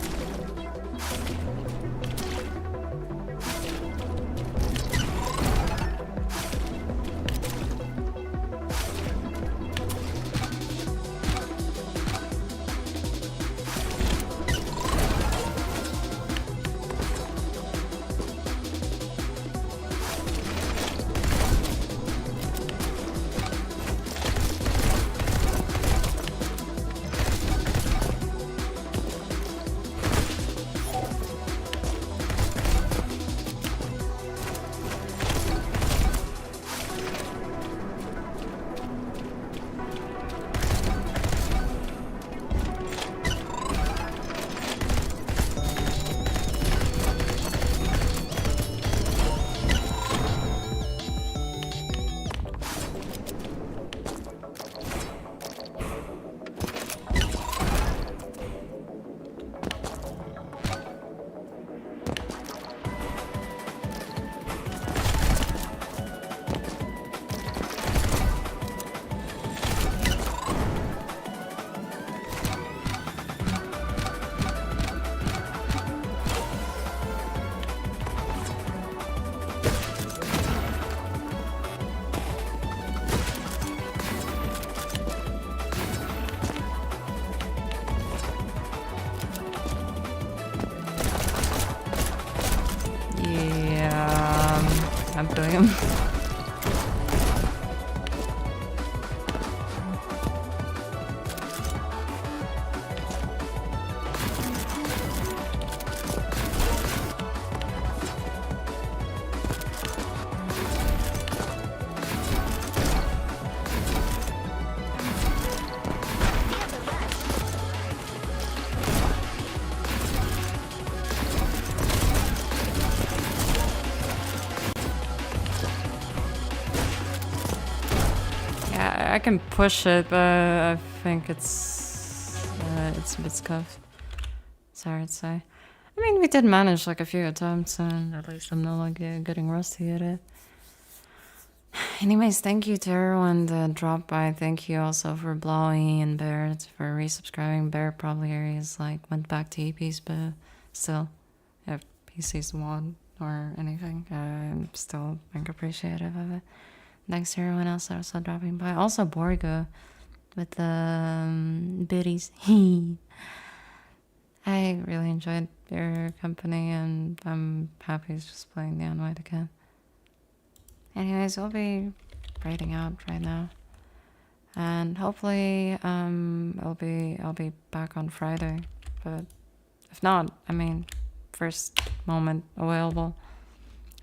I'm doing him. I can push it, but I think it's a bit scuffed. It's hard to say. I mean, we did manage like a few attempts, and at least I'm not like getting rusty at it. Anyways, thank you to everyone that dropped by. Thank you also for Blowy and Bear for resubscribing. Bear probably is like went back to EPs, but still, if he sees one or anything, I'm still like appreciative of it. Thanks to everyone else that was also dropping by. Also, Borgo with the biddies. I really enjoyed your company, and I'm happy it's just playing the Unwhite again. Anyways, we'll be raiding out right now, and hopefully, I'll be back on Friday. But if not, I mean, first moment available.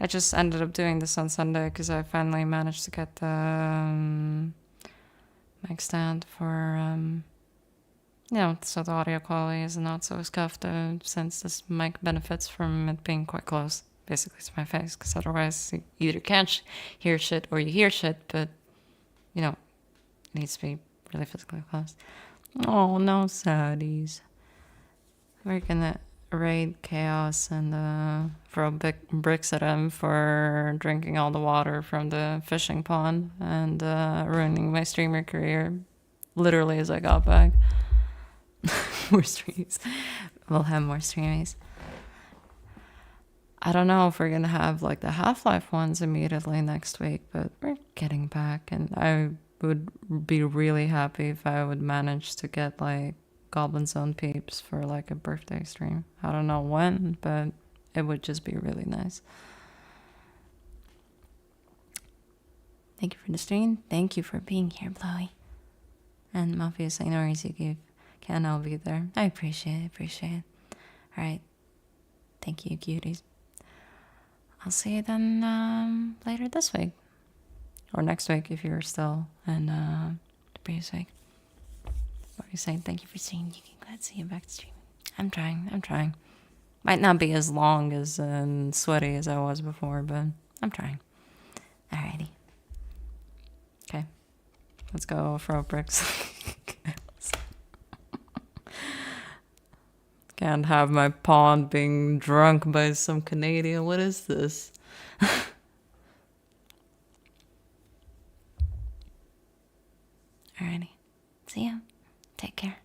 I just ended up doing this on Sunday because I finally managed to get the mic stand for, you know, so the audio quality is not so scuffed since this mic benefits from it being quite close, basically, to my face, because otherwise you either can't hear shit or you hear shit, but, you know, it needs to be really physically close. Oh, no saddies. We're gonna raid Chaos and throw big bricks at him for drinking all the water from the fishing pond and ruining my streamer career literally as I got back. More streams. We'll have more streamies. I don't know if we're gonna have like the Half-Life ones immediately next week, but we're getting back, and I would be really happy if I would manage to get like Goblin Zone peeps for like a birthday stream. I don't know when, but it would just be really nice. Thank you for the stream. Thank you for being here, Blowy. And Mafia saying no worries, you can, I'll be there. I appreciate it. Alright. Thank you, cuties. I'll see you then later this week. Or next week if you're still in the previous week. What are you saying? Thank you for seeing. You can glad to see you back to streaming. I'm trying. Might not be as long as and sweaty as I was before, but I'm trying. Alrighty. Okay. Let's go throw bricks. Can't have my pawn being drunk by some Canadian. What is this? Alrighty. See ya. Take care.